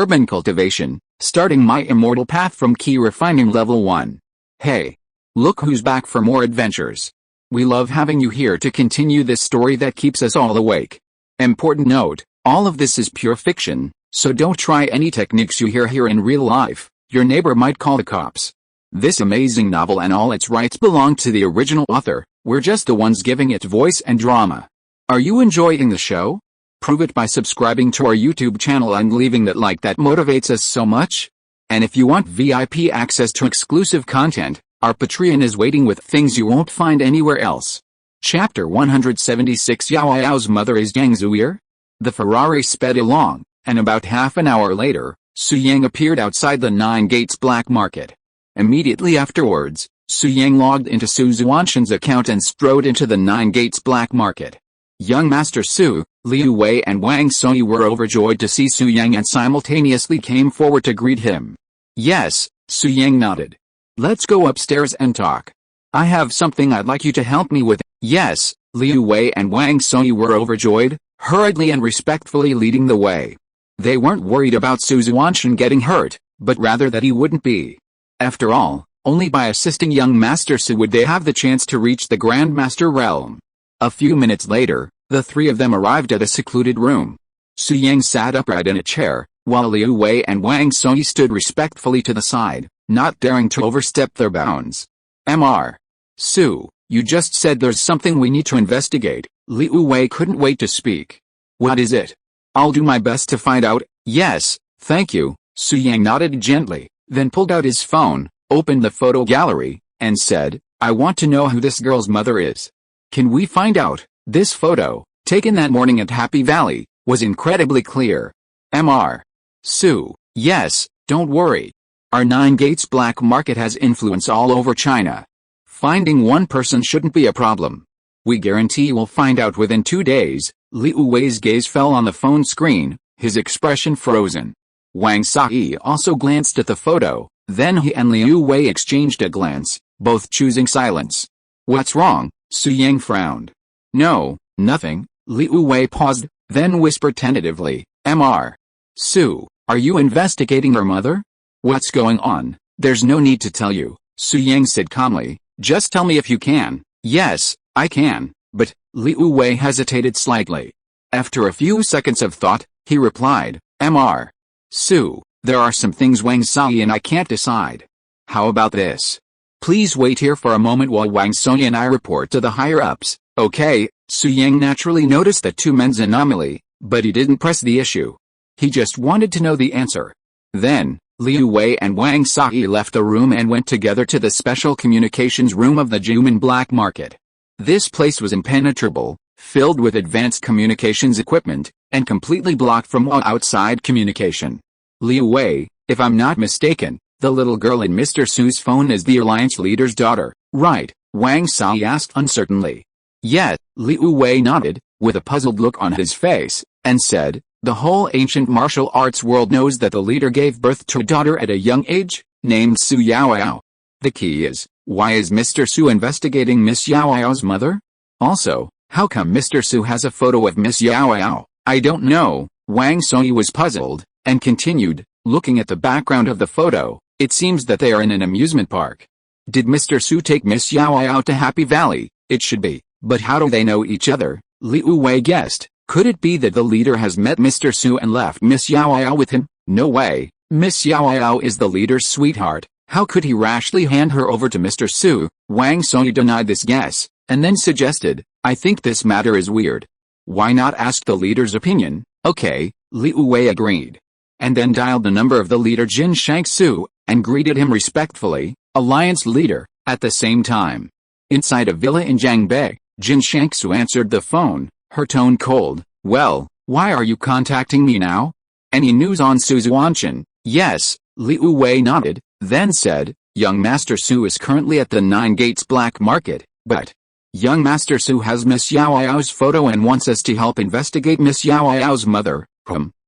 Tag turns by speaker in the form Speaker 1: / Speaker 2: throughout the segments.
Speaker 1: Urban Cultivation, starting my immortal path from key refining level 1. Hey! Look who's back for more adventures. We love having you here to continue this story that keeps us all awake. Important note, all of this is pure fiction, so don't try any techniques you hear here in real life, your neighbor might call the cops. This amazing novel and all its rights belong to the original author, we're just the ones giving it voice and drama. Are you enjoying the show? Prove it by subscribing to our YouTube channel and leaving that like that motivates us so much. And if you want VIP access to exclusive content, our Patreon is waiting with things you won't find anywhere else. Chapter 176 Yao Yao's mother is Yang Zuir? The Ferrari sped along, and about half an hour later, Su Yang appeared outside the Nine Gates Black Market. Immediately afterwards, Su Yang logged into Su Xuantian's account and strode into the Nine Gates Black Market. Young Master Su, Liu Wei and Wang Sui were overjoyed to see Su Yang and simultaneously came forward to greet him. Yes, Su Yang nodded. Let's go upstairs and talk. I have something I'd like you to help me with. Yes, Liu Wei and Wang Sui were overjoyed, hurriedly and respectfully leading the way. They weren't worried about Su Xuantian getting hurt, but rather that he wouldn't be. After all, only by assisting young Master Su would they have the chance to reach the Grandmaster realm. A few minutes later, the three of them arrived at a secluded room. Su Yang sat upright in a chair, while Liu Wei and Wang Sui stood respectfully to the side, not daring to overstep their bounds. Mr. Su, you just said there's something we need to investigate. Liu Wei couldn't wait to speak. What is it? I'll do my best to find out. Yes, thank you. Su Yang nodded gently, then pulled out his phone, opened the photo gallery, and said, I want to know who this girl's mother is. Can we find out? This photo, taken that morning at Happy Valley, was incredibly clear. Mr. Su, yes, don't worry. Our Nine Gates Black Market has influence all over China. Finding one person shouldn't be a problem. We guarantee we'll find out within 2 days. Liu Wei's gaze fell on the phone screen, his expression frozen. Wang Sui also glanced at the photo, then he and Liu Wei exchanged a glance, both choosing silence. What's wrong? Su Yang frowned. No, nothing. Liu Wei paused, then whispered tentatively, Mr. Su, are you investigating her mother? What's going on? There's no need to tell you, Su Yang said calmly, just tell me if you can. Yes, I can, but, Liu Wei hesitated slightly. After a few seconds of thought, he replied, Mr. Su, there are some things Wang Sui and I can't decide. How about this? Please wait here for a moment while Wang Sui and I report to the higher-ups, okay? Su Yang naturally noticed the two men's anomaly, but he didn't press the issue. He just wanted to know the answer. Then, Liu Wei and Wang Sui left the room and went together to the special communications room of the Juman Black Market. This place was impenetrable, filled with advanced communications equipment, and completely blocked from all outside communication. Liu Wei, if I'm not mistaken, the little girl in Mr. Su's phone is the Alliance leader's daughter, right? Wang Sui asked uncertainly. Yes, Liu Wei nodded, with a puzzled look on his face, and said, the whole ancient martial arts world knows that the leader gave birth to a daughter at a young age, named Su Yaoyao. The key is, why is Mr. Su investigating Miss Yaoyao's mother? Also, how come Mr. Su has a photo of Miss Yaoyao? I don't know. Wang Sui was puzzled, and continued, looking at the background of the photo, it seems that they are in an amusement park. Did Mr. Su take Miss Yaoyao to Happy Valley? It should be, but how do they know each other? Liu Wei guessed. Could it be that the leader has met Mr. Su and left Miss Yaoyao with him? No way. Miss Yaoyao is the leader's sweetheart. How could he rashly hand her over to Mr. Su? Wang Sui denied this guess, and then suggested, I think this matter is weird. Why not ask the leader's opinion? Okay, Liu Wei agreed. And then dialed the number of the leader Jin Shangsu, and greeted him respectfully, Alliance leader, at the same time. Inside a villa in Jiangbei, Jin Shangsu answered the phone, her tone cold. Well, why are you contacting me now? Any news on Su Xuantian? Yes, Liu Wei nodded, then said, young Master Su is currently at the Nine Gates Black Market, but young Master Su has Miss Yaoyao's photo and wants us to help investigate Miss Yaoyao's mother.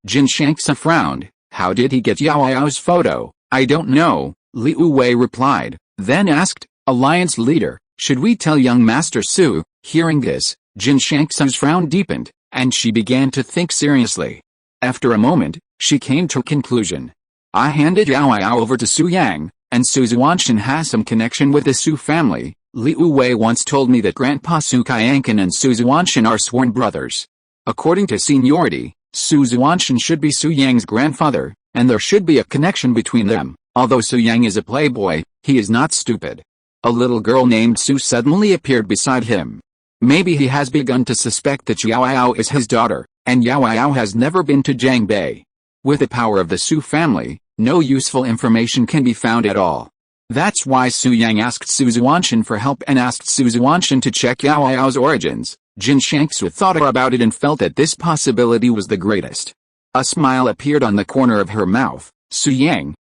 Speaker 1: Jin Shangsu frowned. How did he get Yaoyao's photo? I don't know, Liu Wei replied, then asked, Alliance leader, should we tell young Master Su? Hearing this, Jin Shangsu's frown deepened, and she began to think seriously. After a moment, She came to a conclusion. I handed Yao Yao over to Su Yang, and Su Xuantian has some connection with the Su family. Liu Wei once told me that Grandpa Su Qianqian and Su Xuantian are sworn brothers. According to seniority, Su Xuantian should be Su Yang's grandfather, and there should be a connection between them. Although Su Yang is a playboy, he is not stupid. A little girl named Su suddenly appeared beside him. Maybe he has begun to suspect that Yao Yao is his daughter, and Yao Yao has never been to Jiangbei. With the power of the Su family, no useful information can be found at all. That's why Su Yang asked Su Xuantian for help and asked Su Xuantian to check Yao Yao's origins. Jin Shangsu thought about it and felt that this possibility was the greatest. A smile appeared on the corner of her mouth. Su Yang,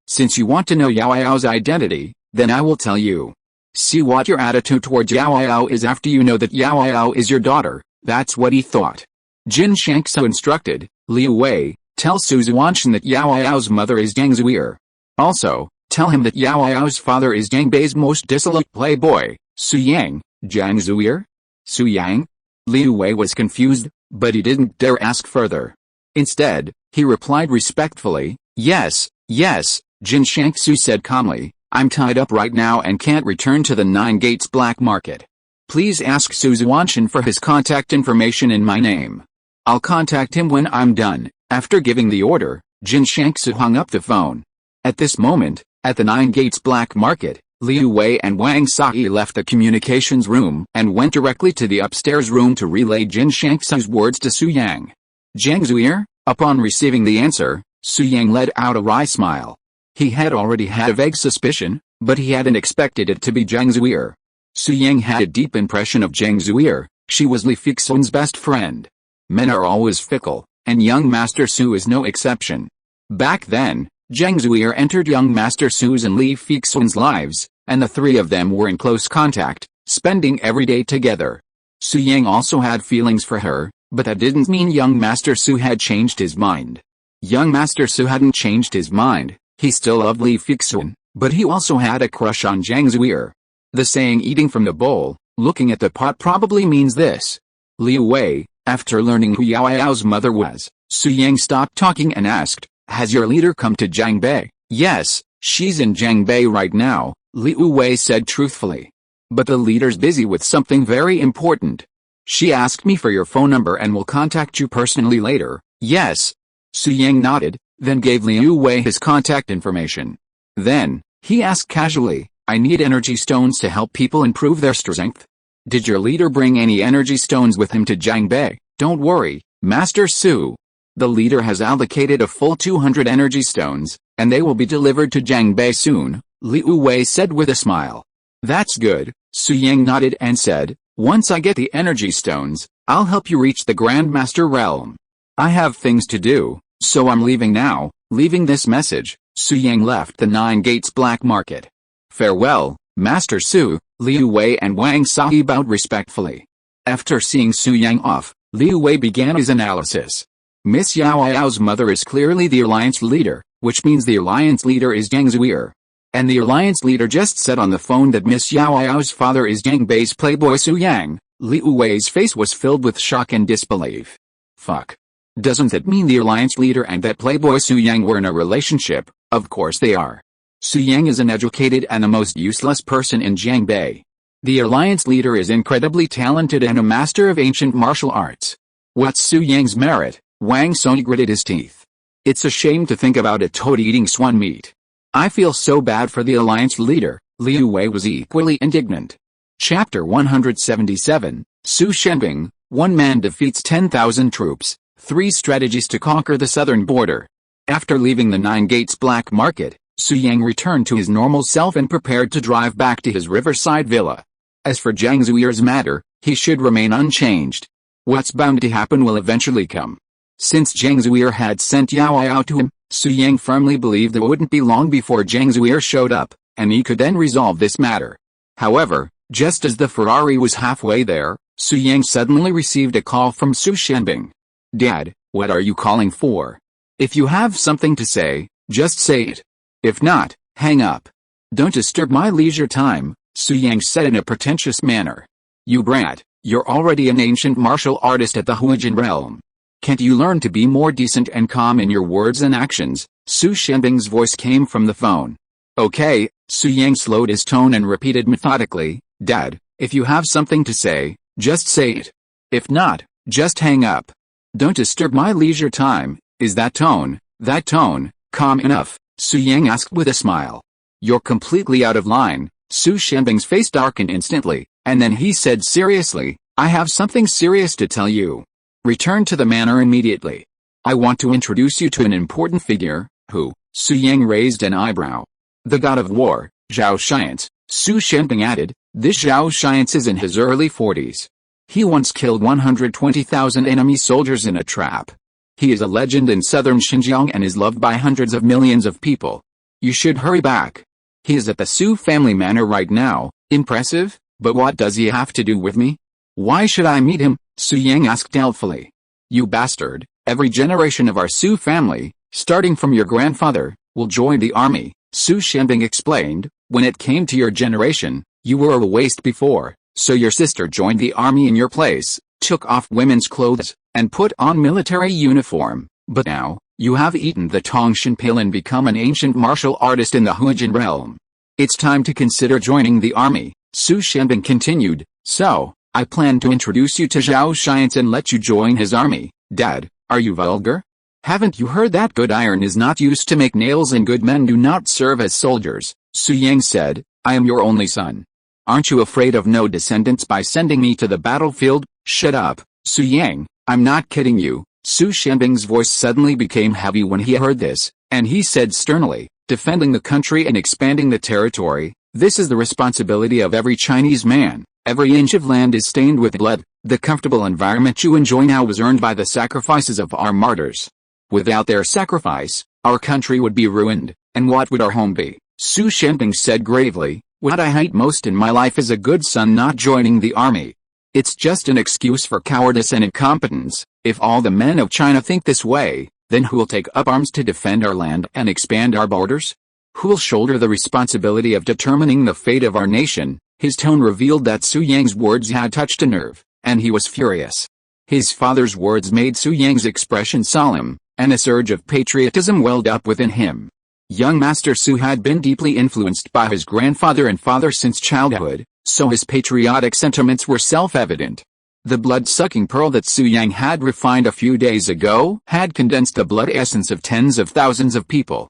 Speaker 1: since you want to know Yao Yao's identity, then I will tell you. See what your attitude towards Yao Yao is after you know that Yao Yao is your daughter. That's what he thought. Jin Shangsu instructed, Liu Wei, tell Su Xuantian that Yao Yao's mother is Jiang Zuir. Also, tell him that Yao Yao's father is Jiangbei's most dissolute playboy, Su Yang. Jiang Zuir? Su Yang? Liu Wei was confused, but he didn't dare ask further. Instead, he replied respectfully, yes, Jin Shangsu said calmly, I'm tied up right now and can't return to the Nine Gates black market. Please ask Su Xuantian for his contact information in my name. I'll contact him when I'm done. After giving the order, Jin Shangsu hung up the phone. At this moment, at the Nine Gates black market, Liu Wei and Wang Sai left the communications room and went directly to the upstairs room to relay Jin Shangsu's words to Su Yang. Jiang Zuir? Upon receiving the answer, Su Yang let out a wry smile. He had already had a vague suspicion, but he hadn't expected it to be Jiang Zuir. Su Yang had a deep impression of Jiang Zuir. She was Li Fixun's best friend. Men are always fickle, and young Master Su is no exception. Back then, Jiang Zuir entered young Master Su's and Li Fixun's lives, and the three of them were in close contact, spending every day together. Su Yang also had feelings for her, but that didn't mean young Master Su had changed his mind. Young Master Su hadn't changed his mind. He still loved Li Fixun, but he also had a crush on Jiang Zuir. The saying eating from the bowl, looking at the pot probably means this. Liu Wei, after learning who Yao Yao's mother was, Su Yang stopped talking and asked, has your leader come to Jiangbei? Yes, she's in Jiangbei right now, Liu Wei said truthfully. But the leader's busy with something very important. She asked me for your phone number and will contact you personally later. Yes. Su Yang nodded, then gave Liu Wei his contact information. Then, he asked casually, I need energy stones to help people improve their strength. Did your leader bring any energy stones with him to Jiangbei? Don't worry, Master Su. The leader has allocated a full 200 energy stones, and they will be delivered to Jiangbei soon, Liu Wei said with a smile. That's good, Su Yang nodded and said, once I get the energy stones, I'll help you reach the Grandmaster realm. I have things to do, so I'm leaving now. Leaving this message, Su Yang left the Nine Gates black market. Farewell, Master Su. Liu Wei and Wang Sai bowed respectfully. After seeing Su Yang off, Liu Wei began his analysis. Miss Yao Yao's mother is clearly the alliance leader, which means the alliance leader is Jiang Zuir. And the alliance leader just said on the phone that Miss Yao Yao's father is Jiangbei's playboy Su Yang. Liu Wei's face was filled with shock and disbelief. Fuck. Doesn't that mean the alliance leader and that playboy Su Yang were in a relationship? Of course they are. Su Yang is an educated and the most useless person in Jiangbei. The alliance leader is incredibly talented and a master of ancient martial arts. What's Su Yang's merit? Wang Song gritted his teeth. It's a shame to think about a toad eating swan meat. I feel so bad for the alliance leader. Liu Wei was equally indignant. Chapter 177, Su Shenbing, One Man Defeats 10,000 Troops, 3 Strategies to Conquer the Southern Border. After leaving the Nine Gates black market, Su Yang returned to his normal self and prepared to drive back to his riverside villa. As for Jiang Zuir's matter, he should remain unchanged. What's bound to happen will eventually come. Since Jiang Zuir had sent Yao Yao to him, Su Yang firmly believed it wouldn't be long before Jiang Zuir showed up, and he could then resolve this matter. However, just as the Ferrari was halfway there, Su Yang suddenly received a call from Su Shenbing. Dad, what are you calling for? If you have something to say, just say it. If not, hang up. Don't disturb my leisure time, Su Yang said in a pretentious manner. You brat, you're already an ancient martial artist at the Huijin realm. Can't you learn to be more decent and calm in your words and actions? Su Shanbing's voice came from the phone. Okay, Su Yang slowed his tone and repeated methodically, Dad, if you have something to say, just say it. If not, just hang up. Don't disturb my leisure time. Is that tone calm enough? Su Yang asked with a smile. You're completely out of line. Su Shanbing's face darkened instantly, and then he said seriously, I have something serious to tell you. Return to the manor immediately. I want to introduce you to an important figure. Who? Su Yang raised an eyebrow. The god of war, Zhao Xiance, Su Shanbing added. This Zhao Xiance is in his early 40s. He once killed 120,000 enemy soldiers in a trap. He is a legend in southern Xinjiang and is loved by hundreds of millions of people. You should hurry back. He is at the Su family manor right now. Impressive, but what does he have to do with me? Why should I meet him? Su Yang asked doubtfully. You bastard, every generation of our Su family, starting from your grandfather, will join the army, Su Shanbing explained. When it came to your generation, you were a waste before, so your sister joined the army in your place, took off women's clothes, and put on military uniform. But now, you have eaten the Tongshan pill and become an ancient martial artist in the Huijin realm. It's time to consider joining the army, Su Shanbing continued. So, I plan to introduce you to Zhao Xiance and let you join his army. Dad, are you vulgar? Haven't you heard that good iron is not used to make nails and good men do not serve as soldiers? Su Yang said, I am your only son. Aren't you afraid of no descendants by sending me to the battlefield? Shut up, Su Yang, I'm not kidding you. Su Shanbing's voice suddenly became heavy when he heard this, and he said sternly, defending the country and expanding the territory, this is the responsibility of every Chinese man. Every inch of land is stained with blood. The comfortable environment you enjoy now was earned by the sacrifices of our martyrs. Without their sacrifice, our country would be ruined, and what would our home be? Su Shanbing said gravely, what I hate most in my life is a good son not joining the army. It's just an excuse for cowardice and incompetence. If all the men of China think this way, then who'll take up arms to defend our land and expand our borders? Who'll shoulder the responsibility of determining the fate of our nation? His tone revealed that Su Yang's words had touched a nerve, and he was furious. His father's words made Su Yang's expression solemn, and a surge of patriotism welled up within him. Young Master Su had been deeply influenced by his grandfather and father since childhood, so his patriotic sentiments were self-evident. The blood-sucking pearl that Su Yang had refined a few days ago had condensed the blood essence of tens of thousands of people.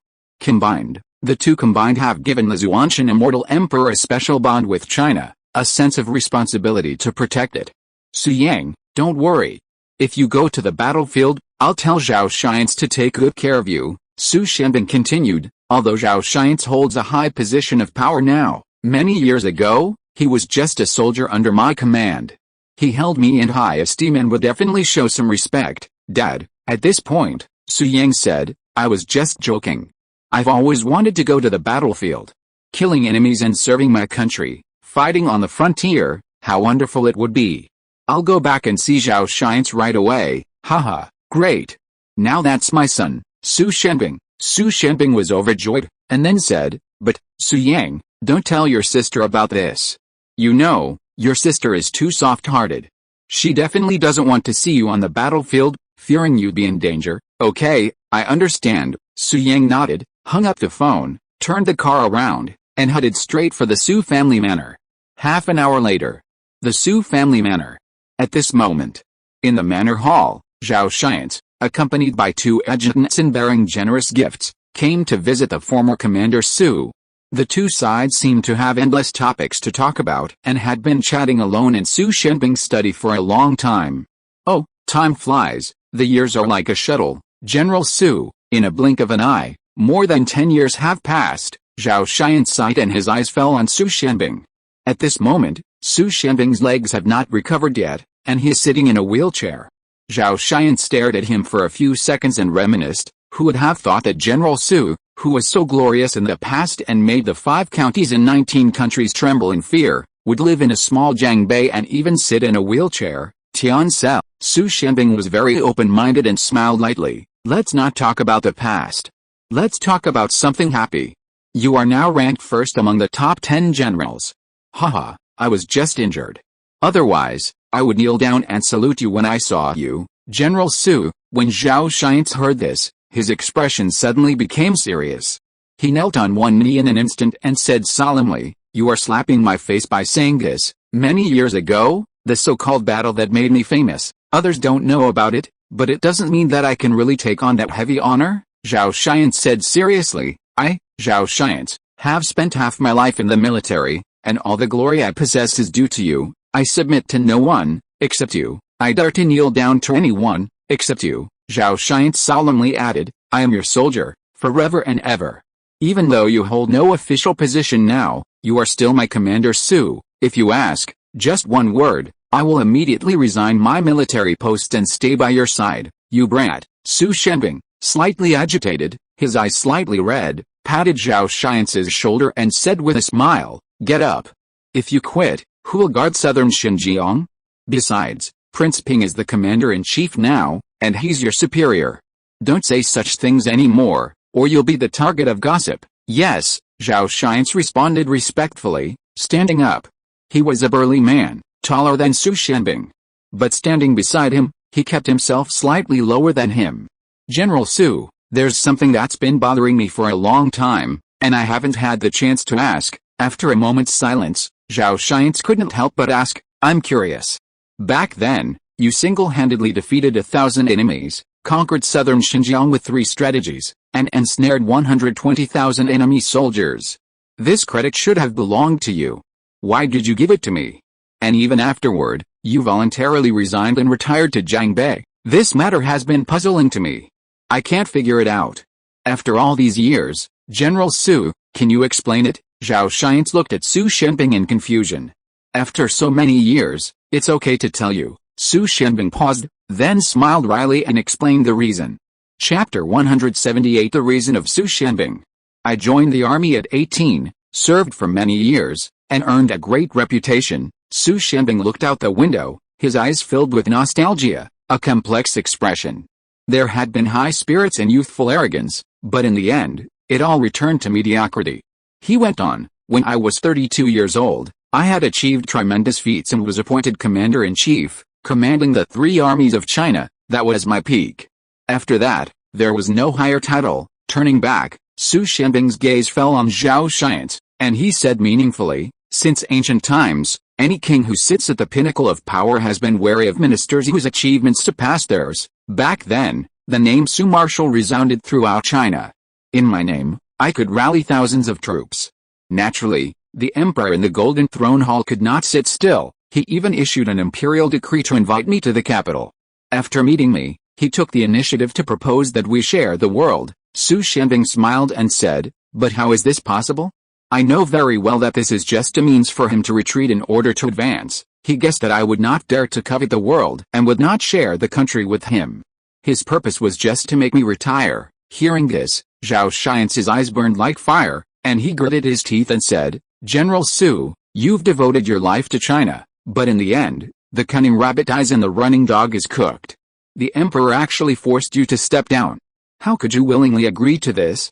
Speaker 1: The two combined have given the Xuantian Immortal Emperor a special bond with China, a sense of responsibility to protect it. Su Yang, don't worry. If you go to the battlefield, I'll tell Zhao Xiance to take good care of you, Su Shanbing continued. Although Zhao Xiance holds a high position of power now, many years ago, he was just a soldier under my command. He held me in high esteem and would definitely show some respect. Dad, at this point, Su Yang said, I was just joking. I've always wanted to go to the battlefield. Killing enemies and serving my country, fighting on the frontier, how wonderful it would be. I'll go back and see Zhao Xiance right away. Haha, great. Now that's my son, Su Shanbing. Su Shanbing was overjoyed, and then said, but, Su Yang, don't tell your sister about this. You know, your sister is too soft-hearted. She definitely doesn't want to see you on the battlefield, fearing you'd be in danger. Okay, I understand. Su Yang nodded, hung up the phone, turned the car around, and headed straight for the Su family manor. Half an hour later. The Su family manor. At this moment, in the manor hall, Zhao Xiance, accompanied by two adjutants and bearing generous gifts, came to visit the former commander Su. The two sides seemed to have endless topics to talk about and had been chatting alone in Su Shanbing's study for a long time. Oh, time flies, the years are like a shuttle, General Su. In a blink of an eye, more than 10 years have passed. Zhao Xiance sighed and his eyes fell on Su Shanbing. At this moment, Su Shanbing's legs have not recovered yet, and he is sitting in a wheelchair. Zhao Xiance stared at him for a few seconds and reminisced. Who would have thought that General Su, who was so glorious in the past and made the 5 counties in 19 countries tremble in fear, would live in a small Jiangbei and even sit in a wheelchair? Tian Sel. Su Shanbing was very open-minded and smiled lightly. Let's not talk about the past. Let's talk about something happy. You are now ranked first among the top 10 generals. Haha, I was just injured. Otherwise, I would kneel down and salute you when I saw you. General Su, When Zhao Xiance heard this, his expression suddenly became serious. He knelt on one knee in an instant and said solemnly, "You are slapping my face by saying this. Many years ago, the so-called battle that made me famous, others don't know about it, but it doesn't mean that I can really take on that heavy honor." Zhao Xiance said seriously, "I, Zhao Xiance, have spent half my life in the military, and all the glory I possess is due to you. I submit to no one, except you. I dare to kneel down to anyone, except you." Zhao Xiance solemnly added, "I am your soldier, forever and ever. Even though you hold no official position now, you are still my commander Su. If you ask, just one word, I will immediately resign my military post and stay by your side, you brat." Su Shenbing, slightly agitated, his eyes slightly red, patted Zhao Xiance's shoulder and said with a smile, "Get up. If you quit, who will guard southern Xinjiang? Besides, Prince Ping is the commander-in-chief now, and he's your superior. Don't say such things anymore, or you'll be the target of gossip." "Yes," Zhao Xiance responded respectfully, standing up. He was a burly man, taller than Su Shenbing. But standing beside him, he kept himself slightly lower than him. "General Su, there's something that's been bothering me for a long time, and I haven't had the chance to ask." After a moment's silence, Zhao Xiance couldn't help but ask, "I'm curious. Back then, you single-handedly defeated 1,000 enemies, conquered southern Xinjiang with 3 strategies, and ensnared 120,000 enemy soldiers. This credit should have belonged to you. Why did you give it to me? And even afterward, you voluntarily resigned and retired to Jiangbei. This matter has been puzzling to me. I can't figure it out. After all these years, General Su, can you explain it?" Zhao Xiance looked at Su Shenbing in confusion. "After so many years, it's okay to tell you." Su Shenbing paused, then smiled wryly and explained the reason. Chapter 178 The Reason of Su Shenbing. "I joined the army at 18, served for many years, and earned a great reputation." Su Shenbing looked out the window, his eyes filled with nostalgia, a complex expression. There had been high spirits and youthful arrogance, but in the end, it all returned to mediocrity. He went on, "When I was 32 years old, I had achieved tremendous feats and was appointed commander-in-chief, commanding the 3 armies of China. That was my peak. After that, there was no higher title." Turning back, Su Shenbing's gaze fell on Zhao Xiance, and he said meaningfully, "Since ancient times, any king who sits at the pinnacle of power has been wary of ministers whose achievements surpass theirs. Back then, the name Su Marshal resounded throughout China. In my name, I could rally thousands of troops. Naturally, the emperor in the Golden Throne Hall could not sit still. He even issued an imperial decree to invite me to the capital. After meeting me, he took the initiative to propose that we share the world." Su Shenbing smiled and said, "But how is this possible? I know very well that this is just a means for him to retreat in order to advance. He guessed that I would not dare to covet the world and would not share the country with him. His purpose was just to make me retire." Hearing this, Zhao Xiance's eyes burned like fire, and he gritted his teeth and said, "General Su, you've devoted your life to China, but in the end, the cunning rabbit dies and the running dog is cooked. The emperor actually forced you to step down. How could you willingly agree to this?"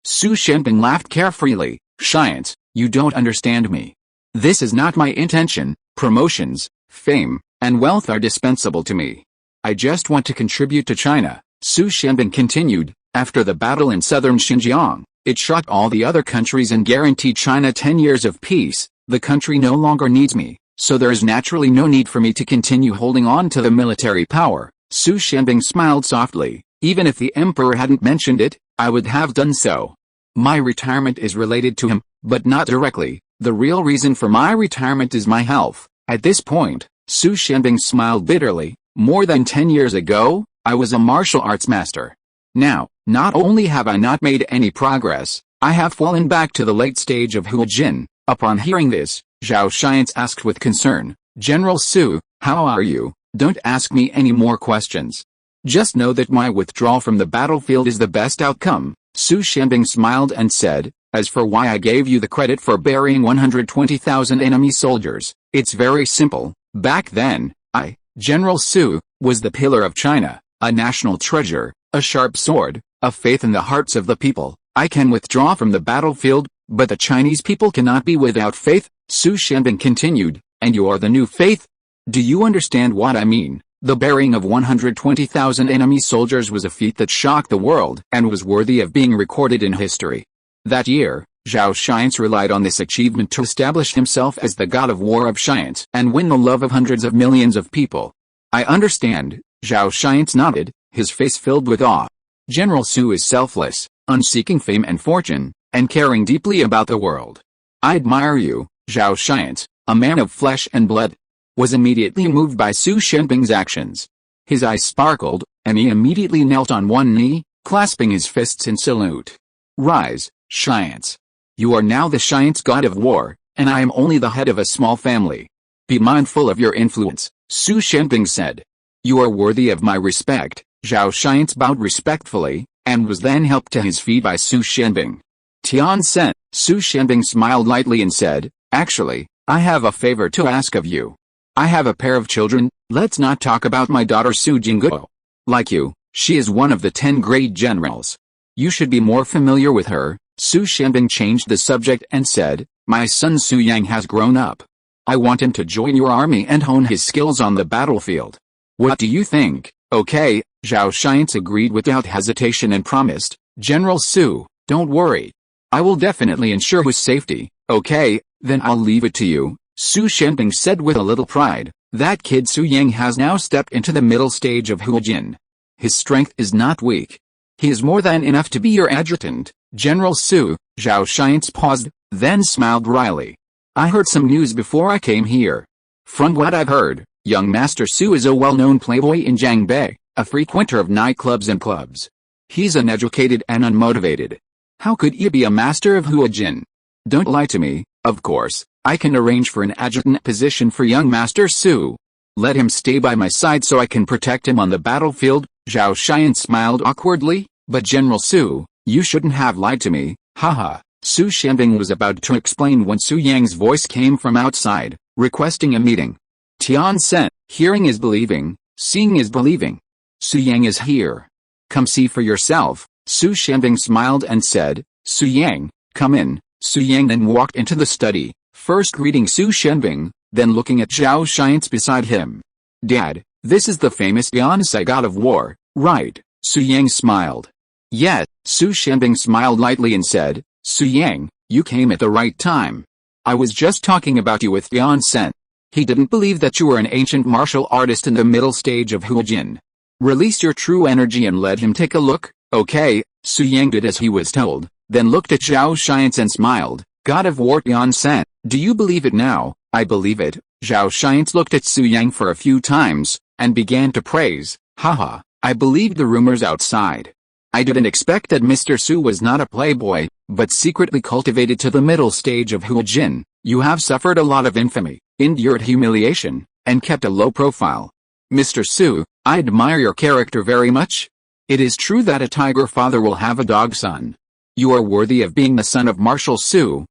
Speaker 1: Su Shenbing laughed carefreely. "Xiance, you don't understand me. This is not my intention. Promotions, fame, and wealth are dispensable to me. I just want to contribute to China." Su Shenbing continued, "After the battle in southern Xinjiang, it shocked all the other countries and guaranteed China 10 years of peace. The country no longer needs me, so there is naturally no need for me to continue holding on to the military power." Su Shenbing smiled softly. "Even if the emperor hadn't mentioned it, I would have done so. My retirement is related to him, but not directly. The real reason for my retirement is my health." At this point, Su Shenbing smiled bitterly. "More than 10 years ago, I was a martial arts master. Now, not only have I not made any progress, I have fallen back to the late stage of Huajin." Upon hearing this, Zhao Xiance asked with concern, "General Su, how are you? Don't ask me any more questions. Just know that my withdrawal from the battlefield is the best outcome." Su Shenbing smiled and said, "As for why I gave you the credit for burying 120,000 enemy soldiers, it's very simple. Back then, I, General Su, was the pillar of China, a national treasure, a sharp sword, a faith in the hearts of the people. I can withdraw from the battlefield, but the Chinese people cannot be without faith." Su Shenbing continued, "And you are the new faith? Do you understand what I mean?" The burying of 120,000 enemy soldiers was a feat that shocked the world and was worthy of being recorded in history. That year, Zhao Xiance relied on this achievement to establish himself as the god of war of Xiance and win the love of hundreds of millions of people. I understand, Zhao Xiance nodded, his face filled with awe. General Su is selfless, unseeking fame and fortune, and caring deeply about the world. I admire you, Zhao Xiance, a man of flesh and blood. Was immediately moved by Su Shenbing's actions. His eyes sparkled, and he immediately knelt on one knee, clasping his fists in salute. Rise, Xiance. You are now the Xiance god of war, and I am only the head of a small family. Be mindful of your influence, Su Shenbing said. You are worthy of my respect. Zhao Xiance bowed respectfully, and was then helped to his feet by Su Shenbing. Tian Sen, Su Shenbing smiled lightly and said, actually, I have a favor to ask of you. I have a pair of children. Let's not talk about my daughter Su Jingguo. Like you, she is one of the 10 great generals. You should be more familiar with her. Su Shenbing changed the subject and said, my son Su Yang has grown up. I want him to join your army and hone his skills on the battlefield. What do you think? Okay, Zhao Xiance agreed without hesitation and promised, General Su, don't worry. I will definitely ensure his safety. Okay, then I'll leave it to you. Su Shenbing said with a little pride. That kid Su Yang has now stepped into the middle stage of Huajin. His strength is not weak. He is more than enough to be your adjutant, General Su. Zhao Xiance paused, then smiled wryly. I heard some news before I came here. From what I've heard, young Master Su is a well-known playboy in Jiangbei, a frequenter of nightclubs and clubs. He's uneducated and unmotivated. How could he be a master of Huajin? Don't lie to me. Of course, I can arrange for an adjutant position for young Master Su. Let him stay by my side so I can protect him on the battlefield. Zhao Xiance smiled awkwardly, but General Su, you shouldn't have lied to me, haha. Su Shenbing was about to explain when Su Yang's voice came from outside, requesting a meeting. Tian Sen, hearing is believing, seeing is believing. Su Yang is here. Come see for yourself. Su Shenbing smiled and said, Su Yang, come in. Su Yang then walked into the study, first greeting Su Shenbing, then looking at Zhao Xiance beside him. Dad, this is the famous Yansai god of war, right? Su Yang smiled. Yes, Su Shenbing smiled lightly and said, Su Yang, you came at the right time. I was just talking about you with Tian Sen. He didn't believe that you were an ancient martial artist in the middle stage of Huajin. Release your true energy and let him take a look. Okay, Su Yang did as he was told, then looked at Zhao Xiance and smiled. God of War Tian Sen, do you believe it now? I believe it. Zhao Xiance looked at Su Yang for a few times, and began to praise. Haha, I believed the rumors outside. I didn't expect that Mr. Su was not a playboy, but secretly cultivated to the middle stage of Huajin. You have suffered a lot of infamy, endured humiliation, and kept a low profile. Mr. Su, I admire your character very much. It is true that a tiger father will have a dog son. You are worthy of being the son of Marshal Su.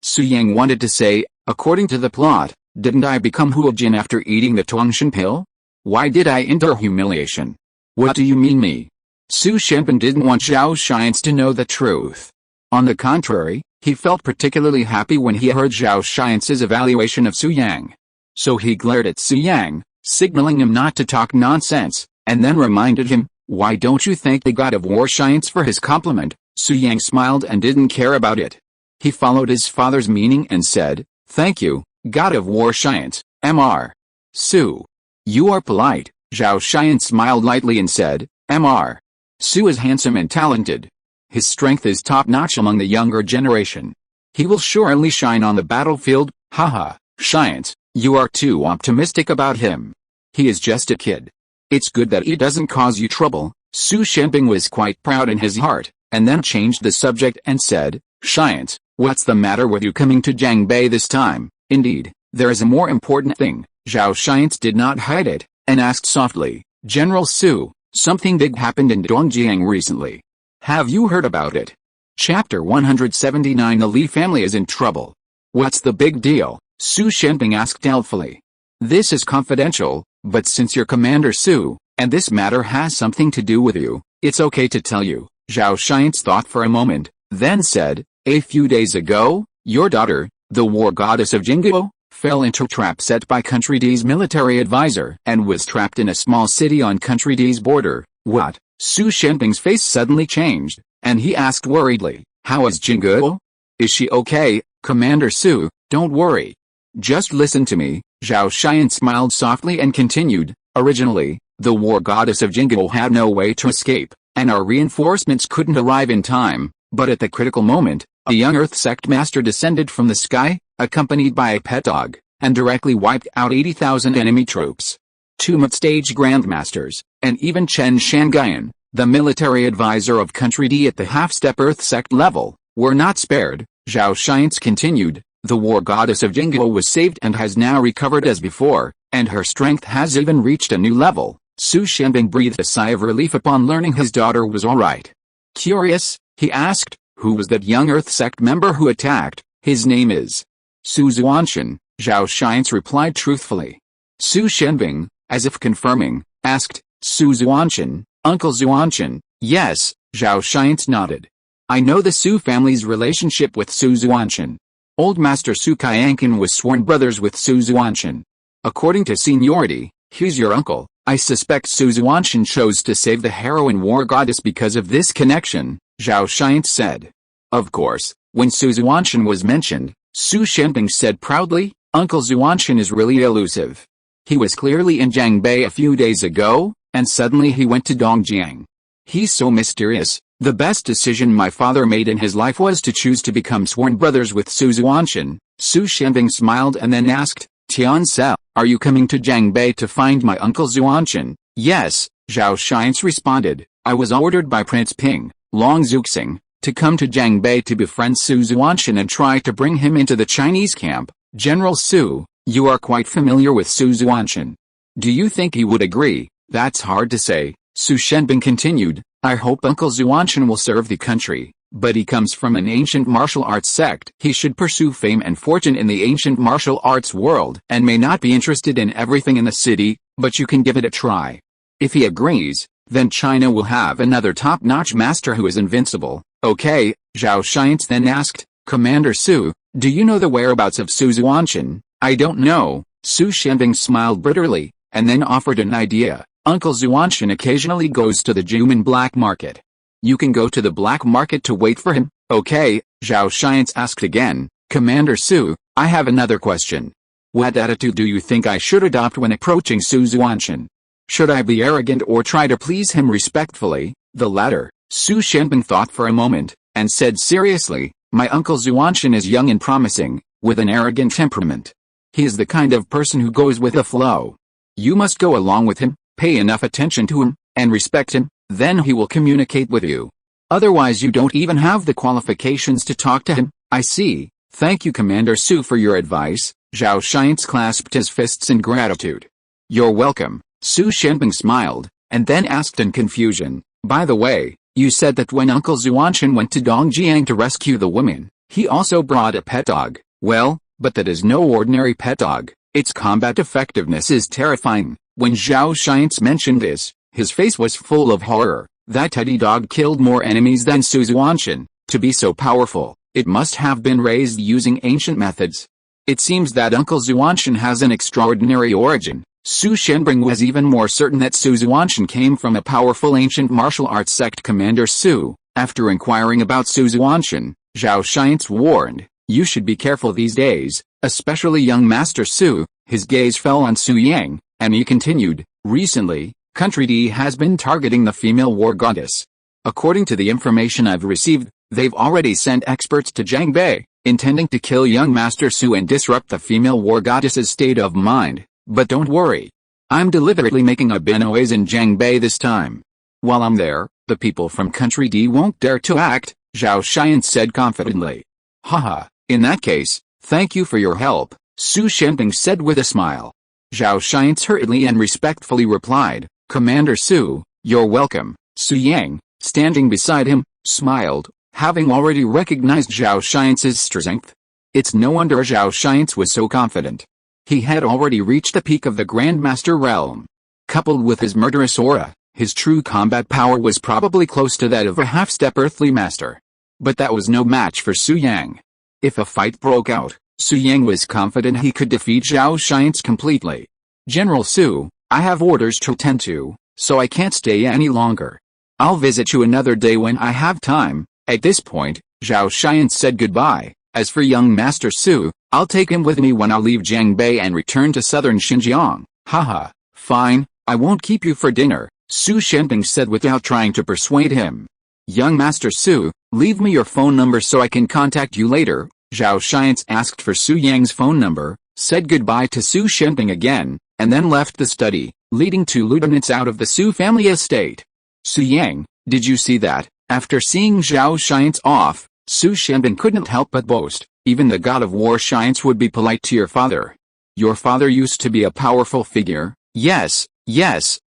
Speaker 1: Su Yang wanted to say, according to the plot, didn't I become Huajin after eating the Tongshan pill? Why did I endure humiliation? What do you mean me? Su Shenbing didn't want Zhao Xiance to know the truth. On the contrary, he felt particularly happy when he heard Zhao Xiance's evaluation of Su Yang. So he glared at Su Yang, signaling him not to talk nonsense, and then reminded him, why don't you thank the god of war Xiance for his compliment? Su Yang smiled and didn't care about it. He followed his father's meaning and said, thank you, god of war Xiance, Mr. Su. You are polite. Zhao Xiance smiled lightly and said, Mr. Su is handsome and talented. His strength is top-notch among the younger generation. He will surely shine on the battlefield. Haha, Xiance, you are too optimistic about him. He is just a kid. It's good that he doesn't cause you trouble. Su Shenbing was quite proud in his heart, and then changed the subject and said, Xiance, what's the matter with you coming to Jiangbei this time? Indeed, there is a more important thing. Zhao Xiance did not hide it, and asked softly, General Su, something big happened in Dongjiang recently. Have you heard about it? Chapter 179 The Li family is in trouble. What's the big deal? Su Shenbing asked doubtfully. This is confidential, but since you're Commander Su, and this matter has something to do with you, it's okay to tell you. Zhao Xiance thought for a moment, then said, a few days ago, your daughter, the war goddess of Jingguo, fell into a trap set by Country D's military advisor and was trapped in a small city on Country D's border. What? Su Shenping's face suddenly changed, and he asked worriedly, how is Jingguo? Is she okay, Commander Su? Don't worry. Just listen to me. Zhao Xian smiled softly and continued, originally, the war goddess of Jingguo had no way to escape, and our reinforcements couldn't arrive in time, but at the critical moment, a young Earth sect master descended from the sky, accompanied by a pet dog, and directly wiped out 80,000 enemy troops. Two mid-stage grandmasters, and even Chen Shanguyan, the military advisor of Country D at the half-step Earth sect level, were not spared. Zhao Xian continued, the war goddess of Jingguo was saved and has now recovered as before, and her strength has even reached a new level. Su Shenping breathed a sigh of relief upon learning his daughter was alright. Curious, he asked, who was that young Earth sect member who attacked? His name is Su Xuantian, Zhao Xian replied truthfully. Su Shenping, as if confirming, asked, Su Xuantian, Uncle Xuantian? Yes, Zhao Xian nodded. I know the Su family's relationship with Su Xuantian. Old Master Su Qianqin was sworn brothers with Su Xuantian. According to seniority, he's your uncle. I suspect Su Xuantian chose to save the heroine war goddess because of this connection, Zhao Xian said. Of course, when Su Xuantian was mentioned, Su Shenping said proudly, Uncle Xuantian is really elusive. He was clearly in Jiangbei a few days ago, and suddenly he went to Dongjiang. He's so mysterious. The best decision my father made in his life was to choose to become sworn brothers with Su Xuantian. Su Shenping smiled and then asked, Tian Sel, are you coming to Jiangbei to find my uncle Xuantian? Yes, Zhao Xian responded. I was ordered by Prince Ping, Long Zuxing, to come to Jiangbei to befriend Su Xuantian and try to bring him into the Chinese camp. General Su, you are quite familiar with Su Xuantian. Do you think he would agree? That's hard to say, Su Shenping continued. I hope Uncle Xuantian will serve the country, but he comes from an ancient martial arts sect. He should pursue fame and fortune in the ancient martial arts world and may not be interested in everything in the city, but you can give it a try. If he agrees, then China will have another top-notch master who is invincible. Okay, Zhao Xian then asked, Commander Su, do you know the whereabouts of Su Xuantian? I don't know, Su Shenping smiled bitterly, and then offered an idea. Uncle Xuantian occasionally goes to the Juman black market. You can go to the black market to wait for him. Okay, Zhao Xian asked again, Commander Su, I have another question. What attitude do you think I should adopt when approaching Su Xuantian? Should I be arrogant or try to please him respectfully? The latter. Su Shenping thought for a moment, and said seriously, my uncle Xuantian is young and promising, with an arrogant temperament. He is the kind of person who goes with the flow. You must go along with him. Pay enough attention to him, and respect him, then he will communicate with you. Otherwise you don't even have the qualifications to talk to him. I see. Thank you Commander Su for your advice. Zhao Xian clasped his fists in gratitude. You're welcome. Su Shenping smiled, and then asked in confusion, by the way, you said that when Uncle Xuantian went to Dongjiang to rescue the woman, he also brought a pet dog. Well, but that is no ordinary pet dog. Its combat effectiveness is terrifying. When Zhao Xian mentioned this, his face was full of horror. That teddy dog killed more enemies than Su Xuantian. To be so powerful, it must have been raised using ancient methods. It seems that Uncle Xuantian has an extraordinary origin. Su Shenping was even more certain that Su Xuantian came from a powerful ancient martial arts sect. Commander Su, after inquiring about Su Xuantian, Zhao Xian warned, you should be careful these days, especially young Master Su. His gaze fell on Su Yang, and he continued, recently, Country D has been targeting the female war goddess. According to the information I've received, they've already sent experts to Jiangbei, intending to kill young Master Su and disrupt the female war goddess's state of mind. But don't worry. I'm deliberately making a binoise in Jiangbei this time. While I'm there, the people from Country D won't dare to act, Zhao Xian said confidently. Haha, in that case, thank you for your help, Su Shenping said with a smile. Zhao Xian hurriedly and respectfully replied, Commander Su, you're welcome. Su Yang, standing beside him, smiled, having already recognized Zhao Xian's strength. It's no wonder Zhao Xian was so confident. He had already reached the peak of the Grandmaster realm. Coupled with his murderous aura, his true combat power was probably close to that of a half-step earthly master. But that was no match for Su Yang. If a fight broke out, Su Yang was confident he could defeat Zhao Xian's completely. General Su, I have orders to attend to, so I can't stay any longer. I'll visit you another day when I have time. At this point, Zhao Xian said goodbye. As for young Master Su, I'll take him with me when I leave Jiangbei and return to southern Xinjiang. Haha, fine, I won't keep you for dinner, Su Shenping said without trying to persuade him. Young Master Su, leave me your phone number so I can contact you later. Zhao Xian asked for Su Yang's phone number, said goodbye to Su Shenping again, and then left the study, leading two lieutenants out of the Su family estate. Su Yang, did you see that? After seeing Zhao Xian off, Su Shenping couldn't help but boast, even the god of war Xian would be polite to your father. Your father used to be a powerful figure. Yes,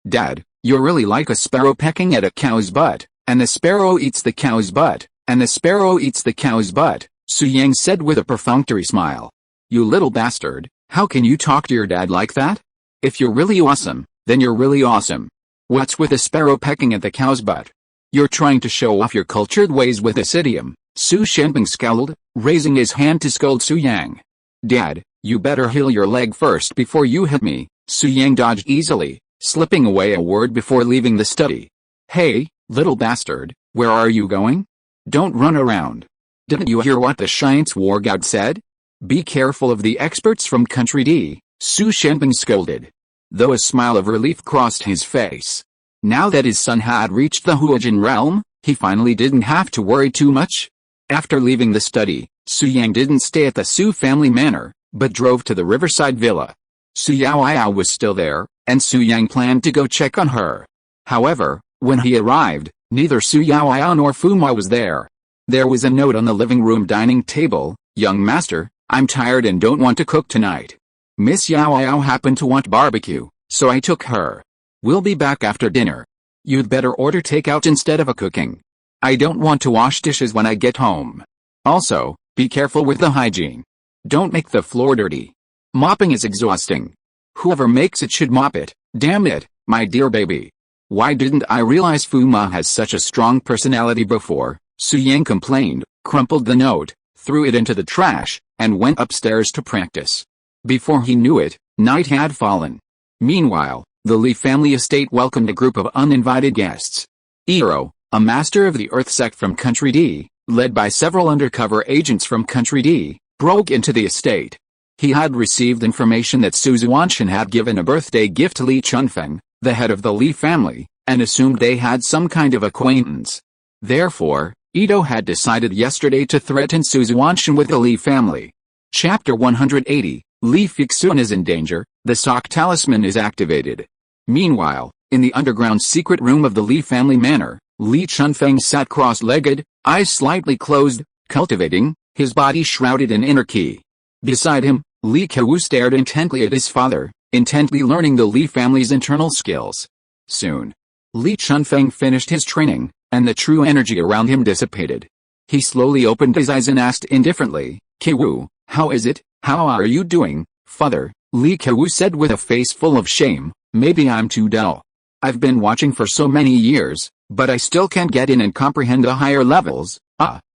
Speaker 1: Dad, you're really like a sparrow pecking at a cow's butt, and the sparrow eats the cow's butt, and the sparrow eats the cow's butt, Su Yang said with a perfunctory smile. You little bastard, how can you talk to your dad like that? If you're really awesome, then you're really awesome. What's with a sparrow pecking at the cow's butt? You're trying to show off your cultured ways with this idiom, Su Shenping scowled, raising his hand to scold Su Yang. Dad, you better heal your leg first before you hit me. Su Yang dodged easily, slipping away a word before leaving the study. Hey, little bastard, where are you going? Don't run around. Didn't you hear what the Science War God said? Be careful of the experts from Country D, Su Shenping scolded. Though a smile of relief crossed his face. Now that his son had reached the Huajin realm, he finally didn't have to worry too much. After leaving the study, Su Yang didn't stay at the Su family manor, but drove to the riverside villa. Su Yaoyao was still there, and Su Yang planned to go check on her. However, when he arrived, neither Su Yaoyao nor Fu Ma was there. There was a note on the living room dining table. Young master, I'm tired and don't want to cook tonight. Miss Yaoyao happened to want barbecue, so I took her. We'll be back after dinner. You'd better order takeout instead of a cooking. I don't want to wash dishes when I get home. Also, be careful with the hygiene. Don't make the floor dirty. Mopping is exhausting. Whoever makes it should mop it, damn it, my dear baby. Why didn't I realize Fu Ma has such a strong personality before? Su Yang complained, crumpled the note, threw it into the trash, and went upstairs to practice. Before he knew it, night had fallen. Meanwhile, the Li family estate welcomed a group of uninvited guests. Iro, a master of the Earth sect from Country D, led by several undercover agents from Country D, broke into the estate. He had received information that Su Xuantian had given a birthday gift to Li Chunfeng, the head of the Li family, and assumed they had some kind of acquaintance. Therefore, Ito had decided yesterday to threaten Su Xuantian with the Li family. Chapter 180, Li Fixun is in danger, the Sock Talisman is activated. Meanwhile, in the underground secret room of the Li family manor, Li Chunfeng sat cross-legged, eyes slightly closed, cultivating, his body shrouded in inner ki. Beside him, Li Kewu stared intently at his father, intently learning the Li family's internal skills. Soon, Li Chunfeng finished his training, and the true energy around him dissipated. He slowly opened his eyes and asked indifferently, Kewu, how is it? How are you doing, father? Li Kewu said with a face full of shame, maybe I'm too dull. I've been watching for so many years, but I still can't get in and comprehend the higher levels.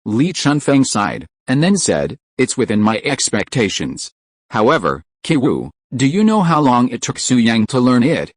Speaker 1: Li Chunfeng sighed, and then said, it's within my expectations. However, Kewu, do you know how long it took Su Yang to learn it?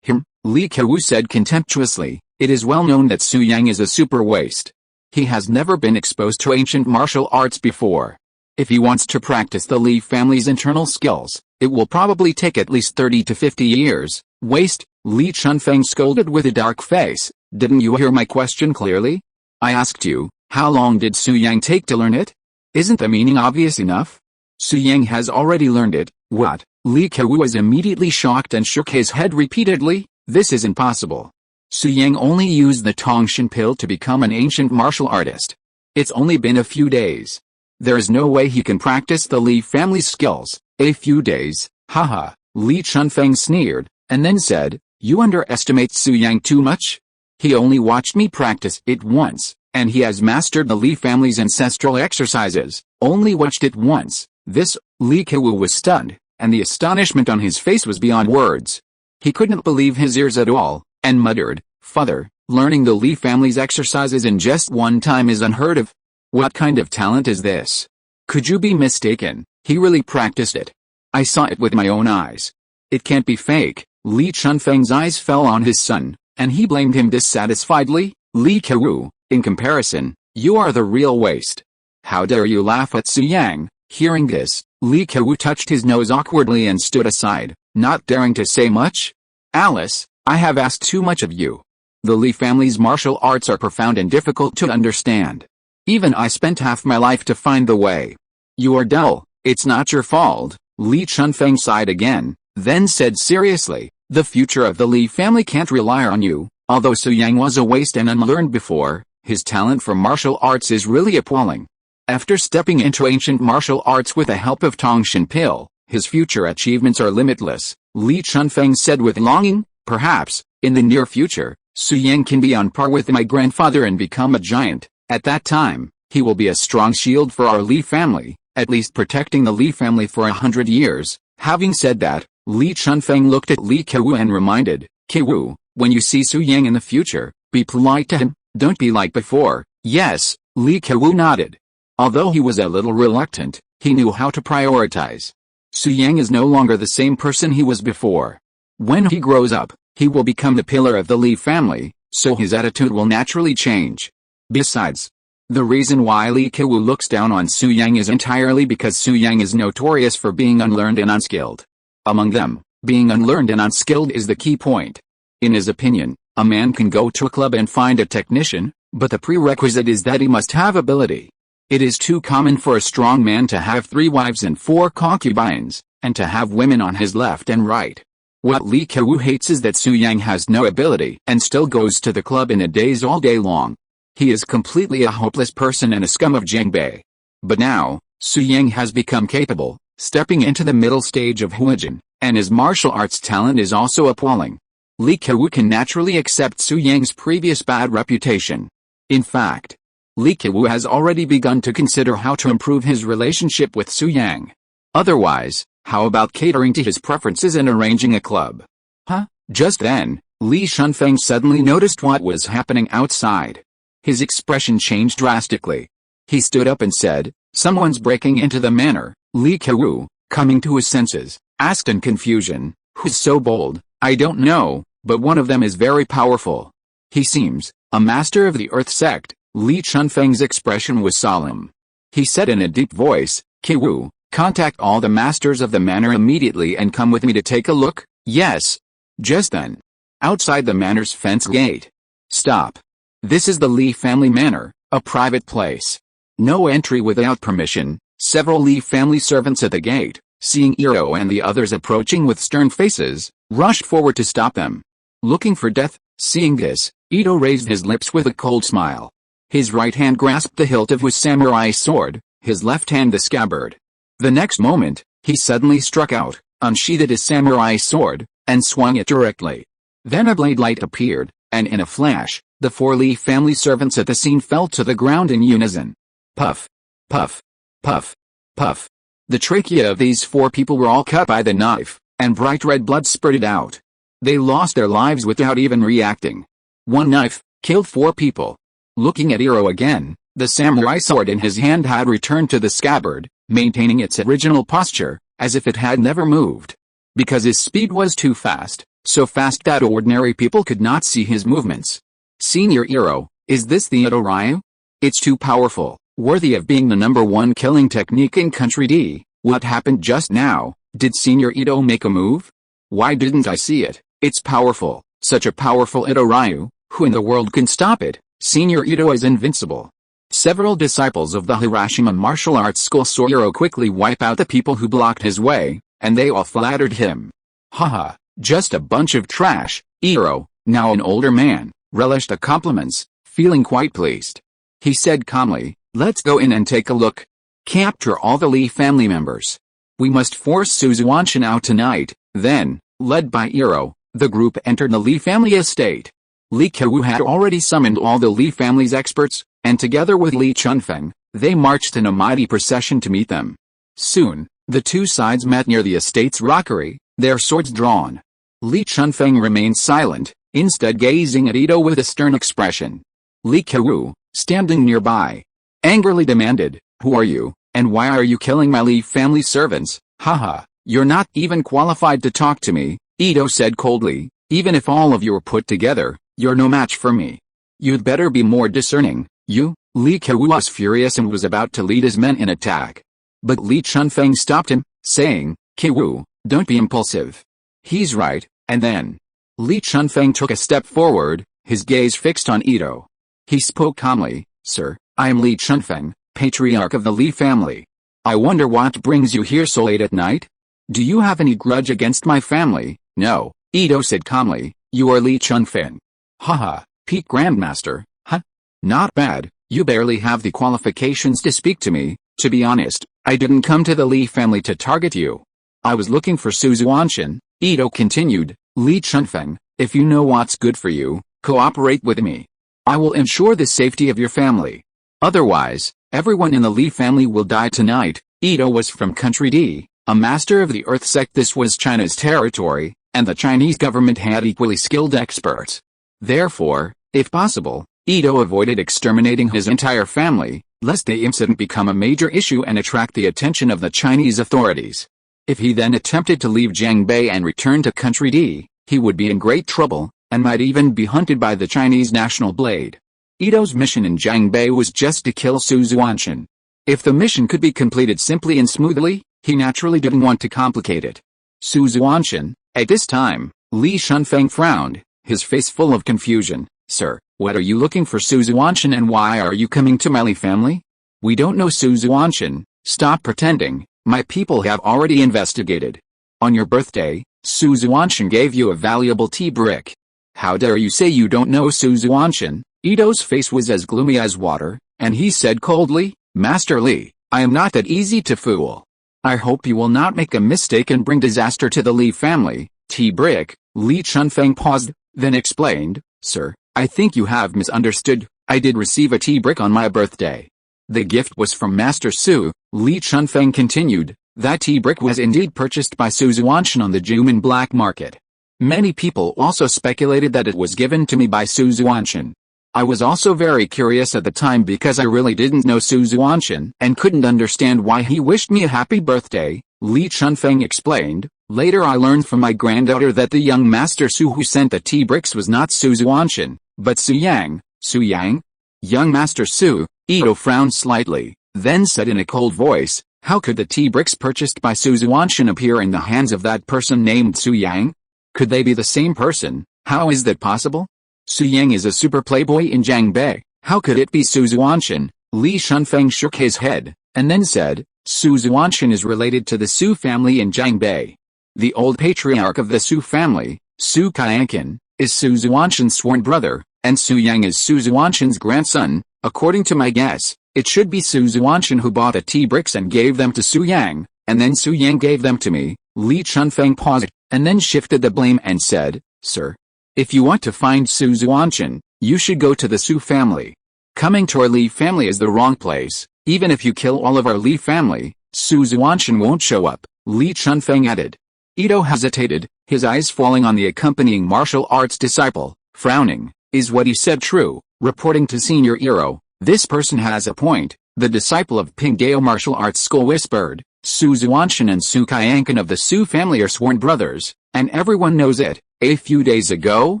Speaker 1: Li Kewu said contemptuously, it is well known that Su Yang is a super waste. He has never been exposed to ancient martial arts before. If he wants to practice the Li family's internal skills, it will probably take at least 30 to 50 years. Waste, Li Chunfeng scolded with a dark face. Didn't you hear my question clearly? I asked you, how long did Su Yang take to learn it? Isn't the meaning obvious enough? Su Yang has already learned it. What? Li Kewu was immediately shocked and shook his head repeatedly. This is impossible. Su Yang only used the Tongshan pill to become an ancient martial artist. It's only been a few days. There is no way he can practice the Li family's skills. A few days, haha, Li Chunfeng sneered, and then said, you underestimate Su Yang too much? He only watched me practice it once, and he has mastered the Li family's ancestral exercises, only watched it once. This, Li Kewu was stunned, and the astonishment on his face was beyond words. He couldn't believe his ears at all, and muttered, father, learning the Li family's exercises in just one time is unheard of. What kind of talent is this? Could you be mistaken? He really practiced it. I saw it with my own eyes. It can't be fake. Li Chunfeng's eyes fell on his son, and he blamed him dissatisfiedly. Li Kewu, in comparison, you are the real waste. How dare you laugh at Su Yang? Hearing this, Li Kewu touched his nose awkwardly and stood aside, not daring to say much. Alice, I have asked too much of you. The Li family's martial arts are profound and difficult to understand. Even I spent half my life to find the way. You are dull, it's not your fault. Li Chunfeng sighed again, then said seriously, the future of the Li family can't rely on you. Although Su Yang was a waste and unlearned before, his talent for martial arts is really appalling. After stepping into ancient martial arts with the help of Tongshan Pill, his future achievements are limitless. Li Chunfeng said with longing, perhaps, in the near future, Su Yang can be on par with my grandfather and become a giant. At that time, he will be a strong shield for our Li family, at least protecting the Li family for 100 years. Having said that, Li Chunfeng looked at Li Kewu and reminded, Kewu, when you see Su Yang in the future, be polite to him, don't be like before. Yes, Li Kewu nodded. Although he was a little reluctant, he knew how to prioritize. Su Yang is no longer the same person he was before. When he grows up, he will become the pillar of the Li family, so his attitude will naturally change. Besides, the reason why Li Kewu looks down on Su Yang is entirely because Su Yang is notorious for being unlearned and unskilled. Among them, being unlearned and unskilled is the key point. In his opinion, a man can go to a club and find a technician, but the prerequisite is that he must have ability. It is too common for a strong man to have 3 wives and 4 concubines, and to have women on his left and right. What Li Kewu hates is that Su Yang has no ability and still goes to the club in a daze all day long. He is completely a hopeless person and a scum of Jiangbei. But now, Su Yang has become capable, stepping into the middle stage of Huijin, and his martial arts talent is also appalling. Li Kewu can naturally accept Su Yang's previous bad reputation. In fact, Li Kewu has already begun to consider how to improve his relationship with Su Yang. Otherwise, how about catering to his preferences and arranging a club? Huh? Just then, Li Chunfeng suddenly noticed what was happening outside. His expression changed drastically. He stood up and said, someone's breaking into the manor. Li Kewu, coming to his senses, asked in confusion, who's so bold? I don't know, but one of them is very powerful. He seems a master of the Earth sect. Li Chunfeng's expression was solemn. He said in a deep voice, Kewu, contact all the masters of the manor immediately and come with me to take a look. Yes. Just then, outside the manor's fence gate. Stop. This is the Li family manor, a private place. No entry without permission. Several Li family servants at the gate, seeing Iro and the others approaching with stern faces, rushed forward to stop them. Looking for death, seeing this, Ito raised his lips with a cold smile. His right hand grasped the hilt of his samurai sword, his left hand the scabbard. The next moment, he suddenly struck out, unsheathed his samurai sword, and swung it directly. Then a blade light appeared, and in a flash, the 4 Li family servants at the scene fell to the ground in unison. Puff, puff, puff, puff. The trachea of these 4 people were all cut by the knife, and bright red blood spurted out. They lost their lives without even reacting. One knife killed 4 people. Looking at Iro again, the samurai sword in his hand had returned to the scabbard, maintaining its original posture, as if it had never moved. Because his speed was too fast, so fast that ordinary people could not see his movements. Senior Iro, is this the Ito Ryu? It's too powerful, worthy of being the #1 killing technique in Country D. What happened just now? Did Senior Ito make a move? Why didn't I see it? It's powerful, such a powerful Ito Ryu. Who in the world can stop it? Senior Ito is invincible. Several disciples of the Hiroshima martial arts school saw Iro quickly wipe out the people who blocked his way, and they all flattered him. Haha, just a bunch of trash. Iro, now an older man, relished the compliments, feeling quite pleased. He said calmly, let's go in and take a look. Capture all the Li family members. We must force Su Xuantian out tonight. Then, led by Iro, the group entered the Li family estate. Li Kewu had already summoned all the Li family's experts, and together with Li Chunfeng, they marched in a mighty procession to meet them. Soon, the 2 sides met near the estate's rockery, their swords drawn. Li Chunfeng remained silent, instead gazing at Ito with a stern expression. Li Kewu, standing nearby, angrily demanded, who are you? And why are you killing my Li family servants? Haha, you're not even qualified to talk to me, Ito said coldly. Even if all of you are put together, you're no match for me. You'd better be more discerning, you. Li Kewu was furious and was about to lead his men in attack. But Li Chunfeng stopped him, saying, Kewu, don't be impulsive. He's right, and then Li Chunfeng took a step forward, his gaze fixed on Ito. He spoke calmly, Sir, I am Li Chunfeng, patriarch of the Li family. I wonder what brings you here so late at night? Do you have any grudge against my family? No, Ito said calmly, you are Li Chunfeng. Haha, peak grandmaster, huh? Not bad, you barely have the qualifications to speak to me. To be honest, I didn't come to the Li family to target you. I was looking for Su Xuantian, Ito continued. Li Chunfeng, if you know what's good for you, cooperate with me. I will ensure the safety of your family. Otherwise, everyone in the Li family will die tonight. Ito was from Country D, a master of the Earth sect. This was China's territory, and the Chinese government had equally skilled experts. Therefore, if possible, Ito avoided exterminating his entire family, lest the incident become a major issue and attract the attention of the Chinese authorities. If he then attempted to leave Jiangbei and return to Country D, he would be in great trouble, and might even be hunted by the Chinese National Blade. Ito's mission in Jiangbei was just to kill Su Xuantian. If the mission could be completed simply and smoothly, he naturally didn't want to complicate it. Su Xuantian, at this time, Li Chunfeng frowned, his face full of confusion. Sir, what are you looking for Su Xuantian and why are you coming to my Li family? We don't know Su Xuantian, stop pretending, my people have already investigated. On your birthday, Su Xuantian gave you a valuable tea brick. How dare you say you don't know Su Xuantian? Ito's face was as gloomy as water, and he said coldly, Master Li, I am not that easy to fool. I hope you will not make a mistake and bring disaster to the Li family. Tea brick. Li Chunfeng paused, then explained, Sir, I think you have misunderstood. I did receive a tea brick on my birthday. The gift was from Master Su. Li Chunfeng continued, that tea brick was indeed purchased by Su Xuantian on the Juman black market. Many people also speculated that it was given to me by Su Xuantian. I was also very curious at the time because I really didn't know Su Xuantian and couldn't understand why he wished me a happy birthday, Li Chunfeng explained. Later I learned from my granddaughter that the young Master Su who sent the tea bricks was not Su Xuantian, but Su Yang. Su Yang? Young Master Su, Ito frowned slightly, then said in a cold voice, how could the tea bricks purchased by Su Xuantian appear in the hands of that person named Su Yang? Could they be the same person? How is that possible? Su Yang is a super playboy in Jiangbei. How could it be Su Xuantian? Li Chunfeng shook his head, and then said, Su Xuantian is related to the Su family in Jiangbei. The old patriarch of the Su family, Su Qianqian, is Su Xuantian's sworn brother, and Su Yang is Su Xuantian's grandson. According to my guess, it should be Su Xuantian who bought the tea bricks and gave them to Su Yang, and then Su Yang gave them to me. Li Chunfeng paused, and then shifted the blame and said, Sir, if you want to find Su Xuantian, you should go to the Su family. Coming to our Li family is the wrong place. Even if you kill all of our Li family, Su Xuantian won't show up, Li Chunfeng added. Ito hesitated, his eyes falling on the accompanying martial arts disciple, frowning. Is what he said true? Reporting to Senior Iro, this person has a point, the disciple of Pingdao Martial Arts School whispered. Su Xuantian and Su Qianqian of the Su family are sworn brothers, and everyone knows it. A few days ago,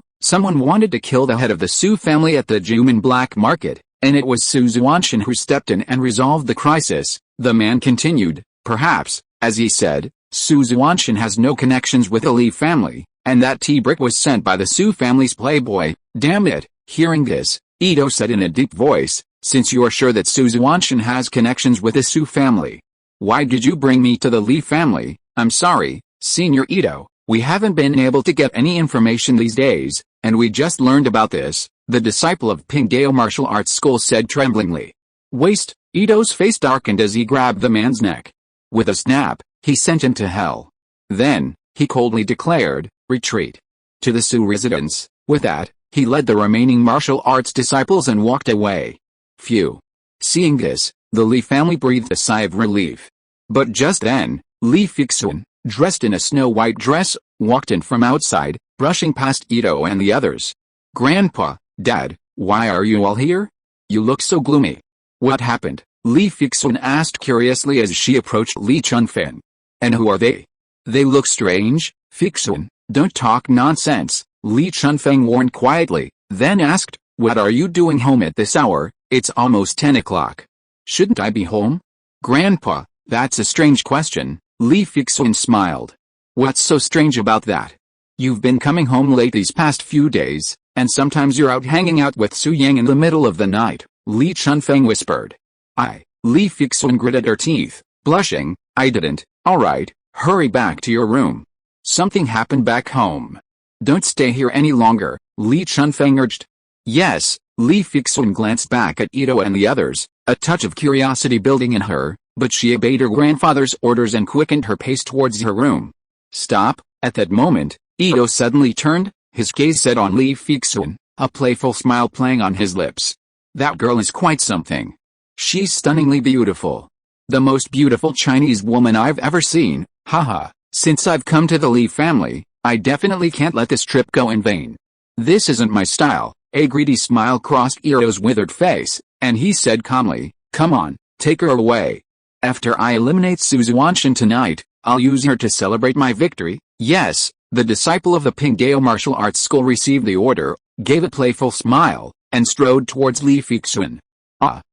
Speaker 1: someone wanted to kill the head of the Su family at the Juman black market, and it was Su Xuantian who stepped in and resolved the crisis. The man continued, perhaps, as he said, Su Xuantian has no connections with the Li family, and that tea brick was sent by the Su family's playboy. Damn it. Hearing this, Ito said in a deep voice, since you are sure that Su Xuantian has connections with the Su family, why did you bring me to the Li family? I'm sorry, Senior Ito, we haven't been able to get any information these days, and we just learned about this, the disciple of Pingdao Martial Arts School said tremblingly. Waste. Ito's face darkened as he grabbed the man's neck. With a snap, he sent him to hell. Then, he coldly declared, retreat to the Su residence. With that, he led the remaining martial arts disciples and walked away. Phew. Seeing this, the Li family breathed a sigh of relief. But just then, Li Fixuan, dressed in a snow-white dress, walked in from outside, brushing past Ito and the others. Grandpa, Dad, why are you all here? You look so gloomy. What happened? Li Fixun asked curiously as she approached Li Chunfeng. And who are they? They look strange, Fixun, don't talk nonsense, Li Chunfeng warned quietly, then asked, what are you doing home at this hour? It's almost 10 o'clock. Shouldn't I be home? Grandpa, that's a strange question, Li Fixun smiled. What's so strange about that? You've been coming home late these past few days, and sometimes you're out hanging out with Su Yang in the middle of the night, Li Chunfeng whispered. Li Fixun gritted her teeth, blushing, I didn't. Alright, hurry back to your room. Something happened back home. Don't stay here any longer, Li Chunfeng urged. Yes, Li Fixun glanced back at Ito and the others, a touch of curiosity building in her, but she obeyed her grandfather's orders and quickened her pace towards her room. Stop, at that moment, Ito suddenly turned, his gaze set on Li Fixun, a playful smile playing on his lips. That girl is quite something. She's stunningly beautiful. The most beautiful Chinese woman I've ever seen, haha, since I've come to the Li family, I definitely can't let this trip go in vain. This isn't my style, a greedy smile crossed Ito's withered face, and he said calmly, come on, take her away. After I eliminate Su Xuantian tonight, I'll use her to celebrate my victory. Yes, the disciple of the Pingdao martial arts school received the order, gave a playful smile, and strode towards Li Fixun.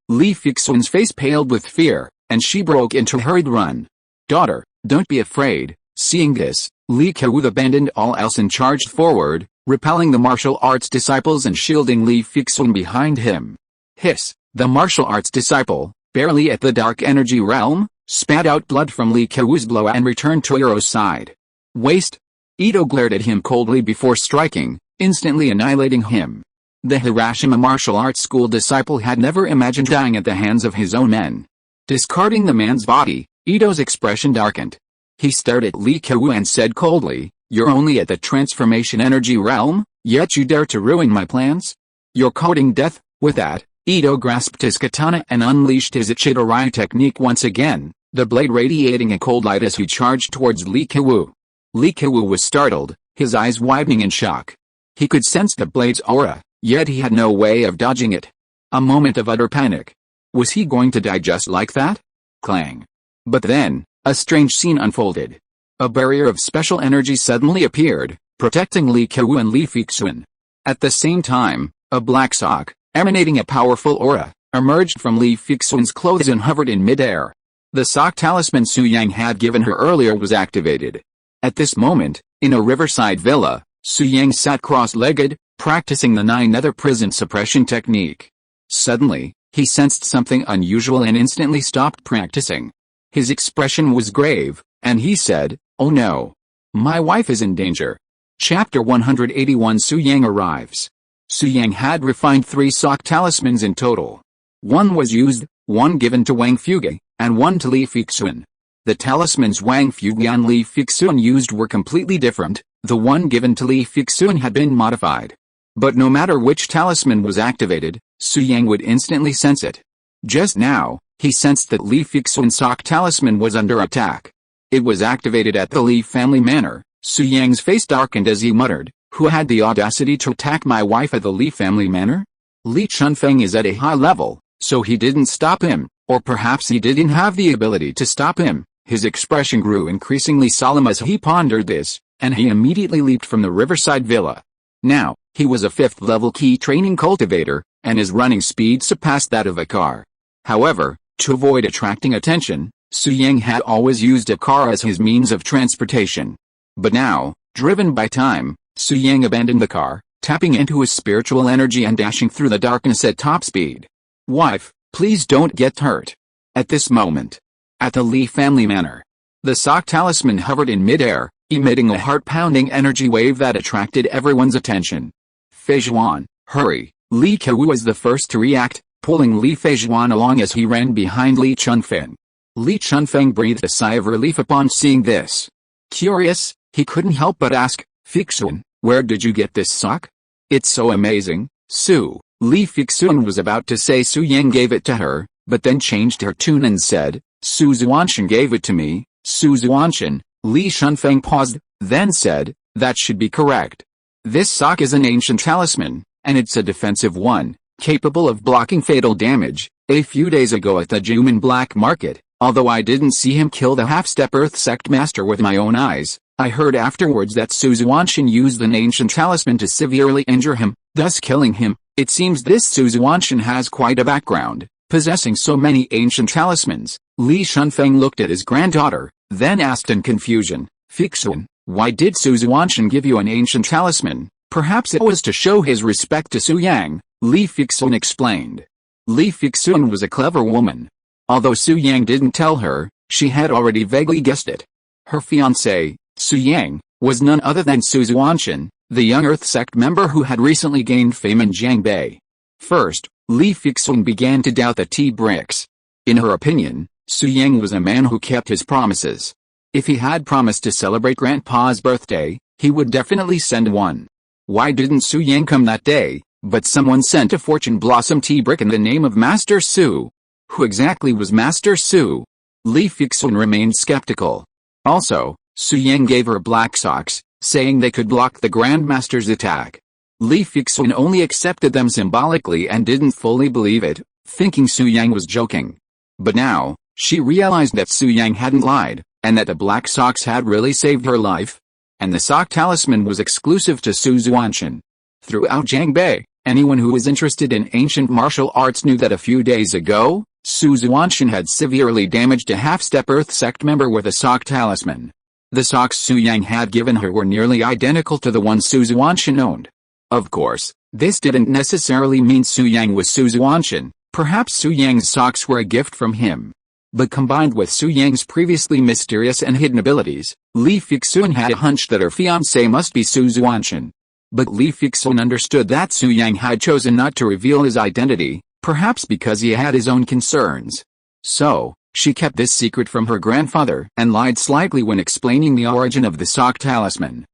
Speaker 1: Li Fixun's face paled with fear, and she broke into a hurried run. Daughter, don't be afraid. Seeing this, Li Kewu abandoned all else and charged forward, repelling the martial arts disciples and shielding Li Fixun behind him. Hiss, the martial arts disciple, barely at the dark energy realm, spat out blood from Li Kewu's blow and returned to Iroh's side. Waste! Ito glared at him coldly before striking, instantly annihilating him. The Hiroshima martial arts school disciple had never imagined dying at the hands of his own men. Discarding the man's body, Ito's expression darkened. He stared at Li Kewu and said coldly, you're only at the transformation energy realm, yet you dare to ruin my plans? You're courting death. With that, Ito grasped his katana and unleashed his Ichido-Ryu technique once again, the blade radiating a cold light as he charged towards Li Kewu. Li Kewu was startled, his eyes widening in shock. He could sense the blade's aura, yet he had no way of dodging it. A moment of utter panic. Was he going to die just like that? Clang. But then, a strange scene unfolded. A barrier of special energy suddenly appeared, protecting Li Kewu and Li Fixun. At the same time, a black sock, emanating a powerful aura, emerged from Li Fixun's clothes and hovered in midair. The sock talisman Su Yang had given her earlier was activated. At this moment, in a riverside villa, Su Yang sat cross-legged, practicing the 9-nether prison suppression technique. Suddenly, he sensed something unusual and instantly stopped practicing. His expression was grave, and he said, oh no. My wife is in danger. Chapter 181 Su Yang arrives. Su Yang had refined 3 sock talismans in total. One was used, one given to Wang Fuge, and one to Li Fixun. The talismans Wang Fuge and Li Fixun used were completely different, the one given to Li Fixun had been modified. But no matter which talisman was activated, Su Yang would instantly sense it. Just now, he sensed that Li Fixun's sock talisman was under attack. It was activated at the Li family manor. Su Yang's face darkened as he muttered, who had the audacity to attack my wife at the Li family manor? Li Chunfeng is at a high level, so he didn't stop him, or perhaps he didn't have the ability to stop him. His expression grew increasingly solemn as he pondered this, and he immediately leaped from the riverside villa. Now, he was a 5th level key training cultivator, and his running speed surpassed that of a car. However, to avoid attracting attention, Su Yang had always used a car as his means of transportation. But now, driven by time, Su Yang abandoned the car, tapping into his spiritual energy and dashing through the darkness at top speed. Wife, please don't get hurt. At this moment, at the Li family manor, the sock talisman hovered in midair, emitting a heart-pounding energy wave that attracted everyone's attention. Feijuan, hurry! Li Kewu was the first to react, pulling Li Feijuan along as he ran behind Li Chunfeng. Li Chunfeng breathed a sigh of relief upon seeing this. Curious, he couldn't help but ask, Fixun, where did you get this sock? It's so amazing, Su. Li Fixun was about to say Su Yang gave it to her, but then changed her tune and said, Su Xuantian gave it to me. Su Xuantian. Li Chunfeng paused, then said, that should be correct. This sock is an ancient talisman, and it's a defensive one. capable of blocking fatal damage. A few days ago at the Juman black market, although I didn't see him kill the half-step Earth sect master with my own eyes, I heard afterwards that Xuantian used an ancient talisman to severely injure him, thus killing him. It seems this Xuantian has quite a background, possessing so many ancient talismans. Li Shunfeng looked at his granddaughter, then asked in confusion, "Fixun, why did Xuantian give you an ancient talisman?" "Perhaps it was to show his respect to Su Yang," Li Fixun explained. Li Fixun was a clever woman. Although Su Yang didn't tell her, she had already vaguely guessed it. Her fiancé, Su Yang, was none other than Xuantian, the young Earth sect member who had recently gained fame in Jiangbei. First, Li Fixun began to doubt the tea bricks. In her opinion, Su Yang was a man who kept his promises. If he had promised to celebrate Grandpa's birthday, he would definitely send one. Why didn't Su Yang come that day, but someone sent a fortune blossom tea brick in the name of Master Su? Who exactly was Master Su? Li Fixun remained skeptical. Also, Su Yang gave her black socks, saying they could block the Grandmaster's attack. Li Fixun only accepted them symbolically and didn't fully believe it, thinking Su Yang was joking. But now, she realized that Su Yang hadn't lied, and that the black socks had really saved her life. And the sock talisman was exclusive to Xuantian. Throughout Jiangbei, anyone who was interested in ancient martial arts knew that a few days ago, Xuantian had severely damaged a half-step Earth sect member with a sock talisman. The socks Su Yang had given her were nearly identical to the ones Xuantian owned. Of course, this didn't necessarily mean Su Yang was Xuantian. Perhaps Su Yang's socks were a gift from him. But combined with Su Yang's previously mysterious and hidden abilities, Li Fixun had a hunch that her fiancé must be Xuantian. But Li Fixun understood that Su Yang had chosen not to reveal his identity, perhaps because he had his own concerns. So, she kept this secret from her grandfather and lied slightly when explaining the origin of the sock talisman.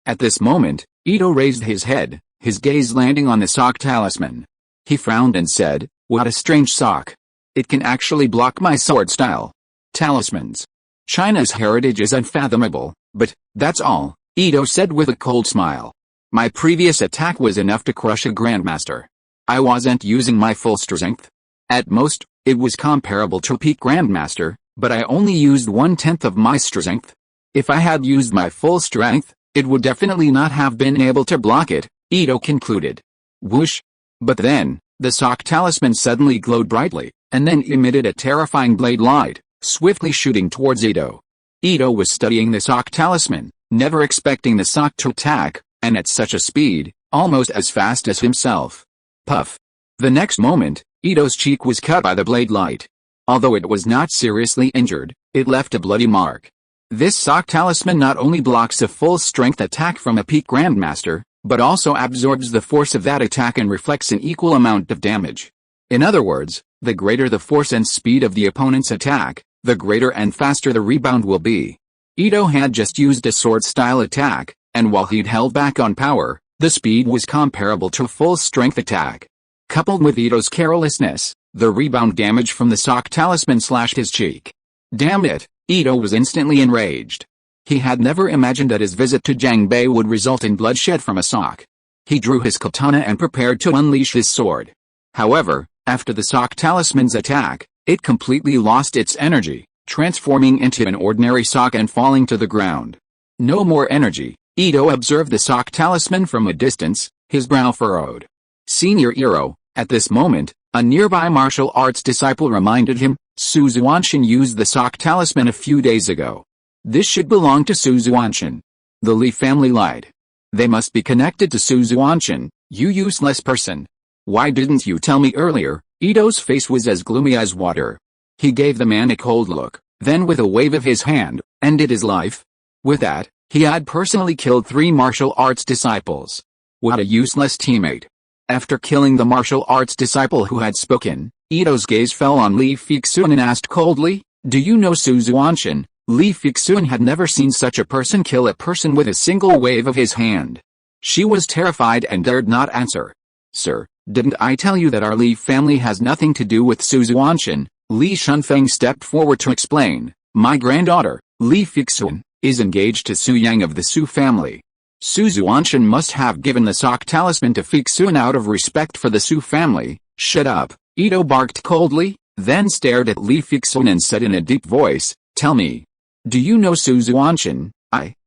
Speaker 1: At this moment, Ito raised his head, his gaze landing on the sock talisman. He frowned and said, "What a strange sock. It can actually block my sword-style talismans. China's heritage is unfathomable, but, that's all," Ito said with a cold smile. "My previous attack was enough to crush a grandmaster. I wasn't using my full strength. At most, it was comparable to a peak grandmaster, but I only used 1/10 of my strength. If I had used my full strength, it would definitely not have been able to block it," Ito concluded. Whoosh! But then, the sock talisman suddenly glowed brightly, and then emitted a terrifying blade light, swiftly shooting towards Ito. Ito was studying the sock talisman, never expecting the sock to attack, and at such a speed, almost as fast as himself. Puff! The next moment, Ito's cheek was cut by the blade light. Although it was not seriously injured, it left a bloody mark. This sock talisman not only blocks a full-strength attack from a peak grandmaster, but also absorbs the force of that attack and reflects an equal amount of damage. In other words, the greater the force and speed of the opponent's attack, the greater and faster the rebound will be. Ito had just used a sword-style attack, and while he'd held back on power, the speed was comparable to a full-strength attack. Coupled with Ito's carelessness, the rebound damage from the sock talisman slashed his cheek. Damn it, Ito was instantly enraged. He had never imagined that his visit to Jiangbei would result in bloodshed from a sock. He drew his katana and prepared to unleash his sword. However, after the sock talisman's attack, it completely lost its energy, transforming into an ordinary sock and falling to the ground. No more energy. Ito observed the sock talisman from a distance, his brow furrowed. Senior Iro, at this moment, a nearby martial arts disciple reminded him, Xuantian used the sock talisman a few days ago. This should belong to Xuantian. The Li family lied. They must be connected to Xuantian, you useless person. Why didn't you tell me earlier? Ito's face was as gloomy as water. He gave the man a cold look, then with a wave of his hand, ended his life. With that, he had personally killed 3 martial arts disciples. What a useless teammate. After killing the martial arts disciple who had spoken, Ito's gaze fell on Li Fixun and asked coldly, "Do you know Xuantian?" Li Fixun had never seen such a person kill a person with a single wave of his hand. She was terrified and dared not answer. "Sir, didn't I tell you that our Li family has nothing to do with Xuantian?" Li Shunfeng stepped forward to explain. "My granddaughter, Li Fixun, is engaged to Su Yang of the Su family." Su Xuantian must have given the sock talisman to Fixun out of respect for the Su family. Shut up, Ito barked coldly, then stared at Li Fixun and said in a deep voice, tell me. Do you know Su Xuantian?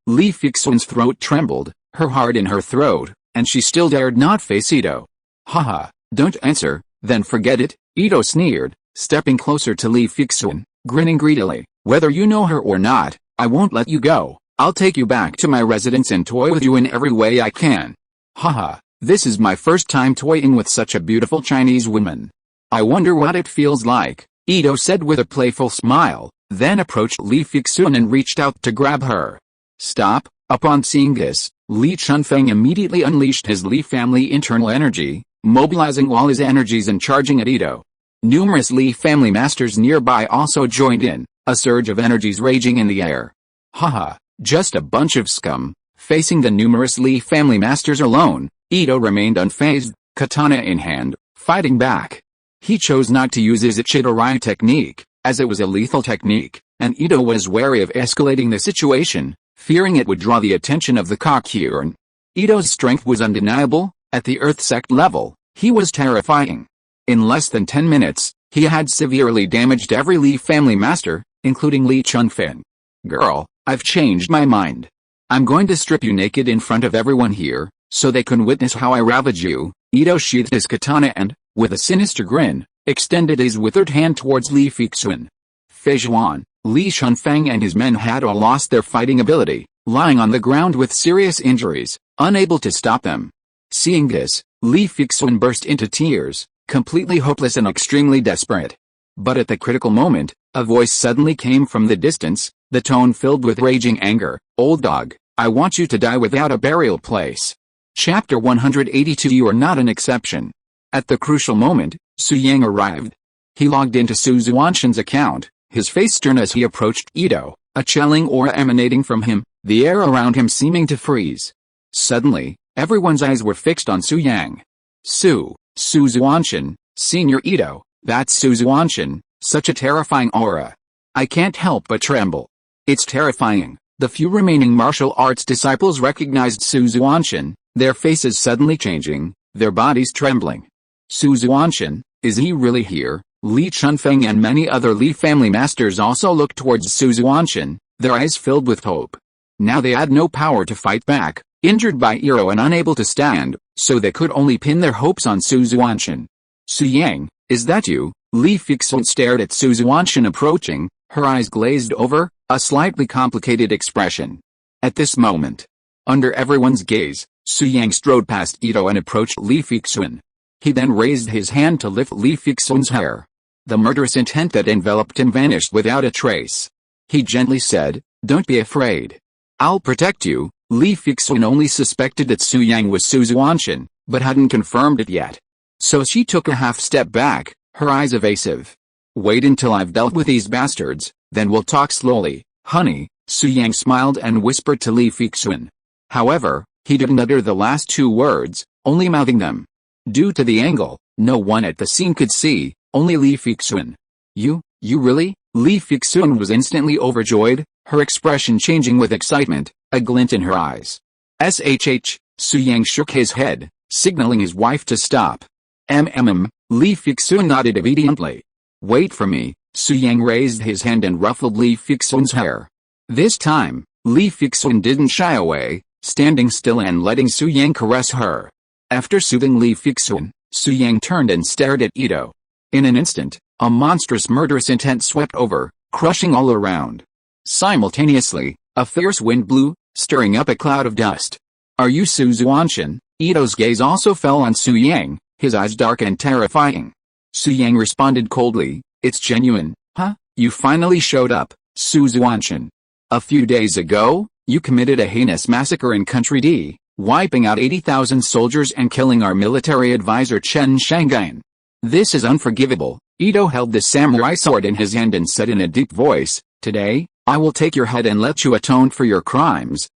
Speaker 1: Li Fixun's throat trembled, her heart in her throat, and she still dared not face Ito. Haha, don't answer, then forget it, Ito sneered, stepping closer to Li Fixun, grinning greedily. Whether you know her or not, I won't let you go. I'll take you back to my residence and toy with you in every way I can. Haha, this is my first time toying with such a beautiful Chinese woman. I wonder what it feels like, Ito said with a playful smile, then approached Li Fixun and reached out to grab her. Stop. Upon seeing this, Li Chunfeng immediately unleashed his Li family internal energy, mobilizing all his energies and charging at Ito. Numerous Li family masters nearby also joined in, a surge of energies raging in the air. Haha, just a bunch of scum. Facing the numerous Li family masters alone, Ito remained unfazed, katana in hand, fighting back. He chose not to use his Ichidorai technique, as it was a lethal technique, and Ito was wary of escalating the situation, fearing it would draw the attention of the Kakuren. Ito's strength was undeniable. At the Earth Sect level, he was terrifying. In less than 10 minutes, he had severely damaged every Li family master, including Li Chunfeng. Girl, I've changed my mind. I'm going to strip you naked in front of everyone here, so they can witness how I ravage you. Ito sheathed his katana and, with a sinister grin, extended his withered hand towards Li Fixun. Feijuan, Li Chunfeng and his men had all lost their fighting ability, lying on the ground with serious injuries, unable to stop them. Seeing this, Li Fixun burst into tears, completely hopeless and extremely desperate. But at the critical moment, a voice suddenly came from the distance, the tone filled with raging anger. Old dog, I want you to die without a burial place. Chapter 182. You are not an exception. At the crucial moment, Su Yang arrived. He logged into Su Xuantian's account, his face stern as he approached Ito, a chilling aura emanating from him, the air around him seeming to freeze. Suddenly, everyone's eyes were fixed on Su Yang. Su Xuantian, Senior Ito, that's Su Xuantian, such a terrifying aura. I can't help but tremble. It's terrifying. The few remaining martial arts disciples recognized Su Xuantian, their faces suddenly changing, their bodies trembling. Su Xuantian, is he really here? Li Chunfeng and many other Li family masters also looked towards Su Xuantian, their eyes filled with hope. Now they had no power to fight back, injured by Iro and unable to stand, so they could only pin their hopes on Su Xuantian. Su Yang, is that you? Li Fixun stared at Su Xuantian approaching, her eyes glazed over, a slightly complicated expression. At this moment, under everyone's gaze, Su Yang strode past Ito and approached Li Fixun. He then raised his hand to lift Li Fixun's hair. The murderous intent that enveloped him vanished without a trace. He gently said, don't be afraid. I'll protect you. Li Fixun only suspected that Su Yang was Su Xuantian, but hadn't confirmed it yet. So she took a half step back, her eyes evasive. Wait until I've dealt with these bastards, then we'll talk slowly, honey, Su Yang smiled and whispered to Li Fixun. However, he didn't utter the last two words, only mouthing them. Due to the angle, no one at the scene could see, only Li Fixun. You really? Li Fixun was instantly overjoyed, her expression changing with excitement, a glint in her eyes. Shh, Su Yang shook his head, signaling his wife to stop. Li Fixun nodded obediently. Wait for me. Su Yang raised his hand and ruffled Li Fixun's hair. This time, Li Fixun didn't shy away, standing still and letting Su Yang caress her. After soothing Li Fixun, Su Yang turned and stared at Ito. In an instant, a monstrous murderous intent swept over, crushing all around. Simultaneously, a fierce wind blew, stirring up a cloud of dust. Are you Su Xuantian? Ito's gaze also fell on Su Yang, his eyes dark and terrifying. Su Yang responded coldly, it's genuine, huh? You finally showed up, Su Xuantian. A few days ago, you committed a heinous massacre in Country D, wiping out 80,000 soldiers and killing our military advisor Chen Shangyan. This is unforgivable. Ito held the samurai sword in his hand and said in a deep voice, today, I will take your head and let you atone for your crimes.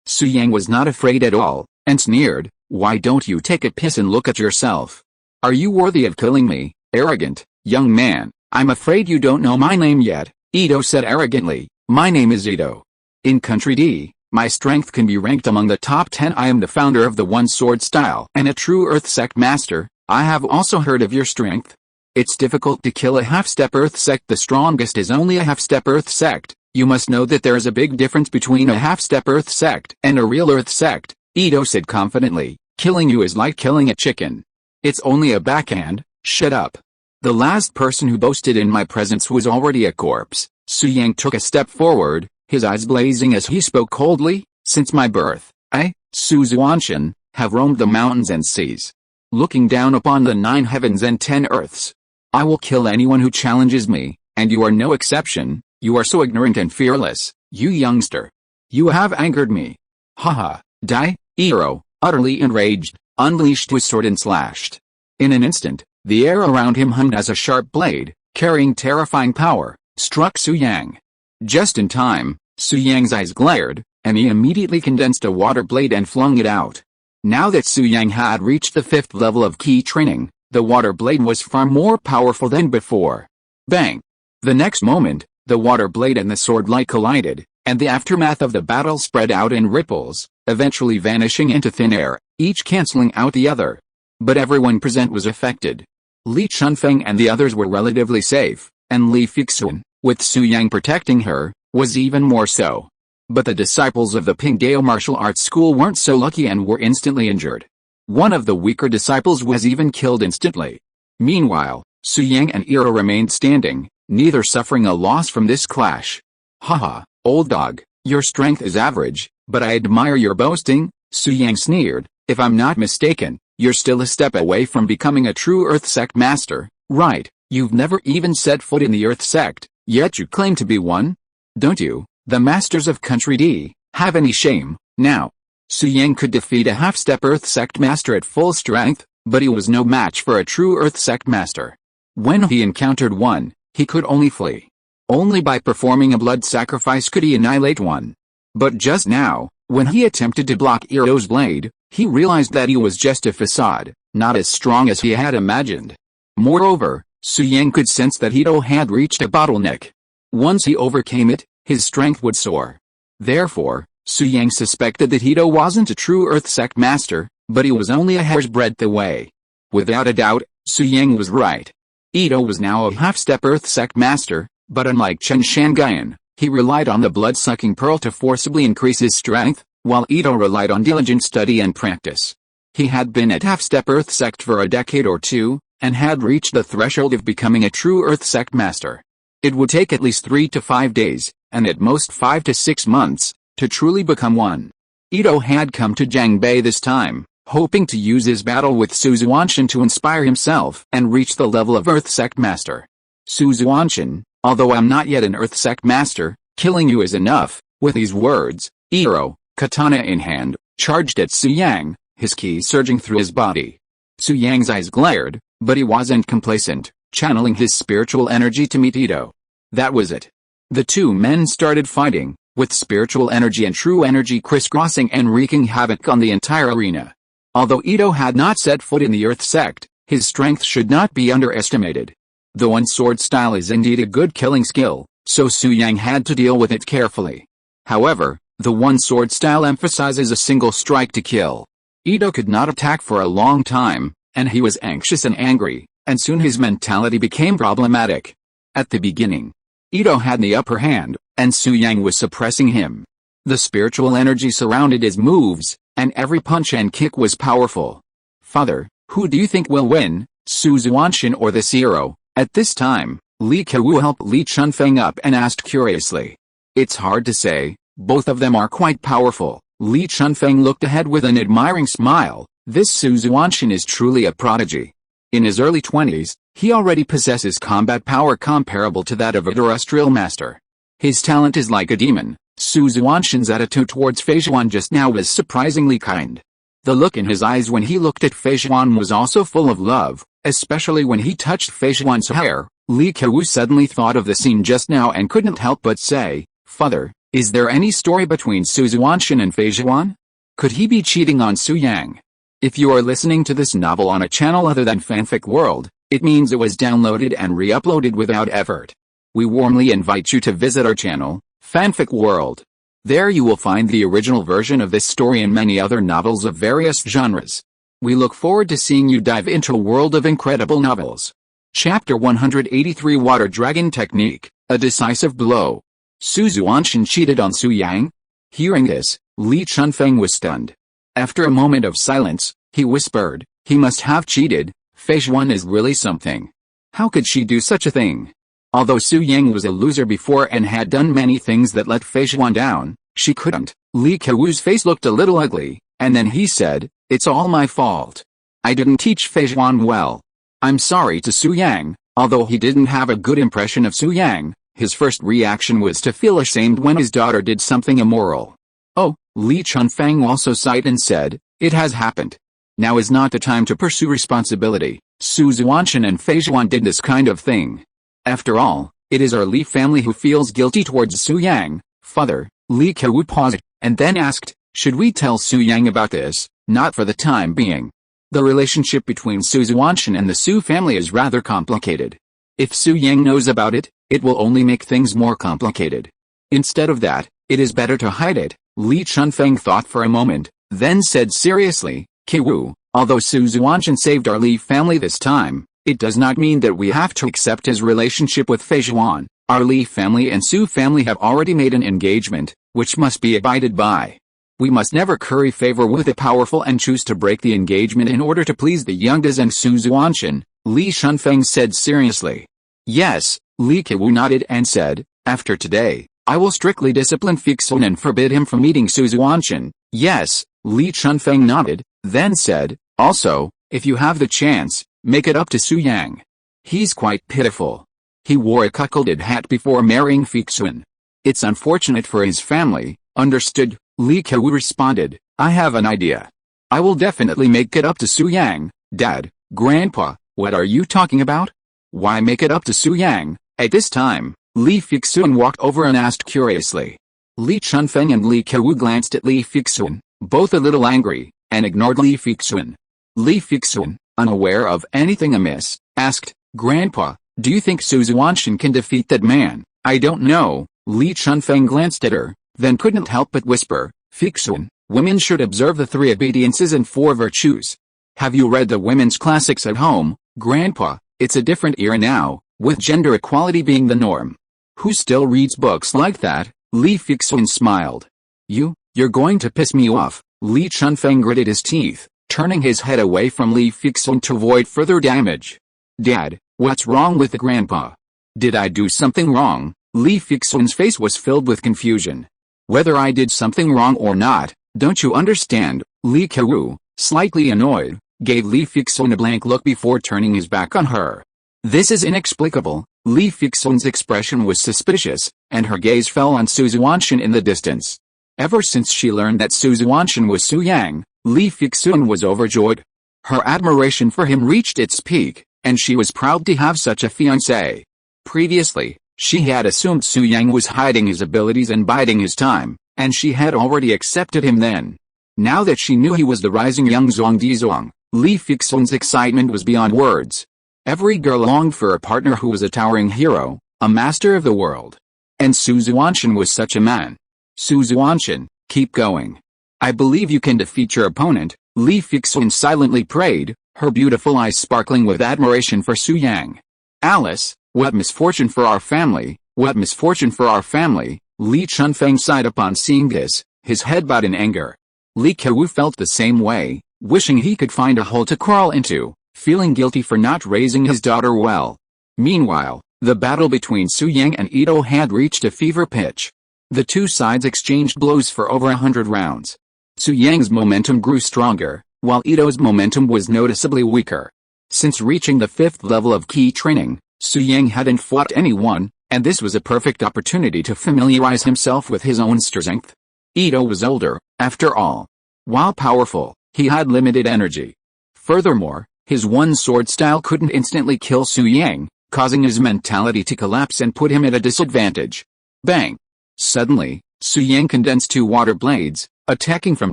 Speaker 1: Su Yang was not afraid at all, and sneered, why don't you take a piss and look at yourself? Are you worthy of killing me, arrogant, young man? I'm afraid you don't know my name yet, Ito said arrogantly, my name is Ito. In Country D, My strength can be ranked among the top 10. I am the founder of the One Sword style and a true Earth Sect master. I have also heard of your strength. It's difficult to kill a half-step Earth Sect. The strongest is only a half-step Earth Sect. You must know that there is a big difference between a half-step Earth Sect and a real Earth Sect, Ito said confidently. Killing you is like killing a chicken. It's only a backhand. Shut up. The last person who boasted in my presence was already a corpse. Xu took a step forward, his eyes blazing as he spoke coldly. Since my birth, I, Xuantian, have roamed the mountains and seas, looking down upon the 9 heavens and 10 earths. I will kill anyone who challenges me, and you are no exception. You are so ignorant and fearless, you youngster. You have angered me. Haha, die, Iro, utterly enraged, unleashed his sword and slashed. In an instant, the air around him hummed as a sharp blade, carrying terrifying power, struck Xu. Just in time, Xu eyes glared, and he immediately condensed a water blade and flung it out. Now that Xu had reached the 5th level of key training, the water blade was far more powerful than before. Bang! The next moment, the water blade and the sword light collided, and the aftermath of the battle spread out in ripples, eventually vanishing into thin air, each canceling out the other. But everyone present was affected. Li Chunfeng and the others were relatively safe, and Li Fixun, with Xu protecting her, was even more so. But the disciples of the Pingdao martial arts school weren't so lucky and were instantly injured. One of the weaker disciples was even killed instantly. Meanwhile, Xu and Iro remained standing, neither suffering a loss from this clash. Haha, old dog, your strength is average, but I admire your boasting, Xu sneered. If I'm not mistaken, you're still a step away from becoming a true Earth Sect master, right? You've never even set foot in the Earth Sect, yet you claim to be one? Don't you, the masters of Country D, have any shame? Now, Xu could defeat a half-step Earth Sect master at full strength, but he was no match for a true Earth Sect master. When he encountered one, he could only flee. Only by performing a blood sacrifice could he annihilate one. But just now, when he attempted to block Iro's blade, he realized that he was just a facade, not as strong as he had imagined. Moreover, Xu could sense that Ito had reached a bottleneck. Once he overcame it, his strength would soar. Therefore, Xu suspected that Ito wasn't a true Earth Sect master, but he was only a hair's breadth away. Without a doubt, Xu was right. Ito was now a half-step Earth Sect master, but unlike Chen Shanguan, he relied on the blood-sucking pearl to forcibly increase his strength, while Ito relied on diligent study and practice. He had been at half-step Earth Sect for a decade or two, and had reached the threshold of becoming a true Earth Sect master. It would take at least 3 to 5 days, and at most 5 to 6 months, to truly become one. Ito had come to Jiangbei this time, hoping to use his battle with Xuantian to inspire himself and reach the level of Earth Sect master. Xuantian, although I'm not yet an Earth Sect master, killing you is enough. With these words, Iro, katana in hand, charged at Xu, his ki surging through his body. Xu eyes glared, but he wasn't complacent, channeling his spiritual energy to meet Ito. That was it. The two men started fighting, with spiritual energy and true energy crisscrossing and wreaking havoc on the entire arena. Although Ito had not set foot in the Earth Sect, his strength should not be underestimated. The one-sword style is indeed a good killing skill, so Xu had to deal with it carefully. However, the one-sword style emphasizes a single strike to kill. Ito could not attack for a long time, and he was anxious and angry, and soon his mentality became problematic. At the beginning, Ito had the upper hand, and Xu was suppressing him. The spiritual energy surrounded his moves, and every punch and kick was powerful. Father, who do you think will win, Xuantian or this Iro? At this time, Li Kewu helped Li Chunfeng up and asked curiously. It's hard to say, both of them are quite powerful. Li Chunfeng looked ahead with an admiring smile. This Xuantian is truly a prodigy. In his early 20s, he already possesses combat power comparable to that of a terrestrial master. His talent is like a demon. Xuantian's attitude towards Feizhuan just now was surprisingly kind. The look in his eyes when he looked at Feizhuan was also full of love, especially when he touched Feizhuan's hair. Li Kewu suddenly thought of the scene just now and couldn't help but say, Father, is there any story between Xuantian and Feizhuan? Could he be cheating on Xu? If you are listening to this novel on a channel other than Fanfic World, it means it was downloaded and re-uploaded without effort. We warmly invite you to visit our channel, Fanfic World. There you will find the original version of this story and many other novels of various genres. We look forward to seeing you dive into a world of incredible novels. Chapter 183 Water Dragon Technique, A Decisive Blow. Su Xuantian cheated on Su Yang? Hearing this, Li Chunfeng was stunned. After a moment of silence, he whispered, he must have cheated. Fei Xuan is really something. How could she do such a thing? Although Su Yang was a loser before and had done many things that let Fei Xuan down, she couldn't. Li Kewu's face looked a little ugly, and then he said, it's all my fault. I didn't teach Fei Xuan well. I'm sorry to Su Yang. Although he didn't have a good impression of Su Yang, his first reaction was to feel ashamed when his daughter did something immoral. Oh, Li Chunfeng also sighed and said, it has happened. Now is not the time to pursue responsibility. Su Xuantian and Fei Xuan did this kind of thing. After all, it is our Li family who feels guilty towards Su Yang. Father, Li Kewu paused, and then asked, should we tell Su Yang about this? Not for the time being. The relationship between Su Xuantian and the Su family is rather complicated. If Su Yang knows about it, it will only make things more complicated. Instead of that, it is better to hide it. Li Chunfeng thought for a moment, then said seriously, Kewu, although Su Xuantian saved our Li family this time, it does not mean that we have to accept his relationship with Fei Xuan. Our Li family and Su family have already made an engagement, which must be abided by. We must never curry favor with the powerful and choose to break the engagement in order to please the youngest and Su Xuantian, Li Chunfeng said seriously. Yes, Li Kewu nodded and said, after today, I will strictly discipline Fixun and forbid him from meeting Su Xuantian. Yes, Li Chunfeng nodded, then said, also, if you have the chance, make it up to Su Yang. He's quite pitiful. He wore a cuckolded hat before marrying Fixun. It's unfortunate for his family. Understood, Li Kewu responded, I have an idea. I will definitely make it up to Su Yang. Dad, Grandpa, what are you talking about? Why make it up to Su Yang? At this time, Li Fixun walked over and asked curiously. Li Chunfeng and Li Kewu glanced at Li Fixun, both a little angry, and ignored Li Fixun. Li Fixun, unaware of anything amiss, asked, Grandpa, do you think Su Xuantian can defeat that man? I don't know. Li Chunfeng glanced at her, then couldn't help but whisper, Fixun, women should observe the 3 obediences and 4 virtues. Have you read the women's classics at home, Grandpa? It's a different era now, with gender equality being the norm. Who still reads books like that? Li Fixun smiled. You're going to piss me off. Li Chunfeng gritted his teeth, turning his head away from Li Fixun to avoid further damage. Dad, what's wrong with the grandpa? Did I do something wrong? Li Fixun's face was filled with confusion. Whether I did something wrong or not, don't you understand? Li Kewu, slightly annoyed, gave Li Fixun a blank look before turning his back on her. This is inexplicable. Li Fixun's expression was suspicious, and her gaze fell on Su Xuantian in the distance. Ever since she learned that Su Xuantian was Su Yang, Li Fixun was overjoyed. Her admiration for him reached its peak, and she was proud to have such a fiancé. Previously, she had assumed Su Yang was hiding his abilities and biding his time, and she had already accepted him then. Now that she knew he was the rising young Zhuangdizong, Li Fixun's excitement was beyond words. Every girl longed for a partner who was a towering hero, a master of the world. And Su Xuantian was such a man. Su Xuantian, keep going. I believe you can defeat your opponent, Li Fixun silently prayed, her beautiful eyes sparkling with admiration for Su Yang. Alice, what misfortune for our family, what misfortune for our family, Li Chunfeng sighed upon seeing this, his head bowed in anger. Li Kewu felt the same way, wishing he could find a hole to crawl into, feeling guilty for not raising his daughter well. Meanwhile, the battle between Su Yang and Ito had reached a fever pitch. The two sides exchanged blows for over 100 rounds. Su Yang's momentum grew stronger, while Ito's momentum was noticeably weaker. Since reaching the 5th level of key training, Su Yang hadn't fought anyone, and this was a perfect opportunity to familiarize himself with his own strength. Ito was older, after all. While powerful, he had limited energy. Furthermore, his one-sword style couldn't instantly kill Su Yang, causing his mentality to collapse and put him at a disadvantage. Bang! Suddenly, Su Yang condensed 2 water blades, attacking from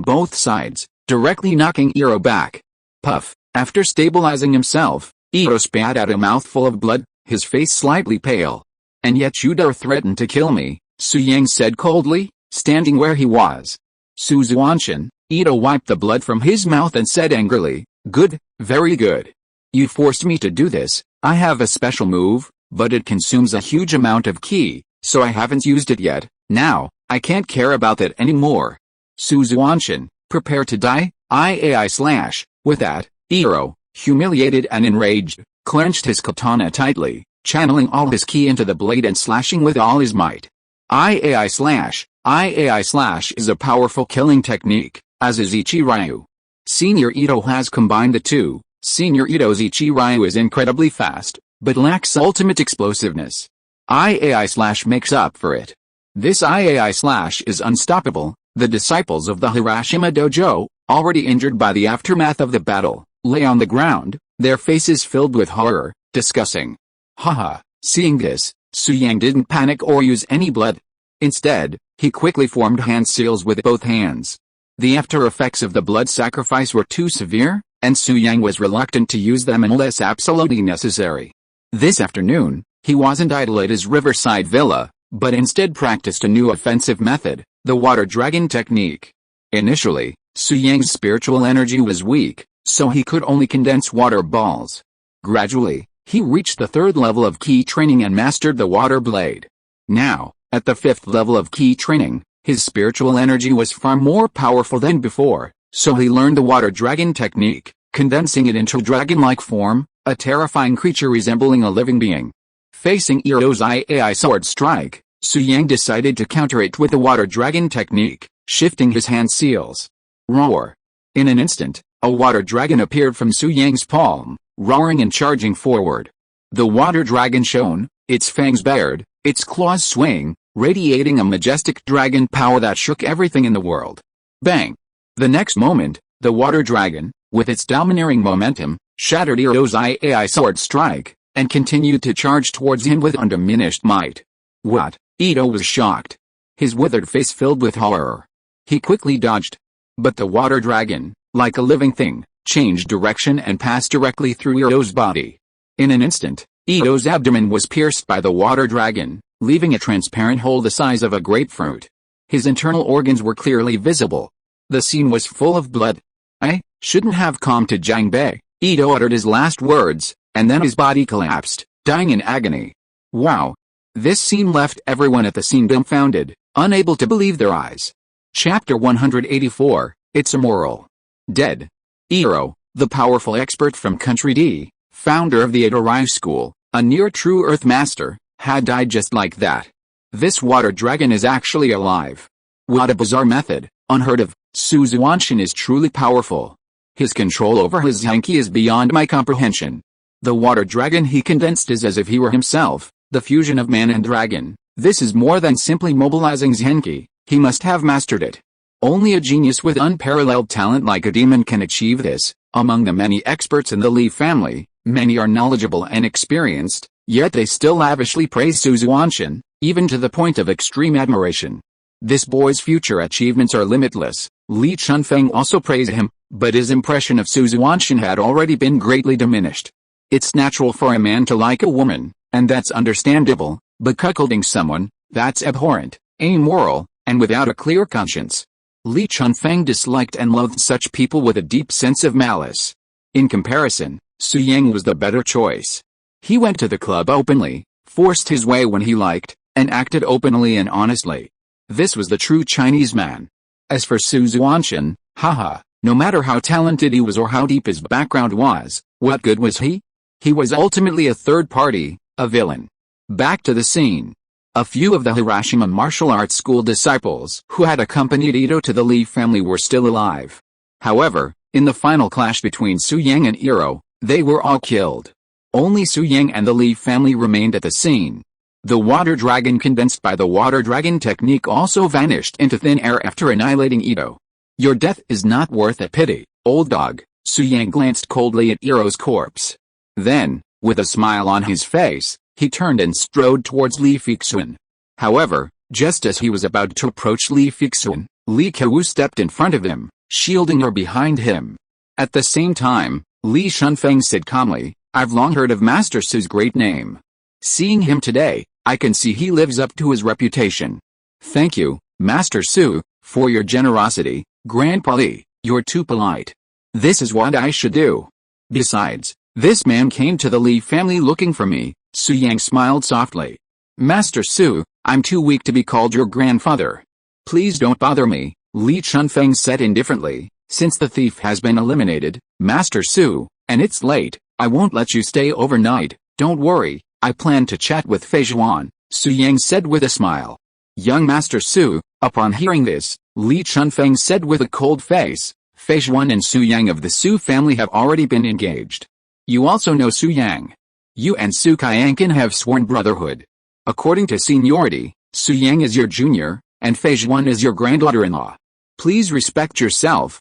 Speaker 1: both sides, directly knocking Ito back. Puff! After stabilizing himself, Ito spat out a mouthful of blood, his face slightly pale. And yet you dare threaten to kill me, Su Yang said coldly. standing where he was. Su Xuantian, Ito wiped the blood from his mouth and said angrily, "Good, very good. You forced me to do this. I have a special move, but it consumes a huge amount of ki, so I haven't used it yet. Now, I can't care about that anymore." Su Xuantian, prepare to die, IAI/. With that, Ito, humiliated and enraged, clenched his katana tightly, channeling all his ki into the blade and slashing with all his might. IAI/. IAI/ is a powerful killing technique, as is Ichi Ryu. Senior Ito has combined the two. Senior Ito's Ichi Ryu is incredibly fast, but lacks ultimate explosiveness. IAI/ makes up for it. This IAI/ is unstoppable. The disciples of the Hiroshima dojo, already injured by the aftermath of the battle, lay on the ground, their faces filled with horror, discussing. Haha, seeing this, Su Yang didn't panic or use any blood. Instead, he quickly formed hand seals with both hands. The after effects of the blood sacrifice were too severe, and Su Yang was reluctant to use them unless absolutely necessary. This afternoon, he wasn't idle at his riverside villa, but instead practiced a new offensive method, the water dragon technique. Initially, Su Yang's spiritual energy was weak, so he could only condense water balls. Gradually, he reached the 3rd level of ki training and mastered the water blade. Now, at the 5th level of ki training, his spiritual energy was far more powerful than before, so he learned the water dragon technique, condensing it into dragon-like form, a terrifying creature resembling a living being. Facing Ito's IAI sword strike, Su Yang decided to counter it with the water dragon technique, shifting his hand seals. Roar! In an instant, a water dragon appeared from Su Yang's palm, roaring and charging forward. The water dragon shone, its fangs bared, its claws swaying, radiating a majestic dragon power that shook everything in the world. Bang! The next moment, the water dragon, with its domineering momentum, shattered Ito's IAI sword strike, and continued to charge towards him with undiminished might. What? Ito was shocked. His withered face filled with horror. He quickly dodged. But the water dragon, like a living thing, changed direction and passed directly through Ito's body. In an instant, Ito's abdomen was pierced by the water dragon, leaving a transparent hole the size of a grapefruit. His internal organs were clearly visible. The scene was full of blood. "I shouldn't have come to Jiangbei," Ito uttered his last words, and then his body collapsed, dying in agony. Wow! This scene left everyone at the scene dumbfounded, unable to believe their eyes. Chapter 184, It's Immoral. Dead. Iro, the powerful expert from Country D, founder of the Ito Ryu School, a near true Earth Master, had died just like that. This water dragon is actually alive. What a bizarre method, unheard of. Su Xuantian is truly powerful. His control over his Zenki is beyond my comprehension. The water dragon he condensed is as if he were himself, the fusion of man and dragon. This is more than simply mobilizing Zenki, he must have mastered it. Only a genius with unparalleled talent like a demon can achieve this. Among the many experts in the Li family, many are knowledgeable and experienced, yet they still lavishly praise Su Xuantian, even to the point of extreme admiration. This boy's future achievements are limitless. Li Chunfeng also praised him, but his impression of Su Xuantian had already been greatly diminished. It's natural for a man to like a woman, and that's understandable, but cuckolding someone, that's abhorrent, immoral, and without a clear conscience. Li Chunfeng disliked and loathed such people with a deep sense of malice. In comparison, Su Yang was the better choice. He went to the club openly, forced his way when he liked, and acted openly and honestly. This was the true Chinese man. As for Su Xuantian, haha, no matter how talented he was or how deep his background was, what good was he? He was ultimately a third party, a villain. Back to the scene. A few of the Hiroshima martial arts school disciples who had accompanied Ito to the Li family were still alive. However, in the final clash between Su Yang and Iro, they were all killed. Only Su Yang and the Li family remained at the scene. The water dragon condensed by the water dragon technique also vanished into thin air after annihilating Ito. Your death is not worth a pity, old dog. Su Yang glanced coldly at Iro's corpse. Then, with a smile on his face, he turned and strode towards Li Fixun. However, just as he was about to approach Li Fixun, Li Kewu stepped in front of him, shielding her behind him. At the same time, Li Shunfeng said calmly, "I've long heard of Master Su's great name. Seeing him today, I can see he lives up to his reputation." "Thank you, Master Su, for your generosity, Grandpa Li, you're too polite. This is what I should do. Besides, this man came to the Li family looking for me. Su Yang smiled softly. Master Su, I'm too weak to be called your grandfather. Please don't bother me, Li Chunfeng said indifferently. Since the thief has been eliminated, Master Su, and it's late, I won't let you stay overnight. Don't worry, I plan to chat with Fei Zhuan, Su Yang said with a smile. Young Master Su, upon hearing this, Li Chunfeng said with a cold face, Fei Zhuan and Su Yang of the Su family have already been engaged. You also know Su Yang. You and Su Qianqin have sworn brotherhood. According to seniority, Su Yang is your junior, and Fei Zhuan is your granddaughter-in-law. Please respect yourself.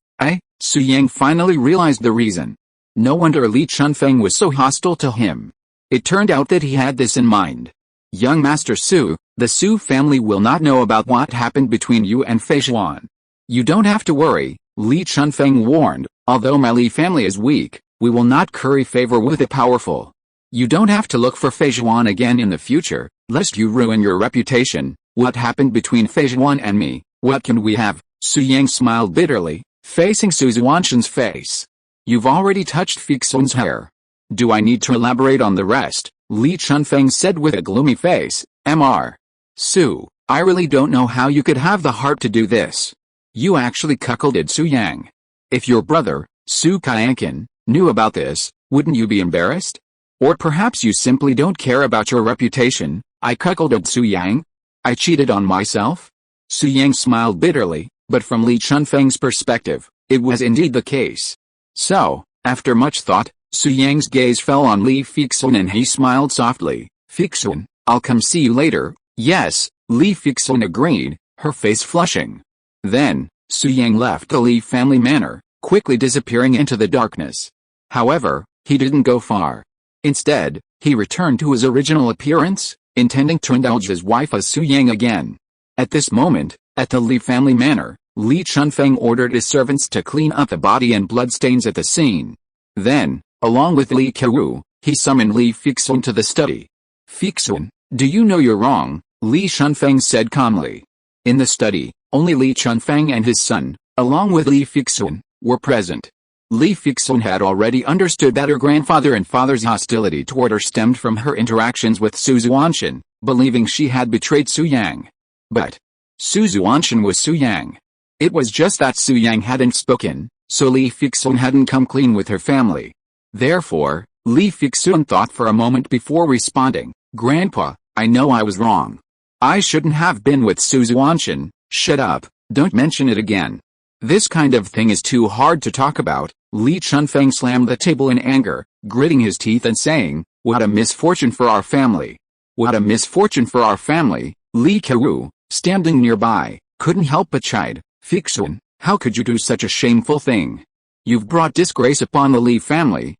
Speaker 1: Su Yang finally realized the reason. No wonder Li Chunfeng was so hostile to him. It turned out that he had this in mind. Young Master Su, the Su family will not know about what happened between you and Fei Zhuan. You don't have to worry, Li Chunfeng warned, although my Li family is weak, we will not curry favor with the powerful. You don't have to look for Fei Zhuan again in the future, lest you ruin your reputation. What happened between Fei Zhuan and me? What can we have? Su Yang smiled bitterly, facing Su Xuantian's face. You've already touched Fixun's hair. Do I need to elaborate on the rest? Li Chunfeng said with a gloomy face. Mr. Su, I really don't know how you could have the heart to do this. You actually cuckolded Su Yang. If your brother, Su Qianqin, knew about this, wouldn't you be embarrassed? Or perhaps you simply don't care about your reputation. I cuckolded Su Yang? I cheated on myself? Su Yang smiled bitterly, but from Li Chunfeng's perspective, it was indeed the case. So, after much thought, Su Yang's gaze fell on Li Fixun and he smiled softly. Fixun, I'll come see you later. Yes, Li Fixun agreed, her face flushing. Then, Su Yang left the Li family manor, quickly disappearing into the darkness. However, he didn't go far. Instead, he returned to his original appearance, intending to indulge his wife as Su Yang again. At this moment, at the Li family manor, Li Chunfeng ordered his servants to clean up the body and bloodstains at the scene. Then, along with Li Kewu, he summoned Li Fixun to the study. Fixun, do you know you're wrong? Li Chunfeng said calmly. In the study, only Li Chunfeng and his son, along with Li Fixun, were present. Li Fixun had already understood that her grandfather and father's hostility toward her stemmed from her interactions with Su Xuantian, believing she had betrayed Su Yang. But Su Xuantian was Su Yang. It was just that Su Yang hadn't spoken, so Li Fixun hadn't come clean with her family. Therefore, Li Fixun thought for a moment before responding. Grandpa, I know I was wrong. I shouldn't have been with Su Xuantian. Shut up, don't mention it again. This kind of thing is too hard to talk about. Li Chunfeng slammed the table in anger, gritting his teeth and saying, what a misfortune for our family. What a misfortune for our family. Li Kewu, standing nearby, couldn't help but chide. Fixun, how could you do such a shameful thing? You've brought disgrace upon the Li family.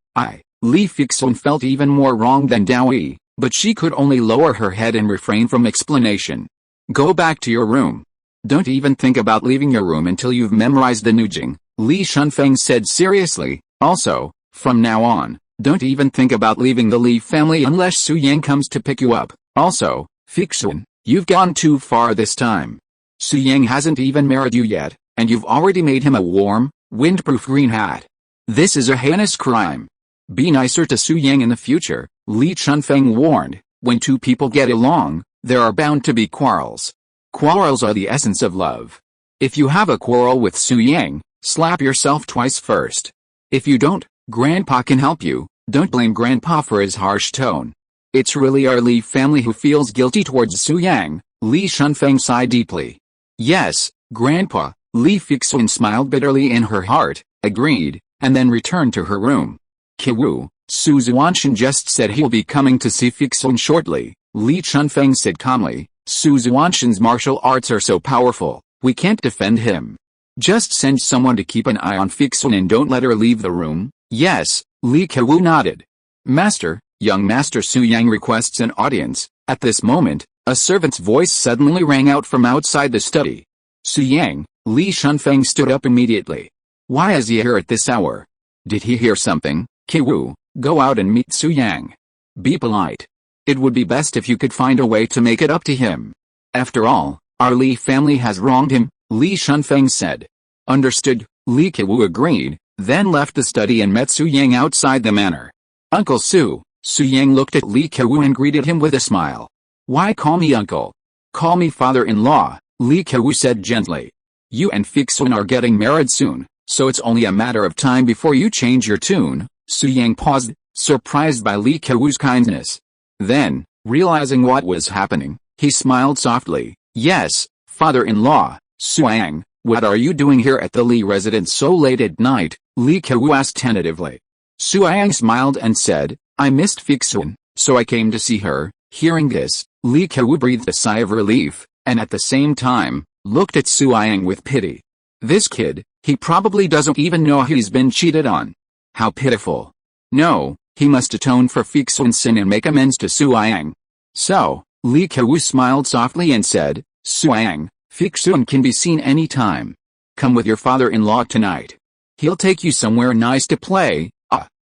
Speaker 1: Li Fixun felt even more wrong than Daoi, but she could only lower her head and refrain from explanation. Go back to your room. Don't even think about leaving your room until you've memorized the Nujing, Li Chunfeng said seriously. Also, from now on, don't even think about leaving the Li family unless Su Yang comes to pick you up. Also, Fixun, you've gone too far this time. Su Yang hasn't even married you yet, and you've already made him a warm, windproof green hat. This is a heinous crime. Be nicer to Su Yang in the future, Li Chunfeng warned. When two people get along, there are bound to be quarrels. Quarrels are the essence of love. If you have a quarrel with Su Yang, slap yourself twice first. If you don't, Grandpa can help you. Don't blame Grandpa for his harsh tone. It's really our Li family who feels guilty towards Su Yang. Li Chunfeng sighed deeply. Yes, Grandpa, Li Fixun smiled bitterly in her heart, agreed, and then returned to her room. Kewu, Su Xuantian just said he'll be coming to see Fixun shortly, Li Chunfeng said calmly. Su Xuantian's martial arts are so powerful, we can't defend him. Just send someone to keep an eye on Fixun and don't let her leave the room. Yes, Li Kewu nodded. Master, young Master Su Yang requests an audience. At this moment, a servant's voice suddenly rang out from outside the study. Su Yang, Li Chunfeng stood up immediately. Why is he here at this hour? Did he hear something? Kewu, go out and meet Su Yang. Be polite. It would be best if you could find a way to make it up to him. After all, Our Li family has wronged him, Li Shunfeng said. Understood, Li Kewu agreed, then left the study and met Su Yang outside the manor. Uncle Su. Su Yang looked at Li Kewu and greeted him with a smile. Why call me uncle? Call me father-in-law, Li Kewu said gently. You and Fixun are getting married soon, so it's only a matter of time before you change your tune. Su Yang paused, surprised by Li Kewu's kindness. Then, realizing what was happening, he smiled softly. Yes, father-in-law, Su Yang, what are you doing here at the Li residence so late at night? Li Kewu asked tentatively. Su Yang smiled and said, I missed Fixun, so I came to see her. Hearing this, Li Kewu breathed a sigh of relief, and at the same time, looked at Su Yang with pity. This kid, he probably doesn't even know he's been cheated on. How pitiful. No, he must atone for Fixun's sin and make amends to Su Yang. So, Li Kewu smiled softly and said, Su Yang, Fixun can be seen any time. Come with your father-in-law tonight. He'll take you somewhere nice to play.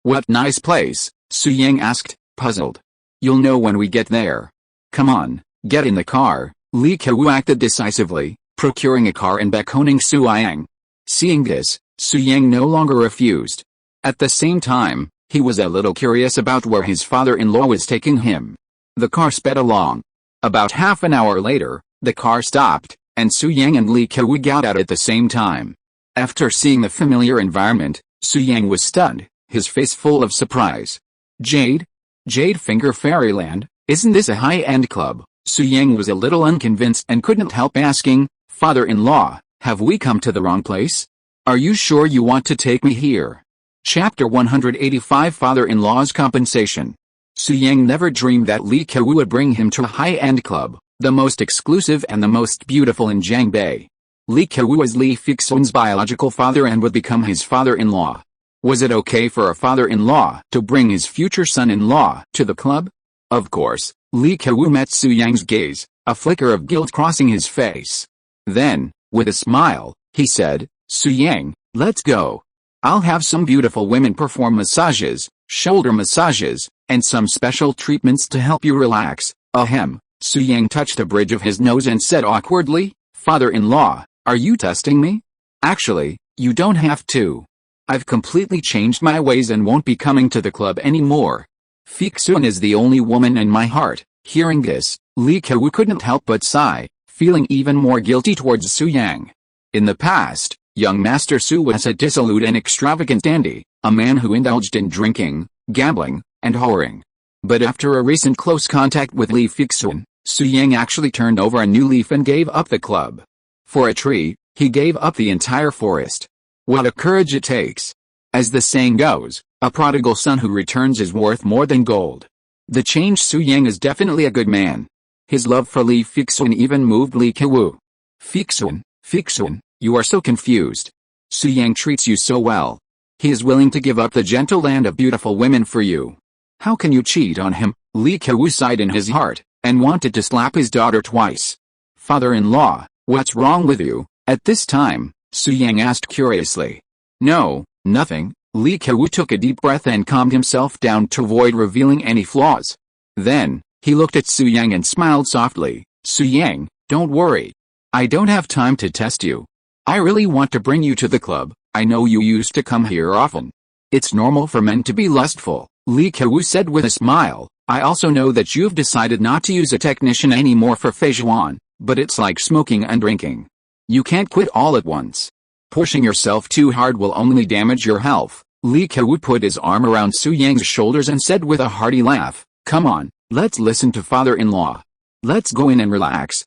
Speaker 1: What nice place? Su Yang asked, puzzled. You'll know when we get there. Come on, get in the car. Li Kewu acted decisively, procuring a car and beckoning Su Yang. Seeing this, Su Yang no longer refused. At the same time, he was a little curious about where his father-in-law was taking him. The car sped along. About half an hour later, the car stopped, and Su Yang and Li Kewu got out at the same time. After seeing the familiar environment, Su Yang was stunned, his face full of surprise. Jade? Jade Finger Fairyland, isn't this a high-end club? Su Yang was a little unconvinced and couldn't help asking, Father-in-law, have we come to the wrong place? Are you sure you want to take me here? Chapter 185 Father-in-law's Compensation. Su Yang never dreamed that Li Kewu would bring him to a high-end club, the most exclusive and the most beautiful in Jiangbei. Li Kewu was Li Fixun's biological father and would become his father-in-law. Was it okay for a father-in-law to bring his future son-in-law to the club? Of course, Li Kewu met Su Yang's gaze, a flicker of guilt crossing his face. Then, with a smile, he said, Su Yang, let's go. I'll have some beautiful women perform massages, shoulder massages, and some special treatments to help you relax. Ahem. Su Yang touched the bridge of his nose and said awkwardly, Father-in-law, are you testing me? Actually, you don't have to. I've completely changed my ways and won't be coming to the club anymore. Fixun is the only woman in my heart. Hearing this, Li Kewu couldn't help but sigh, feeling even more guilty towards Su Yang. In the past, young Master Su was a dissolute and extravagant dandy, a man who indulged in drinking, gambling, and whoring. But after a recent close contact with Li Fixun, Su Yang actually turned over a new leaf and gave up the club. For a tree, he gave up the entire forest. What a courage it takes. As the saying goes, a prodigal son who returns is worth more than gold. The changed Su Yang is definitely a good man. His love for Li Fixun even moved Li Kewu. Fixun, you are so confused. Su Yang treats you so well. He is willing to give up the gentle land of beautiful women for you. How can you cheat on him? Li Kewu sighed in his heart, and wanted to slap his daughter twice. Father-in-law, what's wrong with you? At this time, Su Yang asked curiously. No, nothing. Li Kewu took a deep breath and calmed himself down to avoid revealing any flaws. Then, he looked at Su Yang and smiled softly. Su Yang, don't worry. I don't have time to test you. I really want to bring you to the club. I know you used to come here often. It's normal for men to be lustful, Li Kewu said with a smile. I also know that you've decided not to use a technician anymore for Feijuan, but it's like smoking and drinking. You can't quit all at once. Pushing yourself too hard will only damage your health. Li Kewu put his arm around Su Yang's shoulders and said with a hearty laugh, come on, let's listen to father-in-law. Let's go in and relax.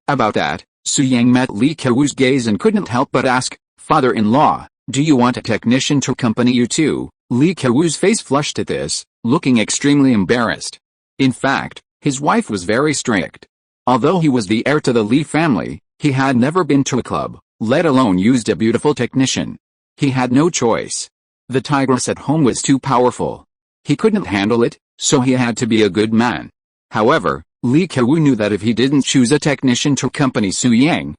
Speaker 1: About that, Su Yang met Li Kewu's gaze and couldn't help but ask, Father-in-law, do you want a technician to accompany you too? Li Kewu's face flushed at this, looking extremely embarrassed. In fact, his wife was very strict. Although he was the heir to the Li family, he had never been to a club, let alone used a beautiful technician. He had no choice. The tigress at home was too powerful. He couldn't handle it, so he had to be a good man. However, Li Kewu knew that if he didn't choose a technician to accompany Su Yang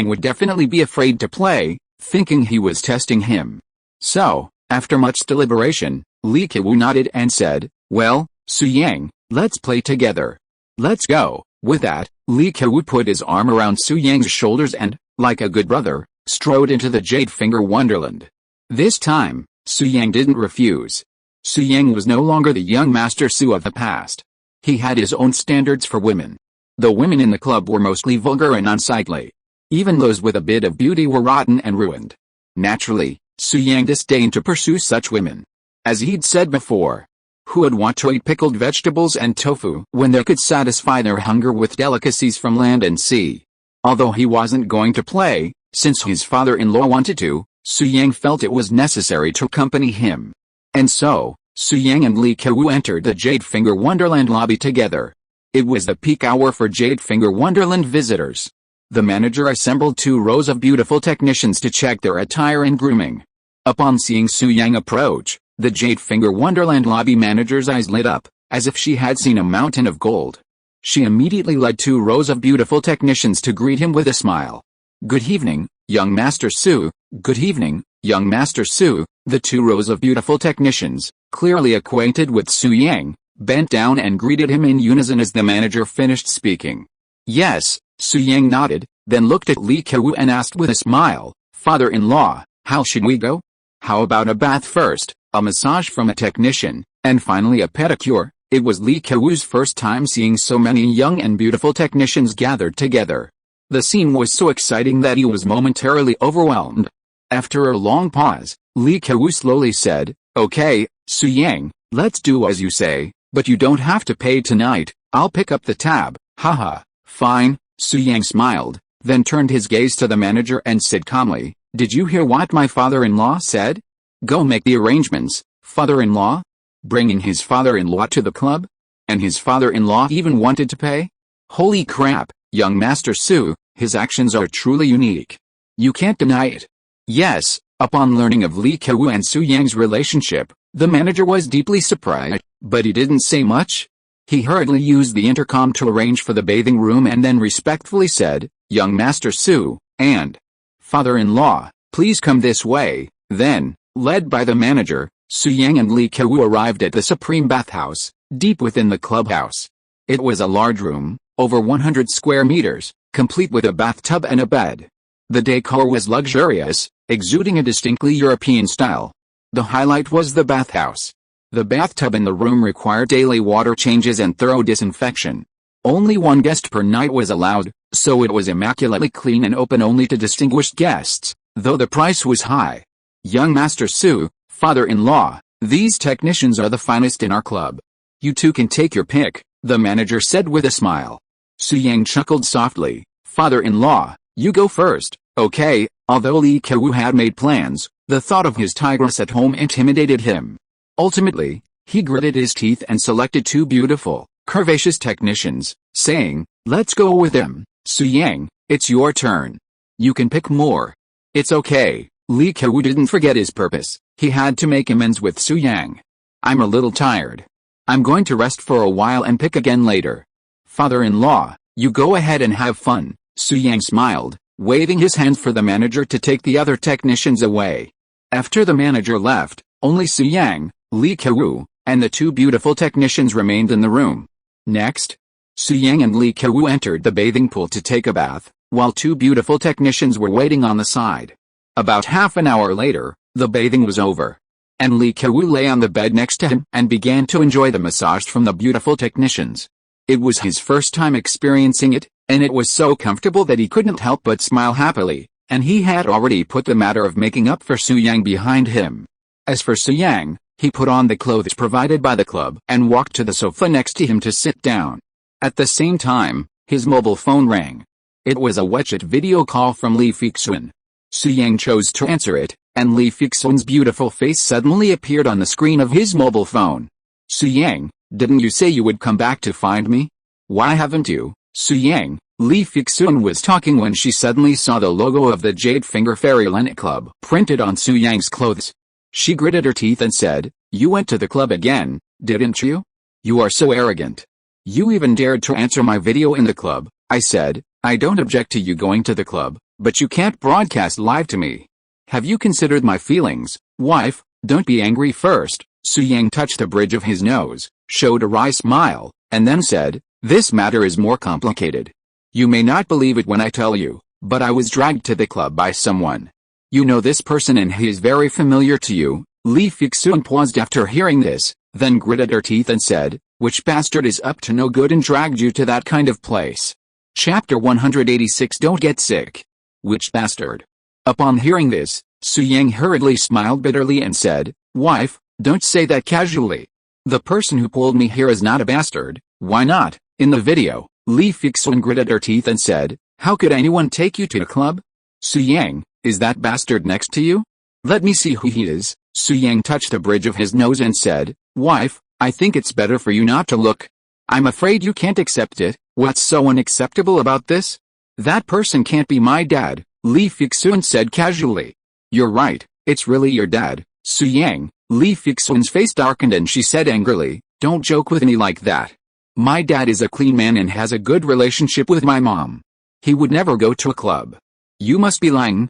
Speaker 1: would definitely be afraid to play, thinking he was testing him. So, after much deliberation, Li Kewu nodded and said, well, Su Yang, let's play together. Let's go. With that, Li Kewu put his arm around Su Yang's shoulders and, like a good brother, strode into the Jade Finger Wonderland. This time, Su Yang didn't refuse. Su Yang was no longer the young Master Su of the past. He had his own standards for women. The women in the club were mostly vulgar and unsightly. Even those with a bit of beauty were rotten and ruined. Naturally, Su Yang disdained to pursue such women. As he'd said before, who would want to eat pickled vegetables and tofu when they could satisfy their hunger with delicacies from land and sea? Although he wasn't going to play, since his father-in-law wanted to, Su Yang felt it was necessary to accompany him. And so, Su Yang and Li Kewu entered the Jade Finger Wonderland lobby together. It was the peak hour for Jade Finger Wonderland visitors. The manager assembled 2 rows of beautiful technicians to check their attire and grooming. Upon seeing Su Yang approach, the Jade Finger Wonderland lobby manager's eyes lit up, as if she had seen a mountain of gold. She immediately led 2 rows of beautiful technicians to greet him with a smile. "Good evening, young Master Su." "Good evening, young Master Su." The 2 rows of beautiful technicians, clearly acquainted with Su Yang, bent down and greeted him in unison as the manager finished speaking. "Yes," Su Yang nodded, then looked at Li Kewu and asked with a smile, "Father-in-law, how should we go? How about a bath first, a massage from a technician, and finally a pedicure?" It was Li Kewu's first time seeing so many young and beautiful technicians gathered together. The scene was so exciting that he was momentarily overwhelmed. After a long pause, Li Kewu slowly said, "Okay, Su Yang, let's do as you say, but you don't have to pay tonight, I'll pick up the tab." "Haha, fine." Su Yang smiled, then turned his gaze to the manager and said calmly, "Did you hear what my father-in-law said? Go make the arrangements." Father-in-law? Bringing his father-in-law to the club? And his father-in-law even wanted to pay? Holy crap, young Master Su, his actions are truly unique. You can't deny it. Yes, upon learning of Li Kewu and Su Yang's relationship, the manager was deeply surprised, but he didn't say much. He hurriedly used the intercom to arrange for the bathing room and then respectfully said, "Young Master Su, and father-in-law, please come this way." Then, led by the manager, Su Yang and Li Kewu arrived at the Supreme Bathhouse, deep within the clubhouse. It was a large room, over 100 square meters, complete with a bathtub and a bed. The decor was luxurious, exuding a distinctly European style. The highlight was the bathhouse. The bathtub in the room required daily water changes and thorough disinfection. Only 1 guest per night was allowed, so it was immaculately clean and open only to distinguished guests, though the price was high. "Young Master Su, father-in-law, these technicians are the finest in our club. You two can take your pick," the manager said with a smile. Su Yang chuckled softly. "Father-in-law, you go first." "Okay." Although Li Kewu had made plans, the thought of his tigress at home intimidated him. Ultimately, he gritted his teeth and selected 2 beautiful, curvaceous technicians, saying, "Let's go with them." "Su Yang, it's your turn. You can pick more." "It's okay." Li Kewu didn't forget his purpose. He had to make amends with Su Yang. "I'm a little tired. I'm going to rest for a while and pick again later." "Father-in-law, you go ahead and have fun." Su Yang smiled, waving his hand for the manager to take the other technicians away. After the manager left, only Su Yang, Li Kewu, and the 2 beautiful technicians remained in the room. Next, Su Yang and Li Kewu entered the bathing pool to take a bath, while 2 beautiful technicians were waiting on the side. About half an hour later, the bathing was over, and Li Kewu lay on the bed next to him and began to enjoy the massage from the beautiful technicians. It was his first time experiencing it, and it was so comfortable that he couldn't help but smile happily, and he had already put the matter of making up for Su Yang behind him. As for Su Yang, he put on the clothes provided by the club and walked to the sofa next to him to sit down. At the same time, his mobile phone rang. It was a WeChat video call from Li Fixuan. Su Yang chose to answer it, and Li Fixuan's beautiful face suddenly appeared on the screen of his mobile phone. "Su Yang, didn't you say you would come back to find me? Why haven't you?" "Su Yang," Li Fixuan was talking when she suddenly saw the logo of the Jade Finger Fairyland Club printed on Su Yang's clothes. She gritted her teeth and said, "You went to the club again, didn't you? You are so arrogant. You even dared to answer my video in the club." I said, "I don't object to you going to the club, but you can't broadcast live to me. Have you considered my feelings, wife?" "Don't be angry first." Su Yang touched the bridge of his nose, showed a wry smile, and then said, "This matter is more complicated. You may not believe it when I tell you, but I was dragged to the club by someone. You know this person and he is very familiar to you." Li Fixun paused after hearing this, then gritted her teeth and said, "Which bastard is up to no good and dragged you to that kind of place?" Chapter 186 Don't Get Sick. Which bastard? Upon hearing this, Su Yang hurriedly smiled bitterly and said, "Wife, don't say that casually. The person who pulled me here is not a bastard." "Why not?" In the video, Li Fixun gritted her teeth and said, "How could anyone take you to a club?" "Su Yang, is that bastard next to you?" "Let me see who he is." Su Yang touched the bridge of his nose and said, "Wife, I think it's better for you not to look. I'm afraid you can't accept it." "What's so unacceptable about this?" "That person can't be my dad," Li Fixun said casually. "You're right, it's really your dad, Su Yang." Li Fixun's face darkened and she said angrily, "Don't joke with me like that. My dad is a clean man and has a good relationship with my mom. He would never go to a club." "You must be lying."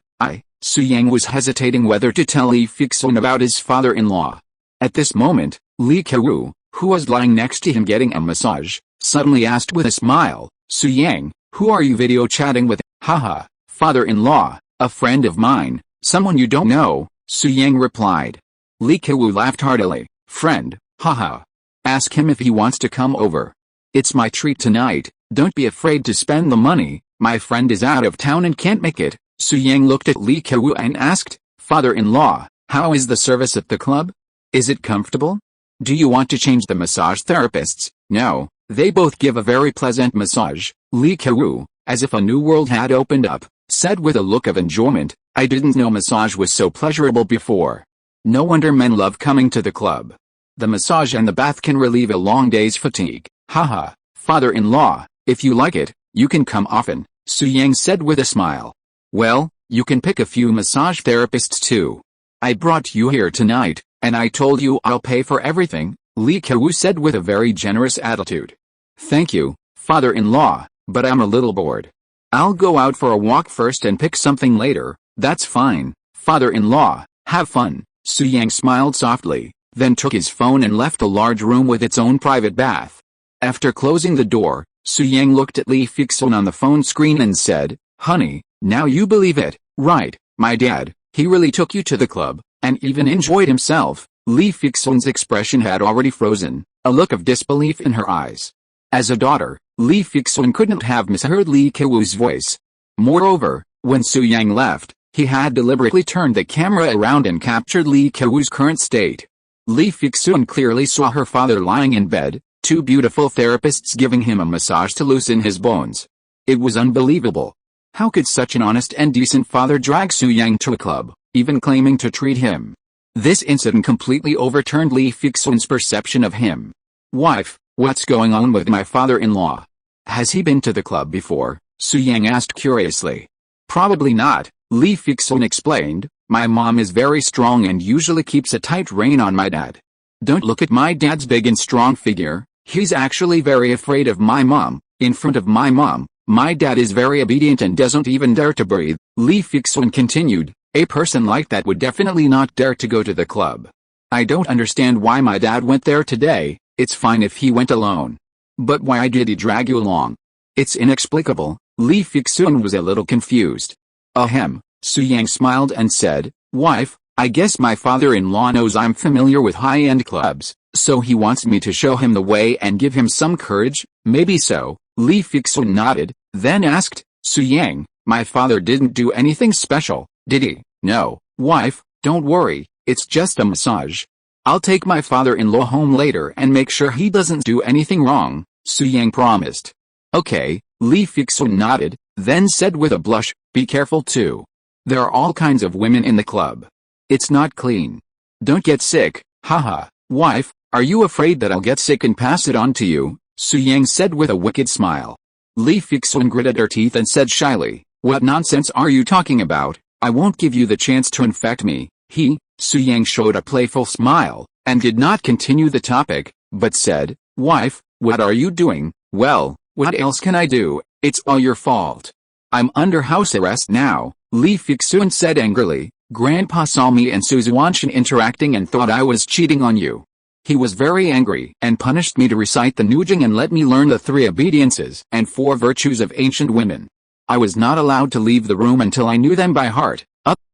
Speaker 1: Su Yang was hesitating whether to tell Li Fixun about his father-in-law. At this moment, Li Kewu, who was lying next to him getting a massage, suddenly asked with a smile, "Su Yang, who are you video chatting with?" "Haha, father-in-law, a friend of mine, someone you don't know," Su Yang replied. Li Kewu laughed heartily. "Friend, haha. Ask him if he wants to come over. It's my treat tonight, don't be afraid to spend the money, my friend is out of town and can't make it." Su Yang looked at Li Kewu and asked, "Father-in-law, how is the service at the club? Is it comfortable? Do you want to change the massage therapists?" "No, they both give a very pleasant massage," Li Kewu, as if a new world had opened up, said with a look of enjoyment. "I didn't know massage was so pleasurable before. No wonder men love coming to the club. The massage and the bath can relieve a long day's fatigue." "Haha, father-in-law, if you like it, you can come often," Su Yang said with a smile. "Well, you can pick a few massage therapists too. I brought you here tonight, and I told you I'll pay for everything," Li Kewu said with a very generous attitude. "Thank you, father-in-law, but I'm a little bored. I'll go out for a walk first and pick something later." "That's fine, father-in-law, have fun." Su Yang smiled softly, then took his phone and left the large room with its own private bath. After closing the door, Su Yang looked at Li Fixun on the phone screen and said, "Honey, now you believe it, right? My dad, he really took you to the club, and even enjoyed himself." Li Fixun's expression had already frozen, a look of disbelief in her eyes. As a daughter, Li Fixun couldn't have misheard Li Kewu's voice. Moreover, when Su Yang left, he had deliberately turned the camera around and captured Li Kewu's current state. Li Fixun clearly saw her father lying in bed, two beautiful therapists giving him a massage to loosen his bones. It was unbelievable. How could such an honest and decent father drag Su Yang to a club, even claiming to treat him? This incident completely overturned Li Fixun's perception of him. "Wife, what's going on with my father-in-law? Has he been to the club before?" Su Yang asked curiously. "Probably not," Li Fixun explained. "My mom is very strong and usually keeps a tight rein on my dad. Don't look at my dad's big and strong figure, he's actually very afraid of my mom. In front of my mom, my dad is very obedient and doesn't even dare to breathe." Li Fixun continued, "A person like that would definitely not dare to go to the club. I don't understand why my dad went there today. It's fine if he went alone. But why did he drag you along? It's inexplicable." Li Fixun was a little confused. "Ahem," Su Yang smiled and said, "Wife, I guess my father-in-law knows I'm familiar with high-end clubs, so he wants me to show him the way and give him some courage." "Maybe so," Li Fixun nodded, then asked, "Su Yang, my father didn't do anything special, did he?" "No, wife, don't worry, it's just a massage. I'll take my father-in-law home later and make sure he doesn't do anything wrong," Su Yang promised. "Okay," Li Fixun nodded, then said with a blush, "Be careful too. There are all kinds of women in the club. It's not clean. Don't get sick." "Haha, wife, are you afraid that I'll get sick and pass it on to you?" Su Yang said with a wicked smile. Li Fixun gritted her teeth and said shyly, "What nonsense are you talking about? I won't give you the chance to infect me." Su Yang showed a playful smile, and did not continue the topic, but said, "Wife, what are you doing?" "Well, what else can I do? It's all your fault. I'm under house arrest now," Li Fixun said angrily. "Grandpa saw me and Xuantian interacting and thought I was cheating on you. He was very angry and punished me to recite the Nujing and let me learn the 3 obediences and 4 virtues of ancient women. I was not allowed to leave the room until I knew them by heart.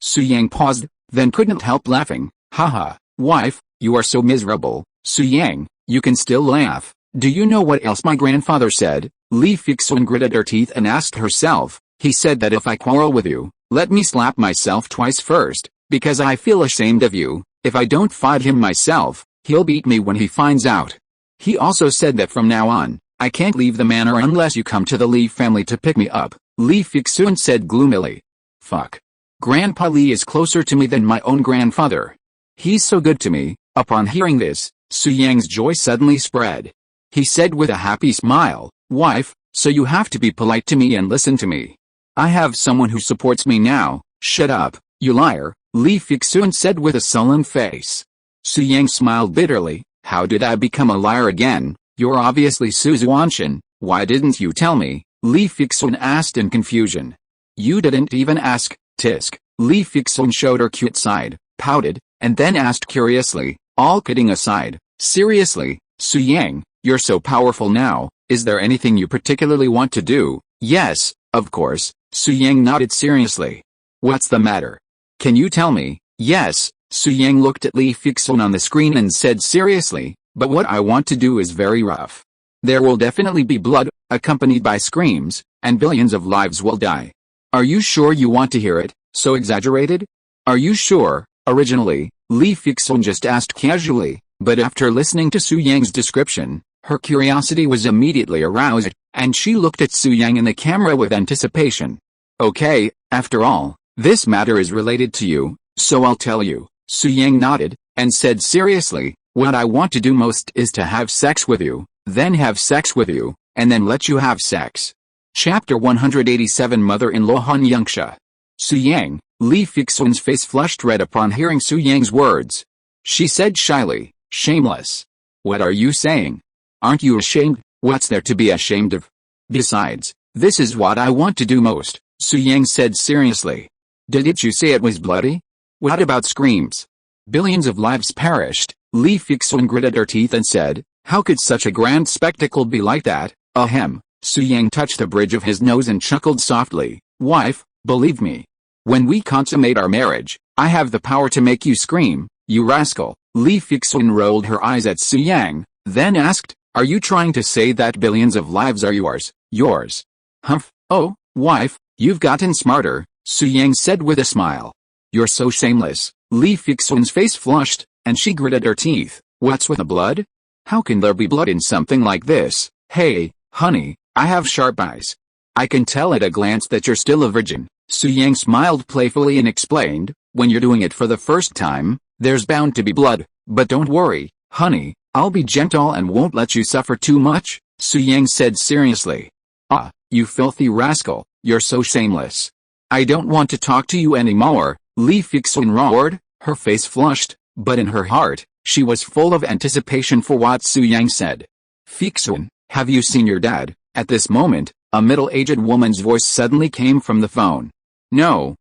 Speaker 1: Su Yang paused, then couldn't help laughing. Haha, wife, you are so miserable. Su Yang, you can still laugh. Do you know what else my grandfather said? Li Fixun gritted her teeth and asked herself. He said that if I quarrel with you, let me slap myself twice first, because I feel ashamed of you. If I don't fight him myself, he'll beat me when he finds out. He also said that from now on, I can't leave the manor unless you come to the Li family to pick me up. Li Fixun said gloomily. Fuck. Grandpa Li is closer to me than my own grandfather. He's so good to me. Upon hearing this, Su Yang's joy suddenly spread. He said with a happy smile, wife, so you have to be polite to me and listen to me. I have someone who supports me now. Shut up, you liar, Li Fixun said with a sullen face. Su Yang smiled bitterly. How did I become a liar again? You're obviously Su Xuantian. Why didn't you tell me? Li Fixun asked in confusion. You didn't even ask, tisk. Li Fixun showed her cute side, pouted, and then asked curiously, all kidding aside, seriously, Su Yang, you're so powerful now, is there anything you particularly want to do? Yes, of course, Su Yang nodded seriously. What's the matter? Can you tell me? Yes, Su Yang looked at Li Fixun on the screen and said seriously, but what I want to do is very rough. There will definitely be blood, accompanied by screams, and billions of lives will die. Are you sure you want to hear it? So exaggerated? Are you sure? Originally, Li Fixun just asked casually, but after listening to Su Yang's description, her curiosity was immediately aroused, and she looked at Su Yang in the camera with anticipation. Okay, after all, this matter is related to you, so I'll tell you. Su Yang nodded, and said seriously, what I want to do most is to have sex with you, then have sex with you, and then let you have sex. Chapter 187 Mother-in-law Han Yangsha. Su Yang, Li Fixun's face flushed red upon hearing Su Yang's words. She said shyly, shameless. What are you saying? Aren't you ashamed? What's there to be ashamed of? Besides, this is what I want to do most, Su Yang said seriously. Didn't you say it was bloody? What about screams? Billions of lives perished. Li Fixun gritted her teeth and said, how could such a grand spectacle be like that? Ahem. Su Yang touched the bridge of his nose and chuckled softly. Wife, believe me. When we consummate our marriage, I have the power to make you scream, you rascal. Li Fixun rolled her eyes at Su Yang, then asked, are you trying to say that billions of lives are yours? Yours? Humph. Oh, wife, you've gotten smarter, Su Yang said with a smile. You're so shameless. Li Fixun's face flushed, and she gritted her teeth. What's with the blood? How can there be blood in something like this? Hey, honey, I have sharp eyes. I can tell at a glance that you're still a virgin. Su Yang smiled playfully and explained, when you're doing it for the first time, there's bound to be blood, but don't worry, honey, I'll be gentle and won't let you suffer too much, Su Yang said seriously. Ah, you filthy rascal, you're so shameless. I don't want to talk to you anymore, Li Fixun roared, her face flushed, but in her heart, she was full of anticipation for what Su Yang said. Fixun, have you seen your dad? At this moment, a middle-aged woman's voice suddenly came from the phone. No,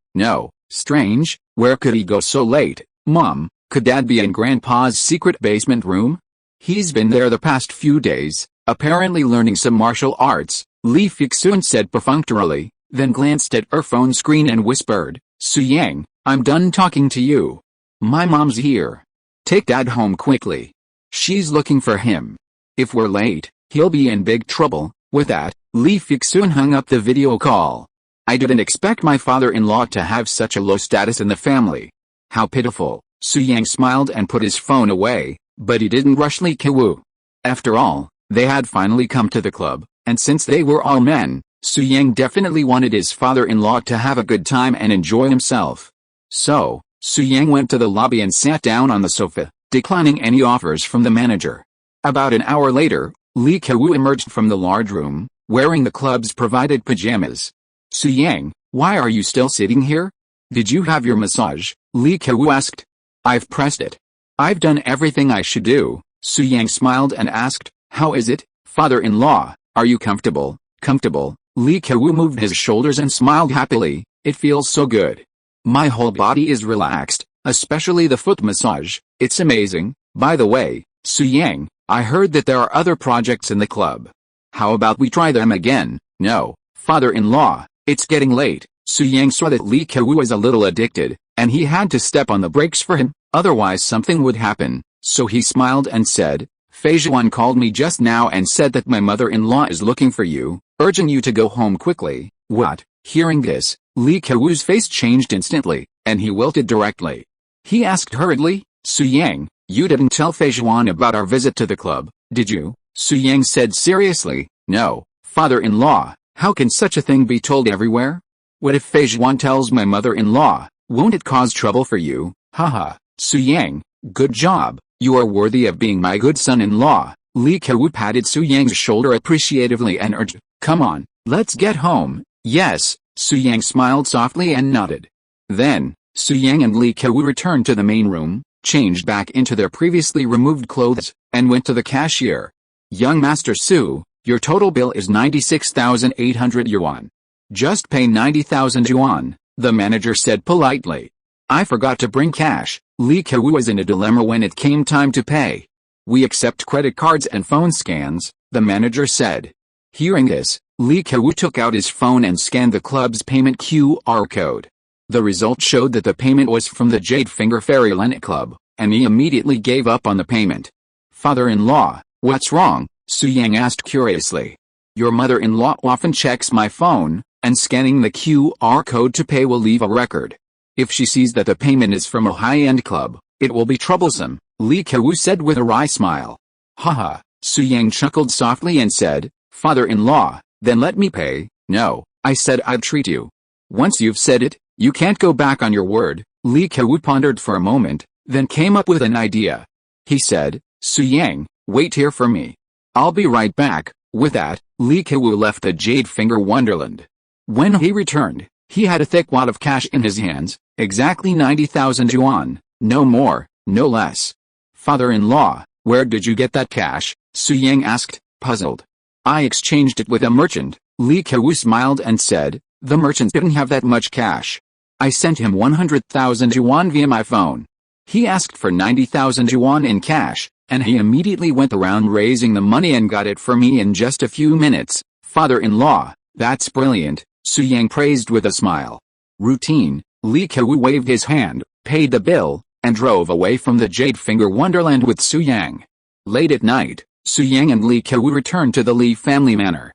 Speaker 1: strange, where could he go so late? Mom, could Dad be in Grandpa's secret basement room? He's been there the past few days, apparently learning some martial arts, Li Fixun said perfunctorily, then glanced at her phone screen and whispered, Su Yang, I'm done talking to you. My mom's here. Take Dad home quickly. She's looking for him. If we're late, he'll be in big trouble. With that, Li Fixun hung up the video call. I didn't expect my father-in-law to have such a low status in the family. How pitiful. Su Yang smiled and put his phone away, but he didn't rush Li Kewu. After all, they had finally come to the club, and since they were all men, Su Yang definitely wanted his father-in-law to have a good time and enjoy himself. So, Su Yang went to the lobby and sat down on the sofa, declining any offers from the manager. About an hour later, Li Kewu emerged from the large room, wearing the club's provided pajamas. Su Yang, why are you still sitting here? Did you have your massage? Li Kewu asked. I've pressed it. I've done everything I should do. Su Yang smiled and asked, how is it, father-in-law, are you comfortable? Comfortable? Li Kewu moved his shoulders and smiled happily. It feels so good. My whole body is relaxed, especially the foot massage. It's amazing. By the way, Yang, I heard that there are other projects in the club. How about we try them again? No, father-in-law, it's getting late. Yang saw that Li Kewu was a little addicted, and he had to step on the brakes for him, otherwise something would happen, so he smiled and said, Feijuan called me just now and said that my mother-in-law is looking for you, urging you to go home quickly. What? Hearing this, Li Kewu's face changed instantly, and he wilted directly. He asked hurriedly, Yang, you didn't tell Feijuan about our visit to the club, did you? Yang said seriously, no, father-in-law, how can such a thing be told everywhere? What if Feijuan tells my mother-in-law, won't it cause trouble for you? Haha, Yang, good job, you are worthy of being my good son-in-law. Li Kewu patted Yang's shoulder appreciatively and urged, come on, let's get home. Yes, Yang smiled softly and nodded. Then, Yang and Li Kewu returned to the main room, changed back into their previously removed clothes, and went to the cashier. Young Master Su, your total bill is 96,800 yuan. Just pay 90,000 yuan, the manager said politely. I forgot to bring cash. Li Kewu was in a dilemma when it came time to pay. We accept credit cards and phone scans, the manager said. Hearing this, Li Kewu took out his phone and scanned the club's payment QR code. The result showed that the payment was from the Jade Finger Fairyland Club, and he immediately gave up on the payment. Father-in-law, what's wrong? Yang asked curiously. Your mother-in-law often checks my phone, and scanning the QR code to pay will leave a record. If she sees that the payment is from a high-end club, it will be troublesome, Li Kewu said with a wry smile. Haha, Yang chuckled softly and said, Father-in-law, then let me pay. No, I said I'd treat you. Once you've said it, you can't go back on your word. Li Kewu pondered for a moment, then came up with an idea. He said, Yang, wait here for me. I'll be right back. With that, Li Kewu left the Jade Finger Wonderland. When he returned, he had a thick wad of cash in his hands, exactly 90,000 yuan, no more, no less. Father-in-law, where did you get that cash? Yang asked, puzzled. I exchanged it with a merchant. Li Kewu smiled and said, the merchant didn't have that much cash. I sent him 100,000 yuan via my phone. He asked for 90,000 yuan in cash, and he immediately went around raising the money and got it for me in just a few minutes. Father-in-law, that's brilliant, Yang praised with a smile. Routine, Li Kewu waved his hand, paid the bill, and drove away from the Jade Finger Wonderland with Yang. Late at night, Yang and Li Kewu returned to the Li family manor.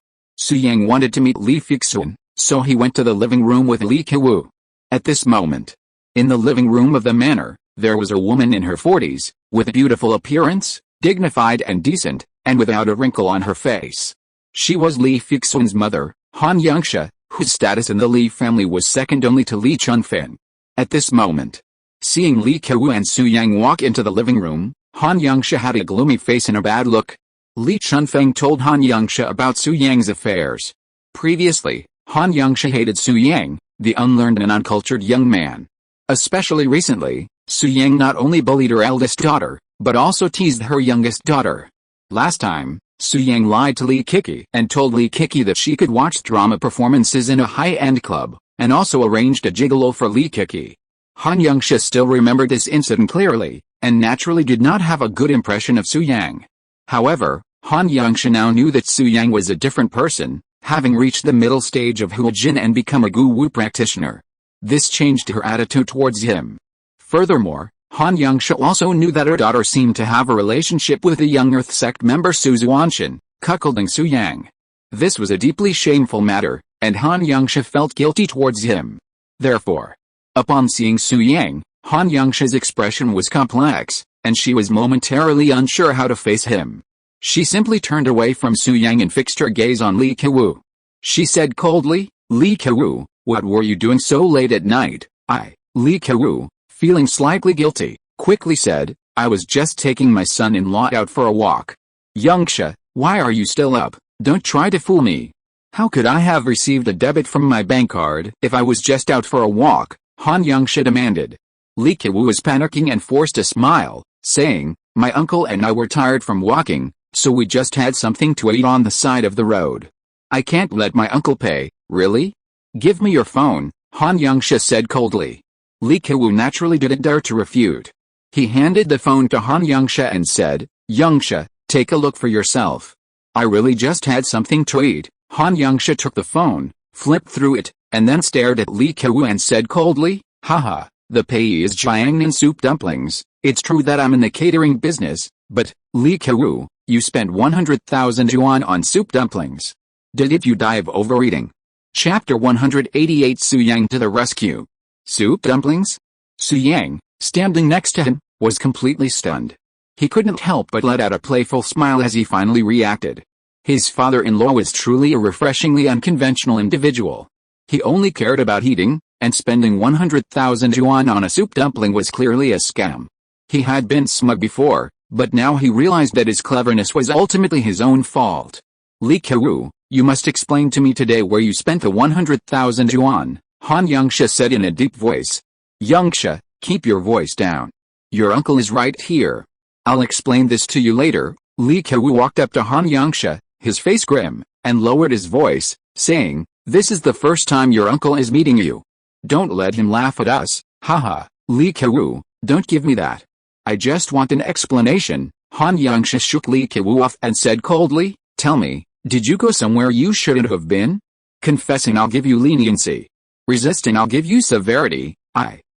Speaker 1: Yang wanted to meet Li Fixun, so he went to the living room with Li Kewu. At this moment, in the living room of the manor, there was a woman in her 40s, with a beautiful appearance, dignified and decent, and without a wrinkle on her face. She was Li Fixun's mother, Han Yangsha, whose status in the Li family was second only to Li Chunfeng. At this moment, seeing Li Kewu and Yang walk into the living room, Han Yangsha had a gloomy face and a bad look. Li Chunfeng told Han Yangsha about Yang's affairs. Previously, Han Yangsha hated Yang, the unlearned and uncultured young man. Especially recently, Yang not only bullied her eldest daughter, but also teased her youngest daughter. Last time, Yang lied to Li Kiki and told Li Kiki that she could watch drama performances in a high-end club, and also arranged a gigolo for Li Kiki. Han Yangsha still remembered this incident clearly, and naturally did not have a good impression of Yang. However, Han Yangsha now knew that Yang was a different person, having reached the middle stage of Huajin and become a Gu Wu practitioner. This changed her attitude towards him. Furthermore, Han Yangsha also knew that her daughter seemed to have a relationship with the young Earth sect member Xuantian, cuckolding Yang. This was a deeply shameful matter, and Han Yangsha felt guilty towards him. Therefore, upon seeing Yang, Han Yangsha's expression was complex, and she was momentarily unsure how to face him. She simply turned away from Yang and fixed her gaze on Li Kewu. She said coldly, Li Kewu, what were you doing so late at night? Li Kewu, feeling slightly guilty, quickly said, I was just taking my son-in-law out for a walk. Yangsha, why are you still up? Don't try to fool me. How could I have received a debit from my bank card if I was just out for a walk? Han Yangsha demanded. Li Kewu was panicking and forced a smile, saying, my uncle and I were tired from walking, so we just had something to eat on the side of the road. I can't let my uncle pay, really? Give me your phone, Han Yangsha said coldly. Li Kewu naturally didn't dare to refute. He handed the phone to Han Yangsha and said, Youngsha, take a look for yourself. I really just had something to eat. Han Youngsha took the phone, flipped through it, and then stared at Li Kewu and said coldly, haha, the payee is Jiangnan soup dumplings. It's true that I'm in the catering business, but, Li Kewu, you spent 100,000 yuan on soup dumplings. Did you die of overeating? Chapter 188 Su Yang to the rescue. Soup dumplings? Su Yang, standing next to him, was completely stunned. He couldn't help but let out a playful smile as he finally reacted. His father-in-law was truly a refreshingly unconventional individual. He only cared about eating, and spending 100,000 yuan on a soup dumpling was clearly a scam. He had been smug before, but now he realized that his cleverness was ultimately his own fault. Li Kewu, you must explain to me today where you spent the 100,000 yuan, Han Youngsha said in a deep voice. Youngsha, keep your voice down. Your uncle is right here. I'll explain this to you later. Li Kewu walked up to Han Youngsha, his face grim, and lowered his voice, saying, this is the first time your uncle is meeting you. Don't let him laugh at us, haha. Li Kewu, don't give me that. I just want an explanation. Han Youngsha shook Li Kewu off and said coldly, tell me, did you go somewhere you shouldn't have been? Confessing I'll give you leniency. Resisting I'll give you severity.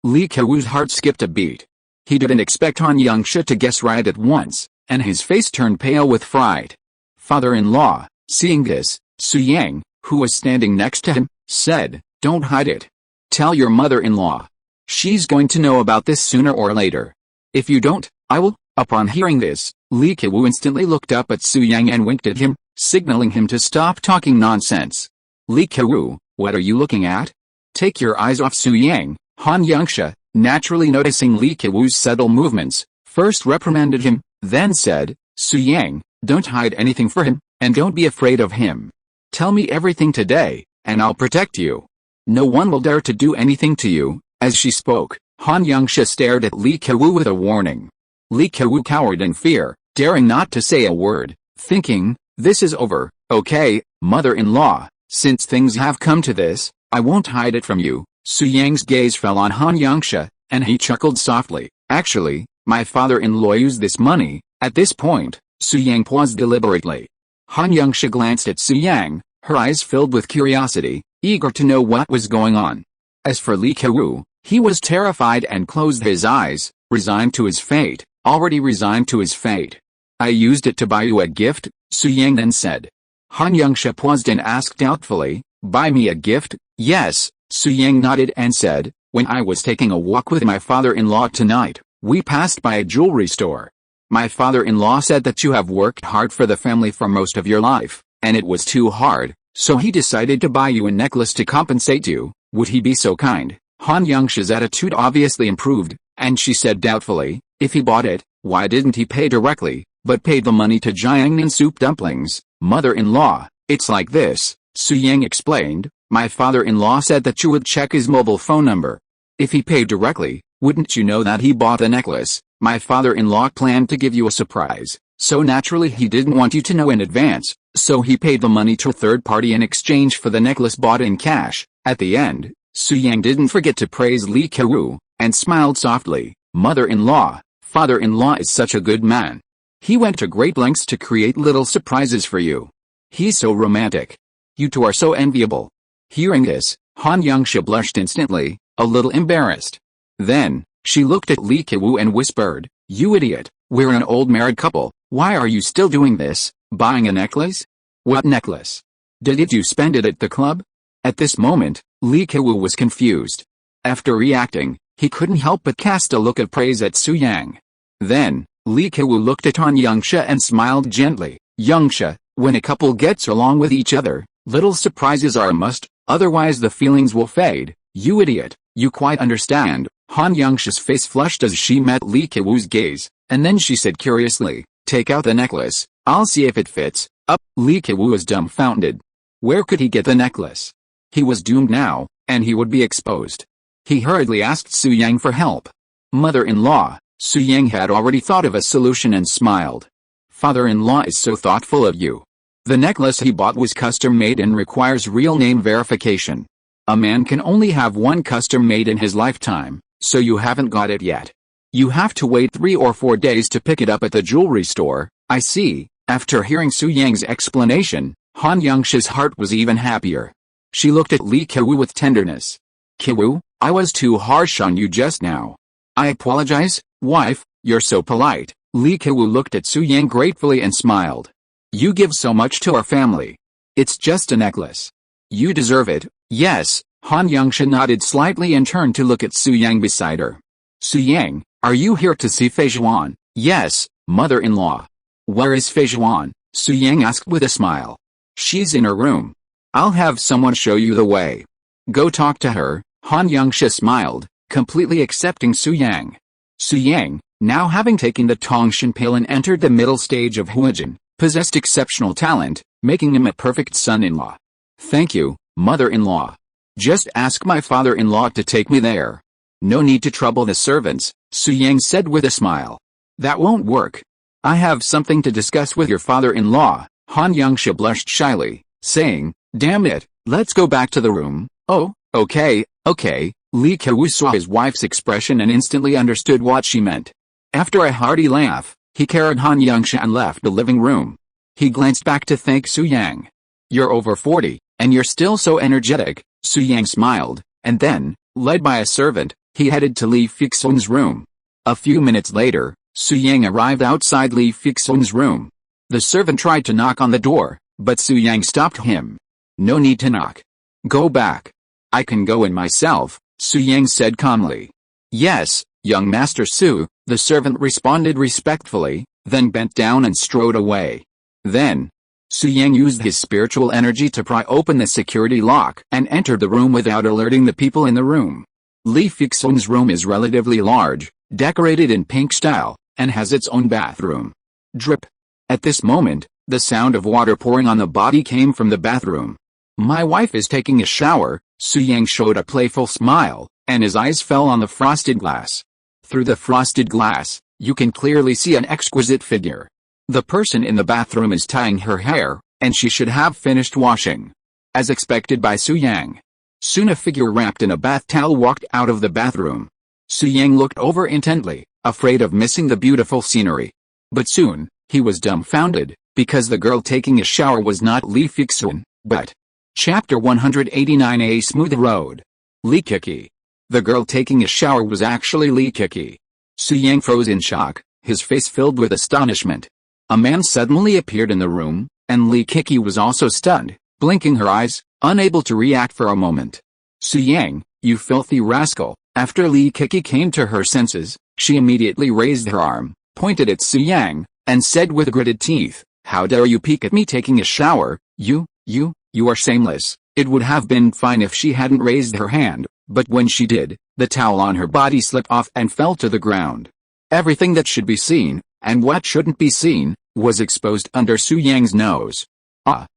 Speaker 1: Li Kewu's heart skipped a beat. He didn't expect Han Youngsha to guess right at once, and his face turned pale with fright. Father-in-law, seeing this, Su Yang, who was standing next to him, said, don't hide it. Tell your mother-in-law. She's going to know about this sooner or later. If you don't, I will. Upon hearing this, Li Kewu instantly looked up at Su Yang and winked at him, signaling him to stop talking nonsense. Li Kewu, what are you looking at? Take your eyes off Su Yang. Han Youngsha, naturally noticing Li Kewu's subtle movements, first reprimanded him, then said, Su Yang, don't hide anything for him, and don't be afraid of him. Tell me everything today, and I'll protect you. No one will dare to do anything to you. As she spoke, Han Youngsha stared at Li Kewu with a warning. Li Kewu cowered in fear, daring not to say a word, thinking, this is over, okay, mother-in-law, since things have come to this, I won't hide it from you. Su Yang's gaze fell on Han Youngsha, and he chuckled softly, actually, my father-in-law used this money. At this point, Su Yang paused deliberately. Han Youngsha glanced at Su Yang, her eyes filled with curiosity, eager to know what was going on. As for Li Kewu, he was terrified and closed his eyes, resigned to his fate, already resigned to his fate. I used it to buy you a gift, Su Yang then said. Han Youngsha paused and asked doubtfully, buy me a gift? Yes, Su Yang nodded and said, when I was taking a walk with my father-in-law tonight, we passed by a jewelry store. My father-in-law said that you have worked hard for the family for most of your life, and it was too hard, so he decided to buy you a necklace to compensate you. Would he be so kind? Han Youngsha's attitude obviously improved, and she said doubtfully, if he bought it, why didn't he pay directly, but paid the money to Jiangnan soup dumplings? Mother-in-law, it's like this, Su Yang explained, my father-in-law said that you would check his mobile phone number. If he paid directly, wouldn't you know that he bought the necklace? My father-in-law planned to give you a surprise, so naturally he didn't want you to know in advance, so he paid the money to a third party in exchange for the necklace bought in cash. At the end, Su Yang didn't forget to praise Li Kewu, and smiled softly, mother-in-law, father-in-law is such a good man. He went to great lengths to create little surprises for you. He's so romantic. You two are so enviable. Hearing this, Han Youngsha blushed instantly, a little embarrassed. Then, she looked at Li Kewu and whispered, you idiot, we're an old married couple, why are you still doing this, buying a necklace? What necklace? Did you spend it at the club? At this moment, Li Kewu was confused. After reacting, he couldn't help but cast a look of praise at Su Yang. Then, Li Kewu looked at Han Youngsha and smiled gently. Youngsha, when a couple gets along with each other, little surprises are a must, otherwise the feelings will fade. You idiot, you quite understand. Han Youngsha's face flushed as she met Li Kewu's gaze, and then she said curiously, take out the necklace, I'll see if it fits. Li Kewu was dumbfounded. Where could he get the necklace? He was doomed now, and he would be exposed. He hurriedly asked Su Yang for help. Mother-in-law, Su Yang had already thought of a solution and smiled. Father-in-law is so thoughtful of you. The necklace he bought was custom-made and requires real name verification. A man can only have one custom-made in his lifetime, so you haven't got it yet. You have to wait 3 or 4 days to pick it up at the jewelry store. I see. After hearing Su Yang's explanation, Han Yongshi's heart was even happier. She looked at Li Kewu with tenderness. Kewu, I was too harsh on you just now. I apologize, wife, you're so polite. Li Kewu looked at Su Yang gratefully and smiled. You give so much to our family. It's just a necklace. You deserve it. Yes. Han Yongshi nodded slightly and turned to look at Su Yang beside her. Su Yang, are you here to see Fei Zhuan? Yes, mother-in-law. Where is Fei Zhuan? Su Yang asked with a smile. She's in her room. I'll have someone show you the way. Go talk to her. Han Yongshi smiled, completely accepting Su Yang. Su Yang, now having taken the Tongshan Pale and entered the middle stage of Huijin, possessed exceptional talent, making him a perfect son-in-law. Thank you, mother-in-law. Just ask my father-in-law to take me there. No need to trouble the servants, Su Yang said with a smile. That won't work. I have something to discuss with your father-in-law. Han Yongshi blushed shyly, saying, damn it, let's go back to the room. Oh, okay. Li Kewu saw his wife's expression and instantly understood what she meant. After a hearty laugh, he carried Han Yongshi and left the living room. He glanced back to thank Su Yang. You're over 40, and you're still so energetic, Su Yang smiled, and then, led by a servant, he headed to Li Fixun's room. A few minutes later, Su Yang arrived outside Li Fixun's room. The servant tried to knock on the door, but Su Yang stopped him. No need to knock. Go back. I can go in myself, Su Yang said calmly. Yes, young Master Su, the servant responded respectfully, then bent down and strode away. Then, Su Yang used his spiritual energy to pry open the security lock and entered the room without alerting the people in the room. Li Fixun's room is relatively large, decorated in pink style, and has its own bathroom. Drip. At this moment, the sound of water pouring on the body came from the bathroom. My wife is taking a shower. Su Yang showed a playful smile, and his eyes fell on the frosted glass. Through the frosted glass, you can clearly see an exquisite figure. The person in the bathroom is tying her hair, and she should have finished washing. As expected by Su Yang. Soon a figure wrapped in a bath towel walked out of the bathroom. Su Yang looked over intently, afraid of missing the beautiful scenery. But soon, he was dumbfounded, because the girl taking a shower was not Li Fixun, but Chapter 189 A Smooth Road. Li Kiki. The girl taking a shower was actually Li Kiki. Su Yang froze in shock, his face filled with astonishment. A man suddenly appeared in the room, and Li Kiki was also stunned, blinking her eyes, unable to react for a moment. Su Yang, you filthy rascal. After Li Kiki came to her senses, she immediately raised her arm, pointed at Su Yang, and said with gritted teeth, how dare you peek at me taking a shower, You are shameless. It would have been fine if she hadn't raised her hand, but when she did, the towel on her body slipped off and fell to the ground. Everything that should be seen, and what shouldn't be seen, was exposed under Su Yang's nose.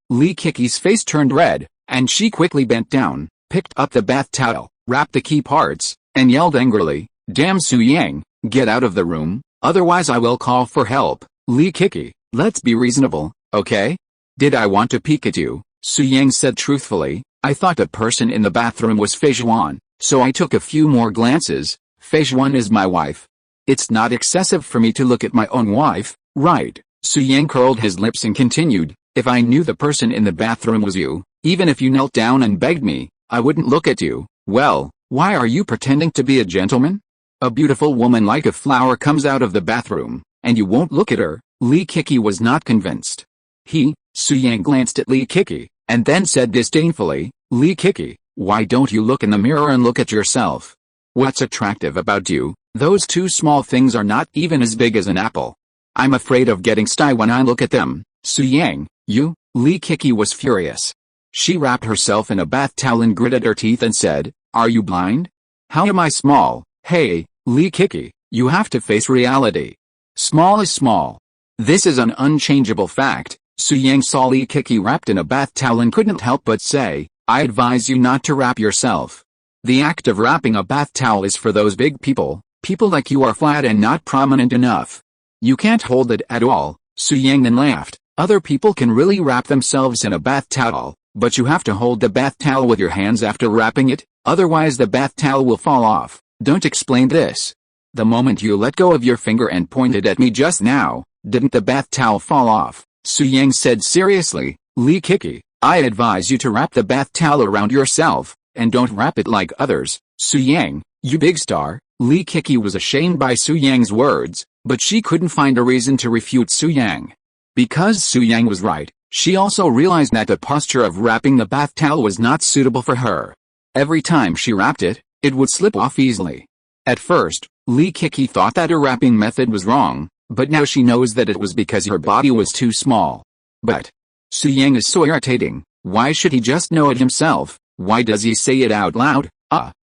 Speaker 1: Li Kiki's face turned red, and she quickly bent down, picked up the bath towel, wrapped the key parts, and yelled angrily, damn Su Yang, get out of the room, otherwise I will call for help. Li Kiki, let's be reasonable, okay? Did I want to peek at you? Su Yang said truthfully, I thought the person in the bathroom was Fei Zhuan, so I took a few more glances. Fei Zhuan is my wife. It's not excessive for me to look at my own wife, right? Su Yang curled his lips and continued, if I knew the person in the bathroom was you, even if you knelt down and begged me, I wouldn't look at you. Well, why are you pretending to be a gentleman? A beautiful woman like a flower comes out of the bathroom, and you won't look at her. Li Kiki was not convinced. Su Yang glanced at Li Kiki, and then said disdainfully, Li Kiki, why don't you look in the mirror and look at yourself? What's attractive about you? Those two small things are not even as big as an apple. I'm afraid of getting sty when I look at them. Su Yang, Li Kiki was furious. She wrapped herself in a bath towel and gritted her teeth and said, are you blind? How am I small? Hey, Li Kiki, you have to face reality. Small is small. This is an unchangeable fact. Su Yang saw Li Kiki wrapped in a bath towel and couldn't help but say, I advise you not to wrap yourself. The act of wrapping a bath towel is for those big people. People like you are flat and not prominent enough. You can't hold it at all. Su Yang then laughed. Other people can really wrap themselves in a bath towel, but you have to hold the bath towel with your hands after wrapping it, otherwise the bath towel will fall off. Don't explain this. The moment you let go of your finger and pointed at me just now, didn't the bath towel fall off? Su Yang said seriously. Li Kiki, I advise you to wrap the bath towel around yourself, and don't wrap it like others. Su Yang, you big star. Li Kiki was ashamed by Su Yang's words, but she couldn't find a reason to refute Su Yang. Because Su Yang was right, she also realized that the posture of wrapping the bath towel was not suitable for her. Every time she wrapped it, it would slip off easily. At first, Li Kiki thought that her wrapping method was wrong, but now she knows that it was because her body was too small. But Su Yang is so irritating. Why should he just know it himself? Why does he say it out loud?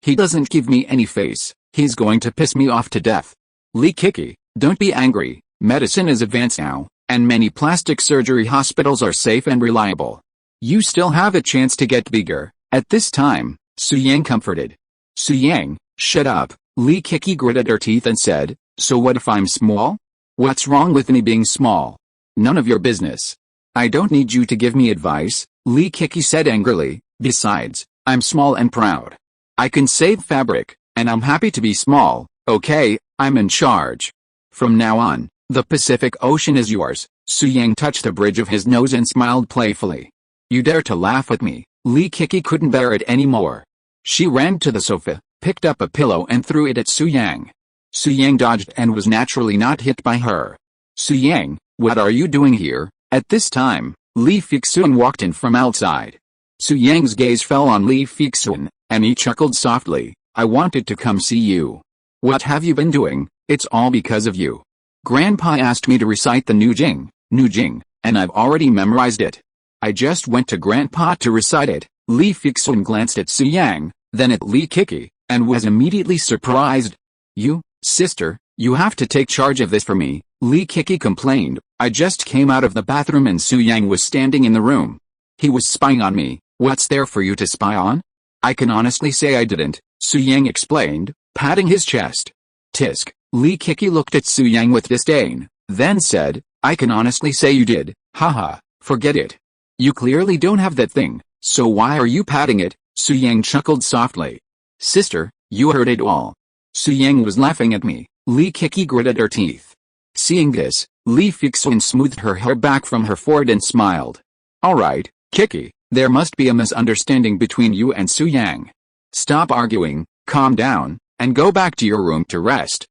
Speaker 1: He doesn't give me any face. He's going to piss me off to death. Li Kiki, don't be angry. Medicine is advanced now, and many plastic surgery hospitals are safe and reliable. You still have a chance to get bigger. At this time, Su Yang comforted. Su Yang, shut up. Li Kiki gritted her teeth and said, so what if I'm small? What's wrong with me being small? None of your business. I don't need you to give me advice, Li Kiki said angrily. Besides, I'm small and proud. I can save fabric, and I'm happy to be small. Okay, I'm in charge. From now on, the Pacific Ocean is yours. Su Yang touched the bridge of his nose and smiled playfully. You dare to laugh at me? Li Kiki couldn't bear it anymore. She ran to the sofa, picked up a pillow and threw it at Su Yang. Su Yang dodged and was naturally not hit by her. Su Yang, what are you doing here? At this time, Li Fixun walked in from outside. Su Yang's gaze fell on Li Fixun, and he chuckled softly. I wanted to come see you. What have you been doing? It's all because of you. Grandpa asked me to recite the Nu Jing, and I've already memorized it. I just went to Grandpa to recite it. Li Fixun glanced at Su Yang, then at Li Kiki, and was immediately surprised. You, sister, you have to take charge of this for me, Li Kiki complained. I just came out of the bathroom and Su Yang was standing in the room. He was spying on me. What's there for you to spy on? I can honestly say I didn't, Su Yang explained, patting his chest. Tisk. Li Kiki looked at Su Yang with disdain, then said, I can honestly say you did. Haha, forget it. You clearly don't have that thing, so why are you patting it? Su Yang chuckled softly. Sister, you heard it all. Su Yang was laughing at me. Li Kiki gritted her teeth. Seeing this, Li Fixun smoothed her hair back from her forehead and smiled. Alright, Kiki, there must be a misunderstanding between you and Su Yang. Stop arguing, calm down, and go back to your room to rest.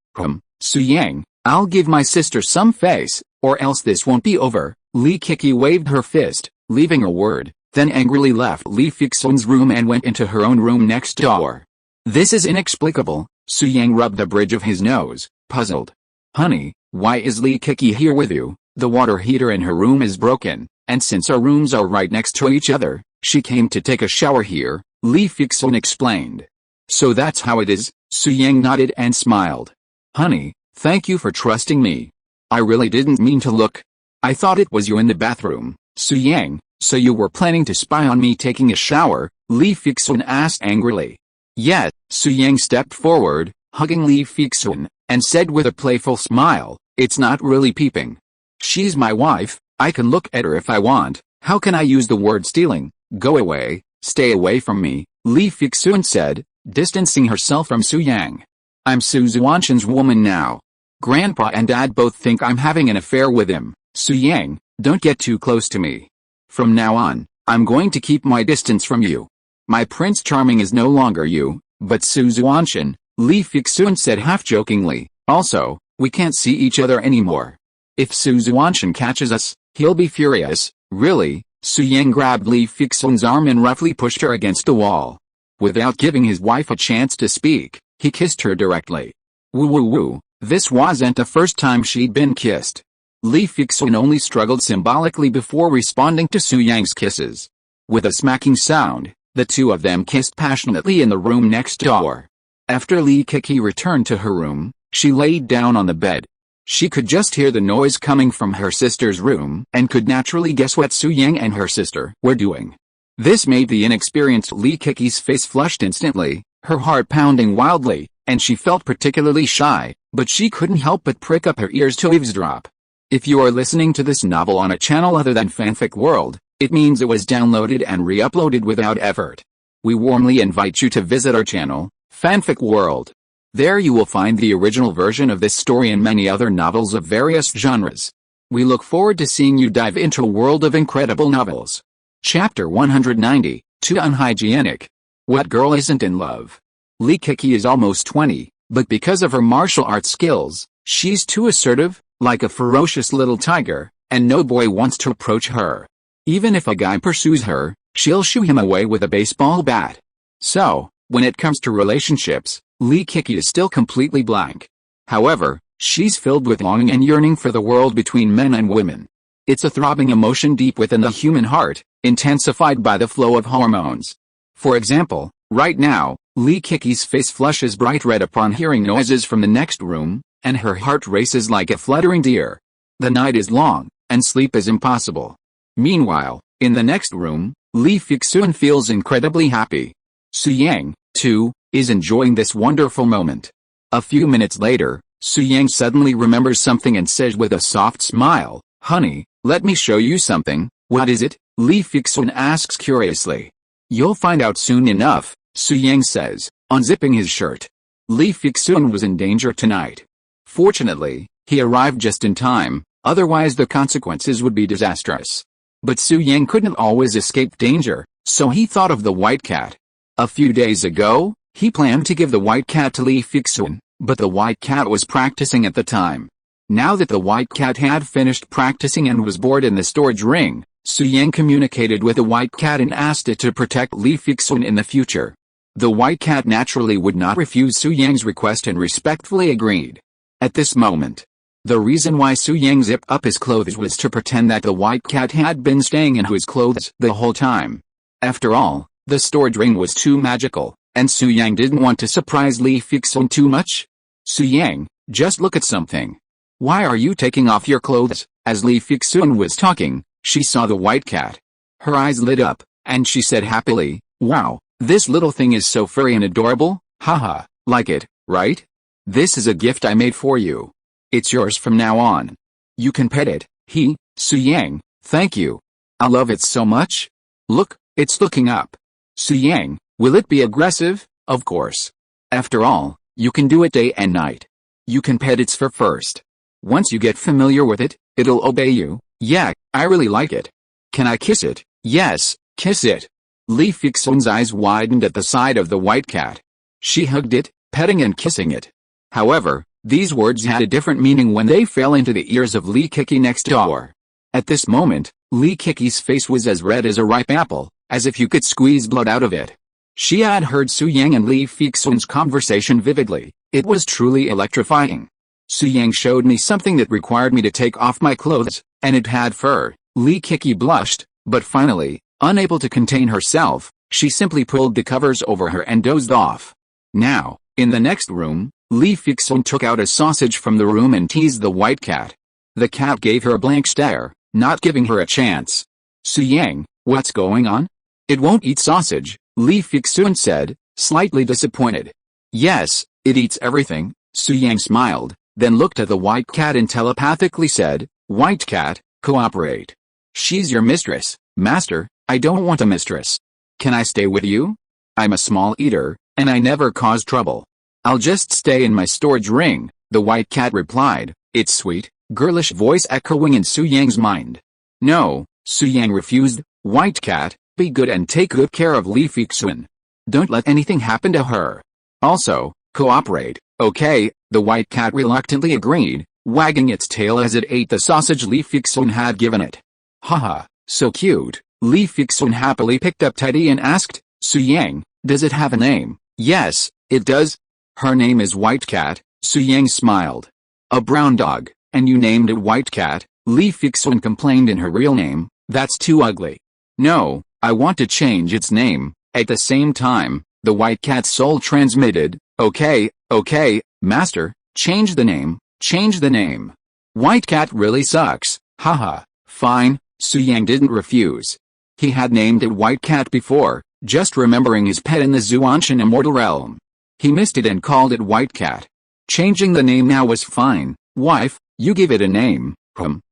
Speaker 1: Su Yang, I'll give my sister some face, or else this won't be over. Li Kiki waved her fist, leaving a word, then angrily left Li Fixun's room and went into her own room next door. This is inexplicable. Su Yang rubbed the bridge of his nose, puzzled. Honey, why is Li Kiki here with you? The water heater in her room is broken, and since our rooms are right next to each other, she came to take a shower here, Li Fixun explained. So that's how it is? Su Yang nodded and smiled. Honey, thank you for trusting me. I really didn't mean to look. I thought it was you in the bathroom. Su Yang, so you were planning to spy on me taking a shower? Li Fixun asked angrily. Yet, Su Yang stepped forward, hugging Li Fixun, and said with a playful smile, it's not really peeping. She's my wife, I can look at her if I want. How can I use the word stealing? Go away, stay away from me, Li Fixun said, distancing herself from Su Yang. I'm Su Xuantian's woman now. Grandpa and Dad both think I'm having an affair with him. Su Yang, don't get too close to me. From now on, I'm going to keep my distance from you. My Prince Charming is no longer you, but Su Xuantian, Li Fixun said half-jokingly. Also, we can't see each other anymore. If Su Xuantian catches us, he'll be furious. Really? Su Yang grabbed Li Fixun's arm and roughly pushed her against the wall. Without giving his wife a chance to speak, he kissed her directly. Woo woo woo, this wasn't the first time she'd been kissed. Li Fixun only struggled symbolically before responding to Su Yang's kisses. With a smacking sound, the two of them kissed passionately in the room next door. After Li Kiki returned to her room, she laid down on the bed. She could just hear the noise coming from her sister's room and could naturally guess what Su Yang and her sister were doing. This made the inexperienced Li Kiki's face flushed instantly, her heart pounding wildly, and she felt particularly shy, but she couldn't help but prick up her ears to eavesdrop. If you are listening to this novel on a channel other than Fanfic World, it means it was downloaded and re-uploaded without effort. We warmly invite you to visit our channel, Fanfic World. There you will find the original version of this story and many other novels of various genres. We look forward to seeing you dive into a world of incredible novels. Chapter 190, Too Unhygienic. What girl isn't in love? Lee Kiki is almost 20, but because of her martial arts skills, she's too assertive, like a ferocious little tiger, and no boy wants to approach her. Even if a guy pursues her, she'll shoo him away with a baseball bat. So, when it comes to relationships, Lee Kiki is still completely blank. However, she's filled with longing and yearning for the world between men and women. It's a throbbing emotion deep within the human heart, intensified by the flow of hormones. For example, right now, Lee Kiki's face flushes bright red upon hearing noises from the next room, and her heart races like a fluttering deer. The night is long, and sleep is impossible. Meanwhile, in the next room, Lee Fixun feels incredibly happy. Su Yang, too, is enjoying this wonderful moment. A few minutes later, Su Yang suddenly remembers something and says with a soft smile, "Honey, let me show you something." "What is it?" Lee Fixun asks curiously. "You'll find out soon enough," Su Yang says, unzipping his shirt. Lee Fixun was in danger tonight. Fortunately, he arrived just in time, otherwise the consequences would be disastrous. But Su Yang couldn't always escape danger, so he thought of the white cat. A few days ago, he planned to give the white cat to Lee Fixun, but the white cat was practicing at the time. Now that the white cat had finished practicing and was bored in the storage ring, Su Yang communicated with the white cat and asked it to protect Lee Fixun in the future. The white cat naturally would not refuse Su Yang's request and respectfully agreed. At this moment, the reason why Su Yang zipped up his clothes was to pretend that the white cat had been staying in his clothes the whole time. After all, the storage ring was too magical, and Su Yang didn't want to surprise Lee Fixun too much. "Su Yang, just look at something. Why are you taking off your clothes?" As Lee Fixun was talking, she saw the white cat. Her eyes lit up, and she said happily, "Wow, this little thing is so furry and adorable, haha, like it, right? This is a gift I made for you. It's yours from now on. You can pet it." Su Yang, "Thank you. I love it so much. Look, it's looking up." "Su Yang, will it be aggressive?" "Of course. After all, you can do it day and night. You can pet its fur first. Once you get familiar with it, it'll obey you." "Yeah, I really like it. Can I kiss it?" "Yes, kiss it." Lee Fixun's eyes widened at the sight of the white cat. She hugged it, petting and kissing it. However, these words had a different meaning when they fell into the ears of Lee Kiki next door. At this moment, Lee Kiki's face was as red as a ripe apple, as if you could squeeze blood out of it. She had heard Su Yang and Lee Fixun's conversation vividly. It was truly electrifying. "Su Yang showed me something that required me to take off my clothes, and it had fur." Lee Kiki blushed, but finally, unable to contain herself, she simply pulled the covers over her and dozed off. Now, in the next room, Lee Fixun took out a sausage from the room and teased the white cat. The cat gave her a blank stare, not giving her a chance. "Su Yang, what's going on?" "It won't eat sausage," Lee Fixun said, slightly disappointed. "Yes, it eats everything," Su Yang smiled, then looked at the white cat and telepathically said, "White cat, cooperate. She's your mistress." "Master, I don't want a mistress. Can I stay with you? I'm a small eater, and I never cause trouble. I'll just stay in my storage ring," the white cat replied, its sweet, girlish voice echoing in Su Yang's mind. "No," Su Yang refused. "White cat, be good and take good care of Lee Fixun. Don't let anything happen to her. Also, cooperate." "Okay," the white cat reluctantly agreed, wagging its tail as it ate the sausage Lee Fixun had given it. "Haha, so cute." Lee Fixun happily picked up Teddy and asked, "Su Yang, does it have a name?" "Yes, it does. Her name is White Cat." Su Yang smiled. "A brown dog, and you named it White Cat?" Lee Fixun complained. "In her real name, that's too ugly." "No, I want to change its name." At the same time, the white cat's soul transmitted, Okay, master, change the name, change the name. White cat really sucks, haha." "Fine," Su Yang didn't refuse. He had named it White Cat before, just remembering his pet in the Xuantian immortal realm. He missed it and called it White Cat. Changing the name now was fine. "Wife, you give it a name."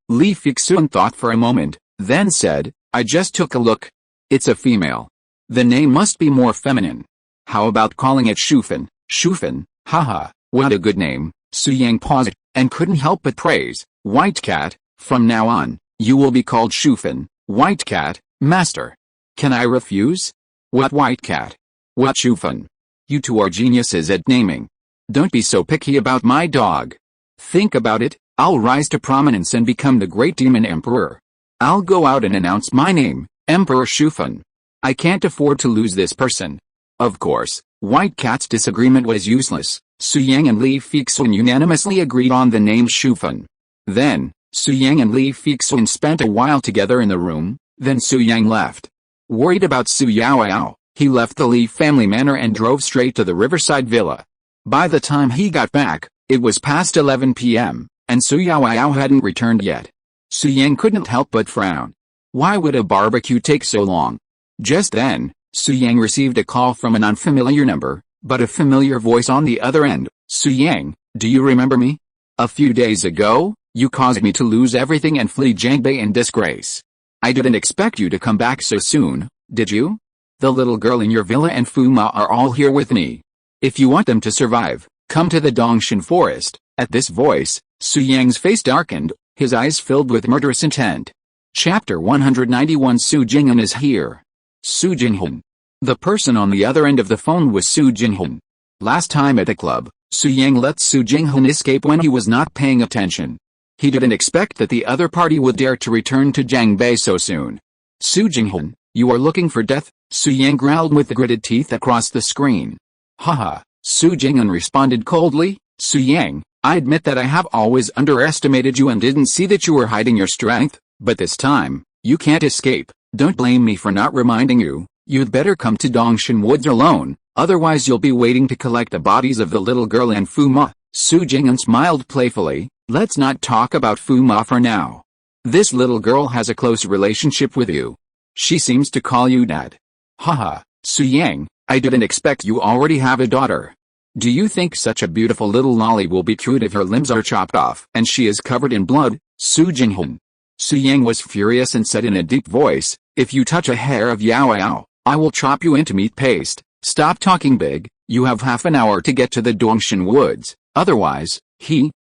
Speaker 1: Lee Fixun thought for a moment, then said, "I just took a look. It's a female. The name must be more feminine. How about calling it Shufan?" "Shufan?" Haha, what a good name. Su Yang paused, and couldn't help but praise. White Cat, from now on, you will be called Shufan, White Cat, Master. Can I refuse? What White Cat? What Shufan? You two are geniuses at naming. Don't be so picky about my dog. Think about it, I'll rise to prominence and become the great demon emperor. I'll go out and announce my name, Emperor Shufan. I can't afford to lose this person. Of course, White Cat's disagreement was useless. Su Yang and Li Fixun unanimously agreed on the name Shufan. Then, Su Yang and Li Fixun spent a while together in the room, then Su Yang left. Worried about Su Yaoyao, he left the Li family manor and drove straight to the riverside villa. By the time he got back, it was past 11 p.m., and Su Yaoyao hadn't returned yet. Su Yang couldn't help but frown. Why would a barbecue take so long? Just then, Su Yang received a call from an unfamiliar number, but a familiar voice on the other end. Su Yang, do you remember me? A few days ago, you caused me to lose everything and flee Jiangbei in disgrace. I didn't expect you to come back so soon, did you? The little girl in your villa and Fu Ma are all here with me. If you want them to survive, come to the Dongshan forest. At this voice, Su Yang's face darkened, his eyes filled with murderous intent. Chapter 191 Su Jinghan is here. Su Jinghan. The person on the other end of the phone was Su Jinghan. Last time at the club, Su Yang let Su Jinghan escape when he was not paying attention. He didn't expect that the other party would dare to return to Jiangbei so soon. Su Jinghan, you are looking for death, Su Yang growled with the gritted teeth across the screen. Haha, Su Jinghan responded coldly. Su Yang, I admit that I have always underestimated you and didn't see that you were hiding your strength, but this time, you can't escape. Don't blame me for not reminding you. You'd better come to Dongshan Woods alone, otherwise you'll be waiting to collect the bodies of the little girl and Fu Ma. Su Jinghan smiled playfully. Let's not talk about Fu Ma for now. This little girl has a close relationship with you. She seems to call you dad. Haha, Su Yang, I didn't expect you already have a daughter. Do you think such a beautiful little lolly will be cute if her limbs are chopped off and she is covered in blood? Su Jinghan. Su Yang was furious and said in a deep voice, if you touch a hair of Yao Yao, I will chop you into meat paste. Stop talking big, you have half an hour to get to the Dongshan Woods, otherwise,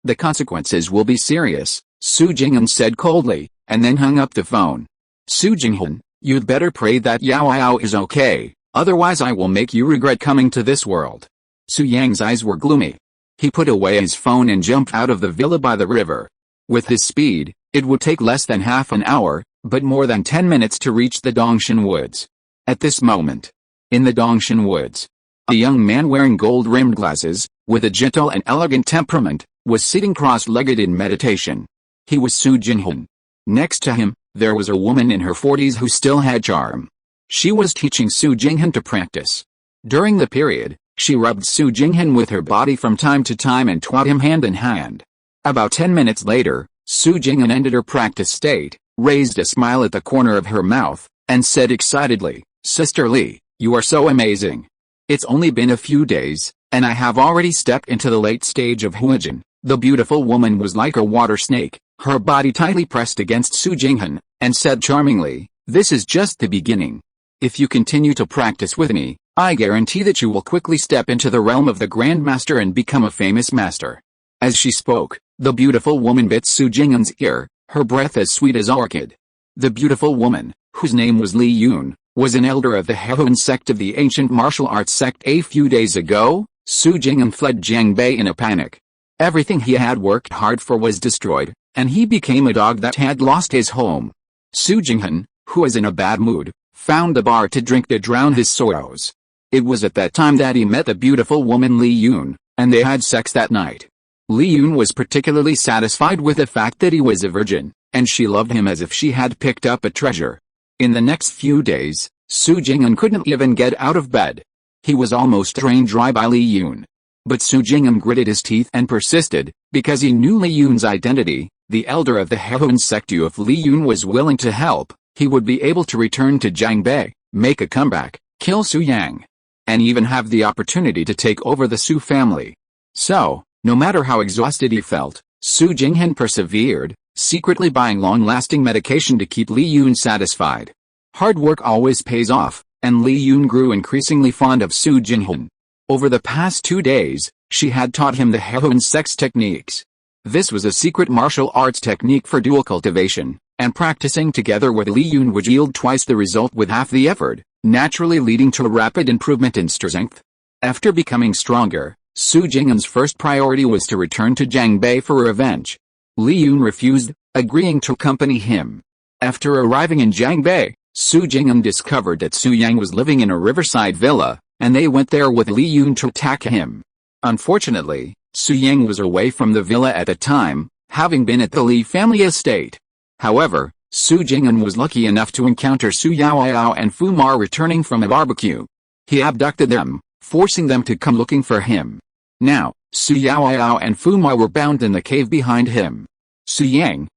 Speaker 1: the consequences will be serious, Su Jinghan said coldly, and then hung up the phone. Su Jinghan, you'd better pray that Yao Yao is okay, otherwise I will make you regret coming to this world. Su Yang's eyes were gloomy. He put away his phone and jumped out of the villa by the river. With his speed, it would take less than half an hour, but more than 10 minutes to reach the Dongshan Woods. At this moment, in the Dongshan Woods, a young man wearing gold-rimmed glasses, with a gentle and elegant temperament, was sitting cross-legged in meditation. He was Su Jinghan. Next to him, there was a woman in her 40s who still had charm. She was teaching Su Jinghan to practice. During the period, she rubbed Su Jinghan with her body from time to time and taught him hand in hand. About 10 minutes later, Su Jinghan ended her practice state, raised a smile at the corner of her mouth, and said excitedly, Sister Li, you are so amazing. It's only been a few days, and I have already stepped into the late stage of Huijin. The beautiful woman was like a water snake, her body tightly pressed against Su Jinghan, and said charmingly, this is just the beginning. If you continue to practice with me, I guarantee that you will quickly step into the realm of the Grand Master and become a famous master. As she spoke, the beautiful woman bit Su Jinghan's ear, her breath as sweet as orchid. The beautiful woman, whose name was Li Yun, was an elder of the Hehuan sect of the ancient martial arts sect. A few days ago, Su Jinghan fled Jiangbei in a panic. Everything he had worked hard for was destroyed, and he became a dog that had lost his home. Su Jinghan, who was in a bad mood, found a bar to drink to drown his sorrows. It was at that time that he met the beautiful woman Li Yun, and they had sex that night. Li Yun was particularly satisfied with the fact that he was a virgin, and she loved him as if she had picked up a treasure. In the next few days, Su Jinghan couldn't even get out of bed. He was almost drained dry by Li Yun. But Su Jinghan gritted his teeth and persisted, because he knew Li Yun's identity, the elder of the Hehuan sect. If Li Yun was willing to help, he would be able to return to Jiangbei, make a comeback, kill Su Yang, and even have the opportunity to take over the Su family. So, no matter how exhausted he felt, Su Jinghan persevered, secretly buying long-lasting medication to keep Li Yun satisfied. Hard work always pays off, and Li Yun grew increasingly fond of Su Jinghan. Over the past 2 days, She had taught him the heroine sex techniques. This was a secret martial arts technique for dual cultivation, and practicing together with Li Yun would yield twice the result with half the effort, naturally leading to a rapid improvement in strength. After becoming stronger, Su Jing'an's first priority was to return to Jiangbei for revenge. Li Yun refused, agreeing to accompany him. After arriving in Jiangbei, Su Jing'an discovered that Su Yang was living in a riverside villa, and they went there with Li Yun to attack him. Unfortunately, Su Yang was away from the villa at the time, having been at the Li family estate. However, Su Jing'an was lucky enough to encounter Su Yaoyao and Fu Ma returning from a barbecue. He abducted them, forcing them to come looking for him. Now, Su Yaoyao and Fu Ma were bound in the cave behind him. Su Yang,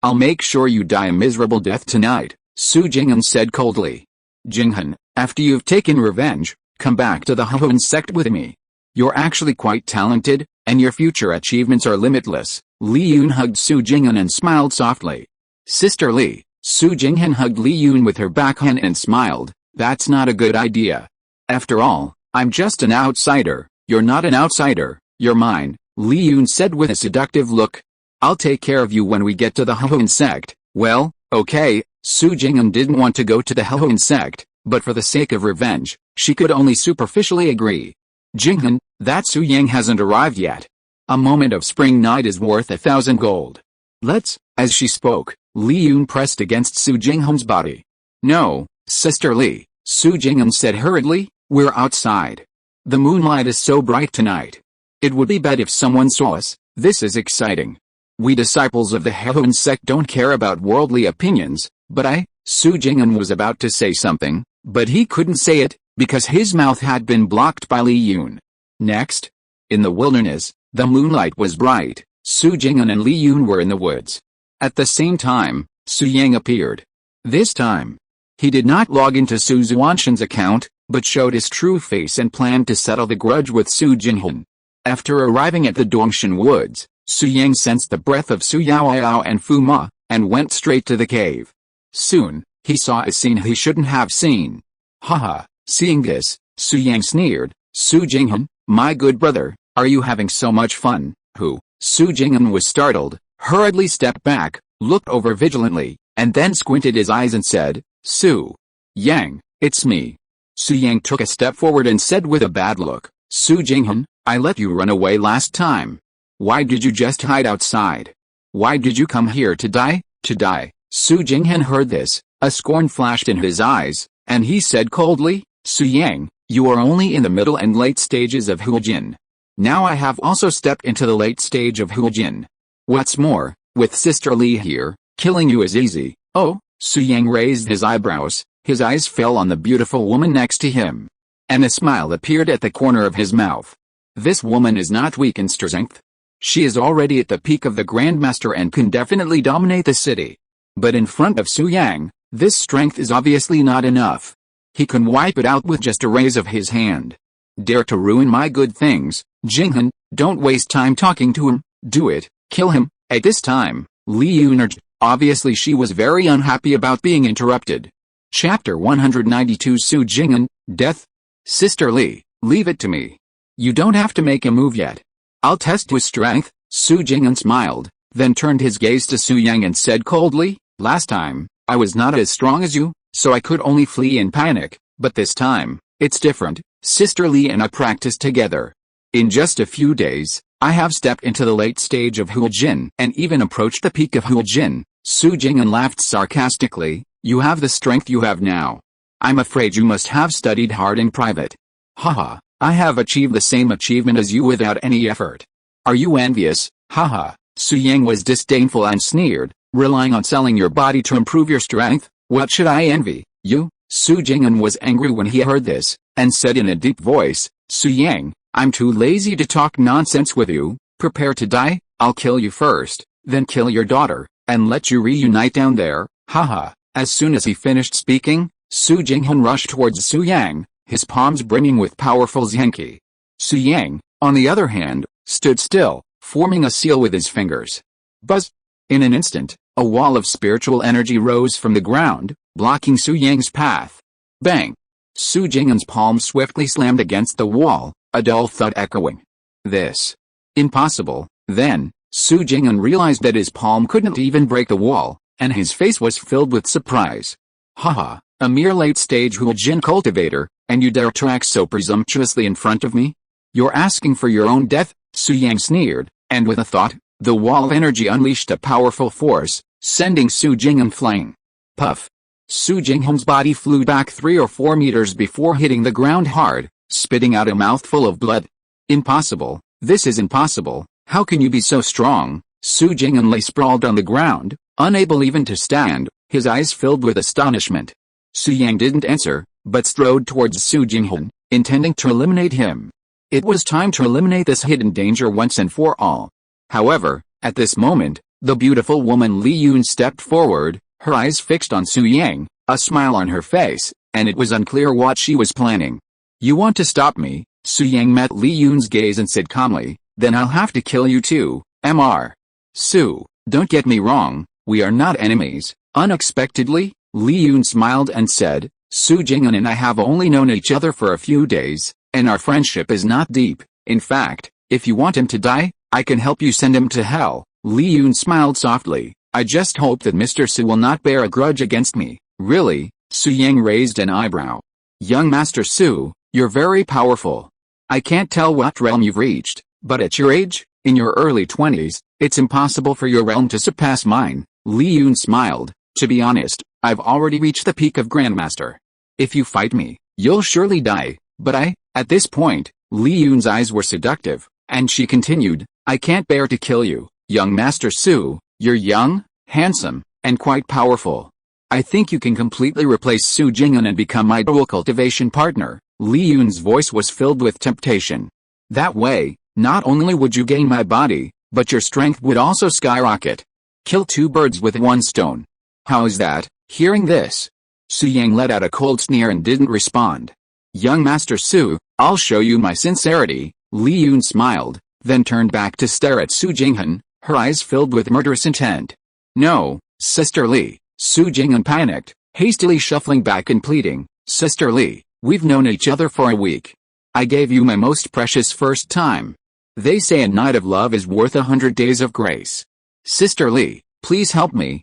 Speaker 1: I'll make sure you die a miserable death tonight, Su Jing'an said coldly. Jing'an, after you've taken revenge, come back to the Heroine sect with me. You're actually quite talented, and your future achievements are limitless. Li Yun hugged Su Jing'an and smiled softly. Sister Li, Su Jing'an hugged Li Yun with her backhand and smiled. That's not a good idea. After all, I'm just an outsider. You're not an outsider, you're mine, Li Yun said with a seductive look. I'll take care of you when we get to the Heroine sect. Well, okay, Su Jing'an didn't want to go to the Heroine sect, but for the sake of revenge, she could only superficially agree. Jing'an, that Su Yang hasn't arrived yet. A moment of spring night is worth 1,000 gold. Let's, as she spoke, Li Yun pressed against Su Jing'an's body. No, Sister Li, Su Jing'an said hurriedly, we're outside. The moonlight is so bright tonight. It would be bad if someone saw us. This is exciting. We disciples of the Heroine sect don't care about worldly opinions, but Su Jing'an was about to say something, but he couldn't say it, because his mouth had been blocked by Li Yun. Next, in the wilderness, the moonlight was bright. Su Jing'an and Li Yun were in the woods. At the same time, Su Yang appeared. This time, he did not log into Su Xuantian's account, but showed his true face and planned to settle the grudge with Su Jing'an. After arriving at the Dongshan woods, Su Yang sensed the breath of Su Yaoyao and Fu Ma, and went straight to the cave. Soon, he saw a scene he shouldn't have seen. Haha, seeing this, Su Yang sneered, Su Jing'an, my good brother, are you having so much fun? Who? Su Jing'an was startled, hurriedly stepped back, looked over vigilantly, and then squinted his eyes and said, Su Yang, it's me. Su Yang took a step forward and said with a bad look, Su Jing'an, I let you run away last time. Why did you just hide outside? Why did you come here to die? To die? Su Jing'an heard this, a scorn flashed in his eyes, and he said coldly, Su Yang, you are only in the middle and late stages of Huijin. Now I have also stepped into the late stage of Huijin. What's more, with Sister Li here, killing you is easy. Oh, Su Yang raised his eyebrows, his eyes fell on the beautiful woman next to him. And a smile appeared at the corner of his mouth. This woman is not weak in strength. She is already at the peak of the Grandmaster and can definitely dominate the city. But in front of Su Yang, this strength is obviously not enough. He can wipe it out with just a raise of his hand. Dare to ruin my good things, Jing'an, don't waste time talking to him, do it, kill him. At this time, Li Yun urged. Obviously she was very unhappy about being interrupted. Chapter 192 Su Jing'an, Death. Sister Li, leave it to me. You don't have to make a move yet. I'll test his strength. Su Jing'an smiled, then turned his gaze to Su Yang and said coldly, last time, I was not as strong as you, so I could only flee in panic, but this time, it's different. Sister Li and I practiced together. In just a few days, I have stepped into the late stage of Huijin and even approached the peak of Huijin. Su Jing'an laughed sarcastically, you have the strength you have now. I'm afraid you must have studied hard in private. Haha, I have achieved the same achievement as you without any effort. Are you envious? Haha, Su Yang was disdainful and sneered, relying on selling your body to improve your strength? What should I envy, you? Su Jing'an was angry when he heard this, and said in a deep voice, Su Yang, I'm too lazy to talk nonsense with you. Prepare to die. I'll kill you first, then kill your daughter, and let you reunite down there. Haha. As soon as he finished speaking, Su Jing'an rushed towards Su Yang, his palms brimming with powerful Zenki. Su Yang, on the other hand, stood still, forming a seal with his fingers. Buzz! In an instant, a wall of spiritual energy rose from the ground, blocking Su Yang's path. Bang! Su Jing'an's palm swiftly slammed against the wall, a dull thud echoing. This. Impossible. Then, Su Jing'an realized that his palm couldn't even break the wall, and his face was filled with surprise. Haha, a mere late-stage Huajin cultivator, and you dare to act so presumptuously in front of me? You're asking for your own death, Su Yang sneered, and with a thought, the wall of energy unleashed a powerful force, sending Su Jing'an flying. Puff. Su Jing'an's body flew back 3 or 4 meters before hitting the ground hard, spitting out a mouthful of blood. Impossible, this is impossible, how can you be so strong? Su Jing'an lay sprawled on the ground, unable even to stand, his eyes filled with astonishment. Su Yang didn't answer, but strode towards Su Jing'an, intending to eliminate him. It was time to eliminate this hidden danger once and for all. However, at this moment, the beautiful woman Li Yun stepped forward, her eyes fixed on Su Yang, a smile on her face, and it was unclear what she was planning. You want to stop me? Su Yang met Li Yun's gaze and said calmly, then I'll have to kill you too, Mr. Su, don't get me wrong, we are not enemies. Unexpectedly, Li Yun smiled and said, Su Jing'an and I have only known each other for a few days, and our friendship is not deep. In fact, if you want him to die, I can help you send him to hell. Li Yun smiled softly, I just hope that Mr. Su will not bear a grudge against me. Really? Su Yang raised an eyebrow. Young Master Su, you're very powerful. I can't tell what realm you've reached, but at your age, in your early 20s, it's impossible for your realm to surpass mine. Li Yun smiled, to be honest, I've already reached the peak of Grandmaster. If you fight me, you'll surely die, but at this point, Li Yun's eyes were seductive, and she continued, I can't bear to kill you, young Master Su, you're young, handsome, and quite powerful. I think you can completely replace Su Jing'an and become my dual cultivation partner. Li Yun's voice was filled with temptation. That way, not only would you gain my body, but your strength would also skyrocket. Kill 2 birds with 1 stone. How's that? Hearing this, Su Yang let out a cold sneer and didn't respond. Young Master Su, I'll show you my sincerity. Li Yun smiled, then turned back to stare at Su Jing'an, her eyes filled with murderous intent. No, Sister Li. Su Jing'an panicked, hastily shuffling back and pleading, Sister Li, we've known each other for a week. I gave you my most precious first time. They say a night of love is worth 100 days of grace. Sister Li, please help me.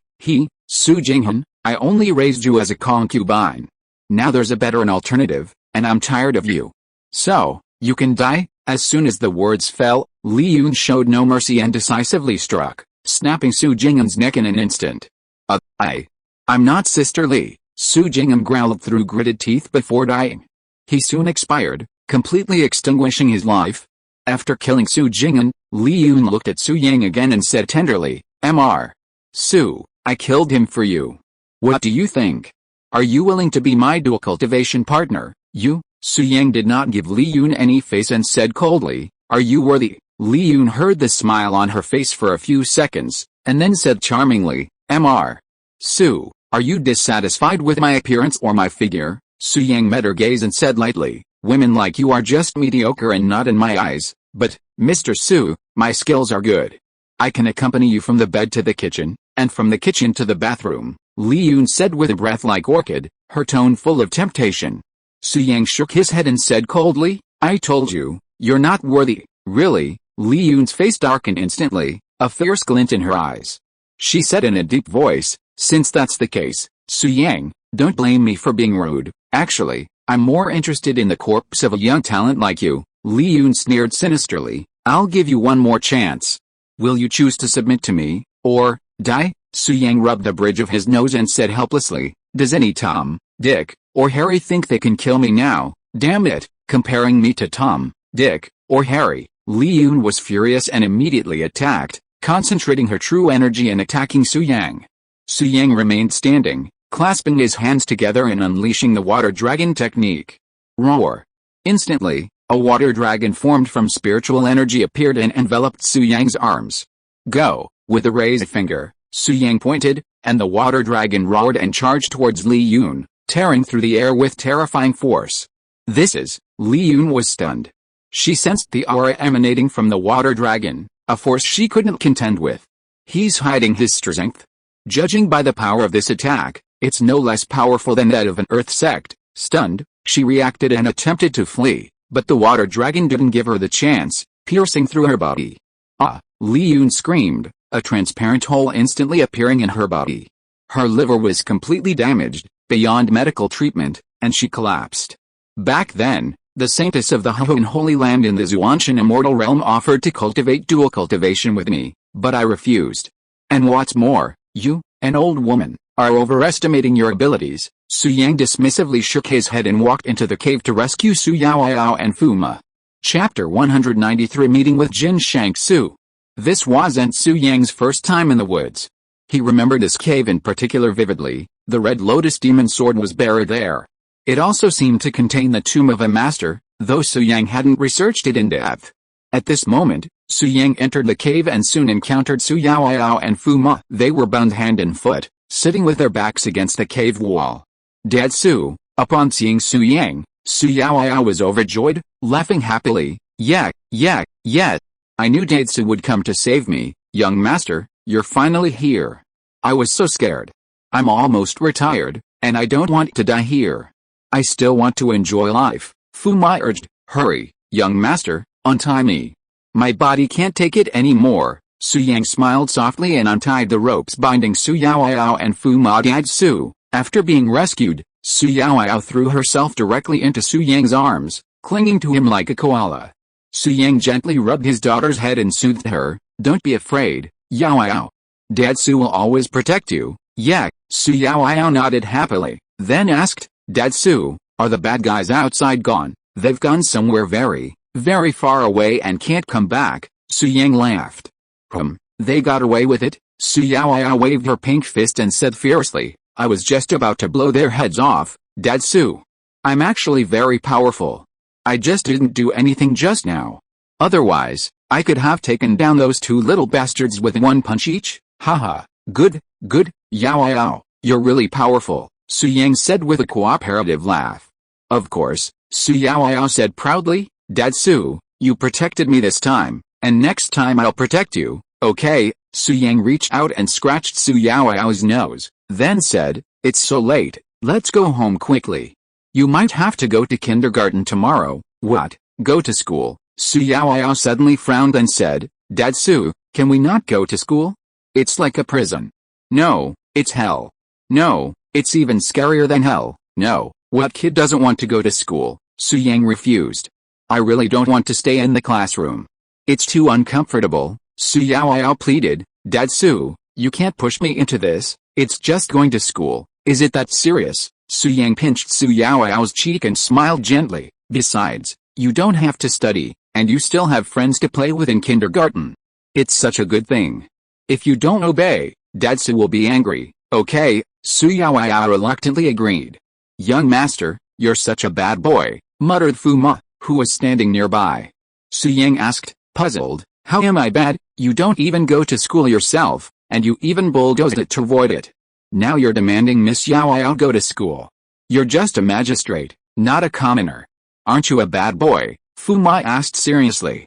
Speaker 1: Su Jing'an, I only raised you as a concubine. Now there's a better alternative, and I'm tired of you. So, you can die? As soon as the words fell, Li Yun showed no mercy and decisively struck, snapping Su Jing'an's neck in an instant. I'm not Sister Li, Su Jing'an growled through gritted teeth before dying. He soon expired, completely extinguishing his life. After killing Su Jing'an, Li Yun looked at Su Yang again and said tenderly, Mr. Su, I killed him for you. What do you think? Are you willing to be my dual cultivation partner? Su Yang did not give Li Yun any face and said coldly, are you worthy? Li Yun heard the smile on her face for a few seconds, and then said charmingly, Mr. Su, are you dissatisfied with my appearance or my figure? Su Yang met her gaze and said lightly, women like you are just mediocre and not in my eyes, but, Mr. Su, my skills are good. I can accompany you from the bed to the kitchen, and from the kitchen to the bathroom, Li Yun said with a breath like orchid, her tone full of temptation. Su Yang shook his head and said coldly, I told you, you're not worthy. Really? Li Yun's face darkened instantly, a fierce glint in her eyes. She said in a deep voice, since that's the case, Su Yang, don't blame me for being rude. Actually, I'm more interested in the corpse of a young talent like you. Li Yun sneered sinisterly, I'll give you one more chance. Will you choose to submit to me, or die? Su Yang rubbed the bridge of his nose and said helplessly, does any Tom, Dick, or Harry think they can kill me now? Damn it, comparing me to Tom, Dick, or Harry. Li Yun was furious and immediately attacked, concentrating her true energy and attacking Su Yang. Su Yang remained standing, clasping his hands together and unleashing the water dragon technique. Roar! Instantly, a water dragon formed from spiritual energy appeared and enveloped Su Yang's arms. Go! With a raised finger, Su Yang pointed, and the water dragon roared and charged towards Li Yun, tearing through the air with terrifying force. Li Yun was stunned. She sensed the aura emanating from the water dragon, a force she couldn't contend with. He's hiding his strength. Judging by the power of this attack, it's no less powerful than that of an earth sect. Stunned, she reacted and attempted to flee, but the water dragon didn't give her the chance. piercing through her body. Ah! Li Yun screamed, a transparent hole instantly appearing in her body. Her liver was completely damaged, beyond medical treatment, and she collapsed. Back then, the saintess of the Hoenn Holy Land in the Xuantian immortal realm offered to cultivate dual cultivation with me, but I refused. And what's more, you, an old woman, are overestimating your abilities. Su Yang dismissively shook his head and walked into the cave to rescue Su Yaoyao and Fu Ma. Chapter 193 Meeting with Jin Shangsu. This wasn't Su Yang's first time in the woods. He remembered this cave in particular vividly. The Red Lotus demon sword was buried there. It also seemed to contain the tomb of a master, though Su Yang hadn't researched it in depth. At this moment, Su Yang entered the cave and soon encountered Su Yaoyao and Fu Ma. They were bound hand and foot, sitting with their backs against the cave wall. Dad Su, upon seeing Su Yang, Su Yaoyao was overjoyed, laughing happily. Yeah. I knew Dad Su would come to save me. Young master, you're finally here. I was so scared. I'm almost retired, and I don't want to die here. I still want to enjoy life. Fu Ma urged. Hurry, young master, untie me. My body can't take it anymore. Su Yang smiled softly and untied the ropes binding Su Yaoyao and Fu Ma. Dad Su. After being rescued, Su Yaoyao threw herself directly into Su Yang's arms, clinging to him like a koala. Su Yang gently rubbed his daughter's head and soothed her. Don't be afraid, Yaoyao. Dad Su will always protect you. Yeah. Su Yaoyao nodded happily, then asked, Dad Su, are the bad guys outside gone? They've gone somewhere very, very far away and can't come back. Su Yang laughed. They got away with it? Su Yaoyao waved her pink fist and said fiercely, I was just about to blow their heads off, Dad Su. I'm actually very powerful. I just didn't do anything just now. Otherwise, I could have taken down those two little bastards with one punch each. Haha, good, Yaoyao, you're really powerful, Su Yang said with a cooperative laugh. Of course, Su Yaoyao said proudly, Dad Su, you protected me this time, and next time I'll protect you, okay? Su Yang reached out and scratched Su Yaoyao's nose, then said, it's so late, let's go home quickly. You might have to go to kindergarten tomorrow. What? Go to school? Su Yaoyao suddenly frowned and said, Dad Su, can we not go to school? It's like a prison. No, it's hell. No, it's even scarier than hell. No, what kid doesn't want to go to school? Su Yang refused. I really don't want to stay in the classroom. It's too uncomfortable, Su Yaoyao pleaded. Dad Su, you can't push me into this. It's just going to school. Is it that serious? Su Yang pinched Su Yaoyao's cheek and smiled gently. Besides, you don't have to study, and you still have friends to play with in kindergarten. It's such a good thing. If you don't obey, Dad Su will be angry. Okay, Su Yaoyao reluctantly agreed. Young master, you're such a bad boy, muttered Fu Ma, who was standing nearby. Su Yang asked, puzzled, how am I bad? You don't even go to school yourself, and you even bulldozed it to avoid it. Now you're demanding Miss Yaoyao go to school. You're just a magistrate, not a commoner. Aren't you a bad boy? Fu Ma asked seriously.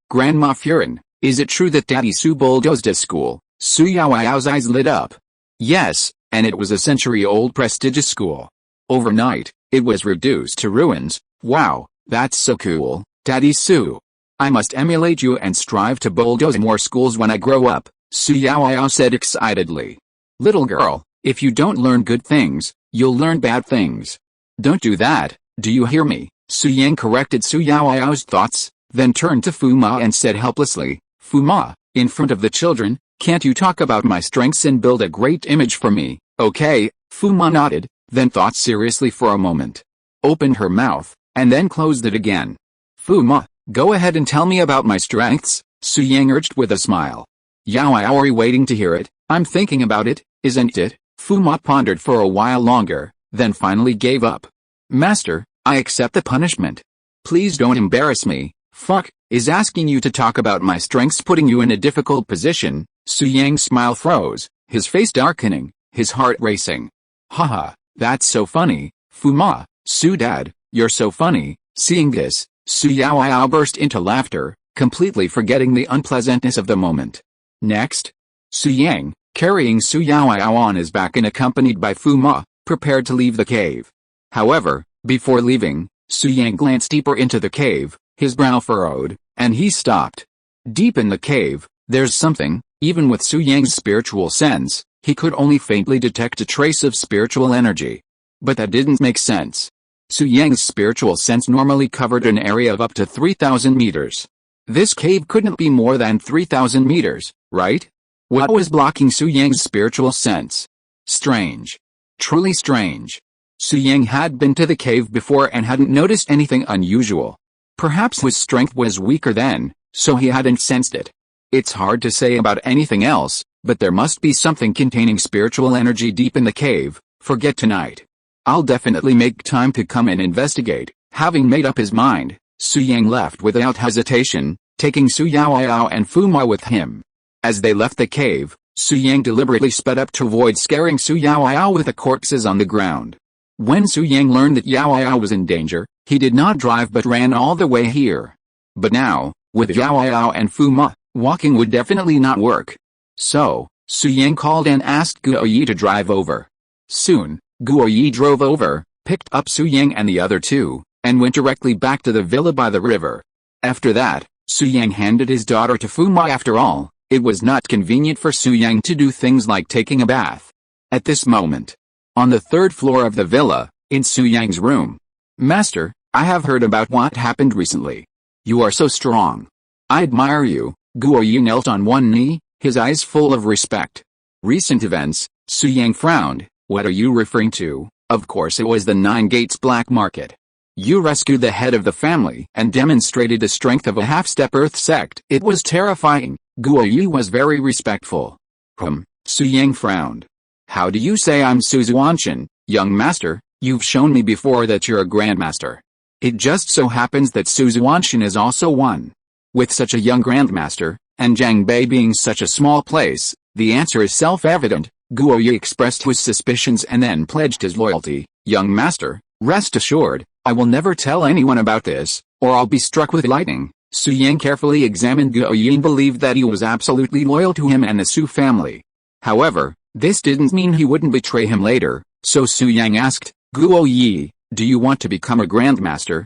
Speaker 1: Grandma Furin, is it true that Daddy Su bulldozed at school? Su Yaoyao's eyes lit up. Yes, and it was a century-old prestigious school. Overnight, it was reduced to ruins. Wow, that's so cool, Daddy Su. I must emulate you and strive to bulldoze more schools when I grow up, Su Yaoyao said excitedly. Little girl, if you don't learn good things, you'll learn bad things. Don't do that, do you hear me? Su Yang corrected Su Yaoyao's thoughts, then turned to Fu Ma and said helplessly, Fu Ma, in front of the children, can't you talk about my strengths and build a great image for me? Okay, Fu Ma nodded, then thought seriously for a moment. Opened her mouth, and then closed it again. Fu Ma, go ahead and tell me about my strengths, Su Yang urged with a smile. Yaoyao, are you waiting to hear it? I'm thinking about it, isn't it? Fu Ma pondered for a while longer, then finally gave up. Master, I accept the punishment. Please don't embarrass me. Fuck, is asking you to talk about my strengths putting you in a difficult position? Su Yang's smile froze, his face darkening, his heart racing. Haha, that's so funny, Fu Ma, Su Dad, you're so funny. Seeing this, Su Yaoyao burst into laughter, completely forgetting the unpleasantness of the moment. Next, Su Yang, carrying Su Yaoyao on his back and accompanied by Fu Ma, prepared to leave the cave. However, before leaving, Su Yang glanced deeper into the cave, His brow furrowed, and he stopped. Deep in the cave, there's something. Even with Su Yang's spiritual sense, he could only faintly detect a trace of spiritual energy. But that didn't make sense. Su Yang's spiritual sense normally covered an area of up to 3,000 meters. This cave couldn't be more than 3,000 meters, right? What was blocking Su Yang's spiritual sense? Strange. Truly strange. Su Yang had been to the cave before and hadn't noticed anything unusual. Perhaps his strength was weaker then, so he hadn't sensed it. It's hard to say about anything else, but there must be something containing spiritual energy deep in the cave. Forget tonight. I'll definitely make time to come and investigate. Having made up his mind, Su Yang left without hesitation, taking Su Yaoyao and Fu Ma with him. As they left the cave, Su Yang deliberately sped up to avoid scaring Su Yaoyao with the corpses on the ground. When Su Yang learned that Yaoyao was in danger, he did not drive but ran all the way here. But now, with Yaoyao and Fu Ma, walking would definitely not work. So, Su Yang called and asked Guo Yi to drive over. Soon, Guo Yi drove over, picked up Su Yang and the other two, and went directly back to the villa by the river. After that, Su Yang handed his daughter to Fu Ma. After all, it was not convenient for Su Yang to do things like taking a bath. At this moment, on the third floor of the villa, in Su Yang's room. Master, I have heard about what happened recently. You are so strong. I admire you. Guo Yi knelt on one knee, his eyes full of respect. Recent events, Su Yang frowned. What are you referring to? Of course it was the Nine Gates black market. You rescued the head of the family and demonstrated the strength of a half-step earth sect. It was terrifying. Guo Yi was very respectful. Su Yang frowned. How do you say I'm Su Xuantian, young master? You've shown me before that you're a grandmaster. It just so happens that Su Xuantian is also one. With such a young grandmaster, and Jiangbei being such a small place, the answer is self-evident. Guo Yi expressed his suspicions and then pledged his loyalty. Young master, rest assured, I will never tell anyone about this, or I'll be struck with lightning. Su Yang carefully examined Guo Yi and believed that he was absolutely loyal to him and the Su family. However, this didn't mean he wouldn't betray him later, so Su Yang asked, Guo Yi, do you want to become a grandmaster?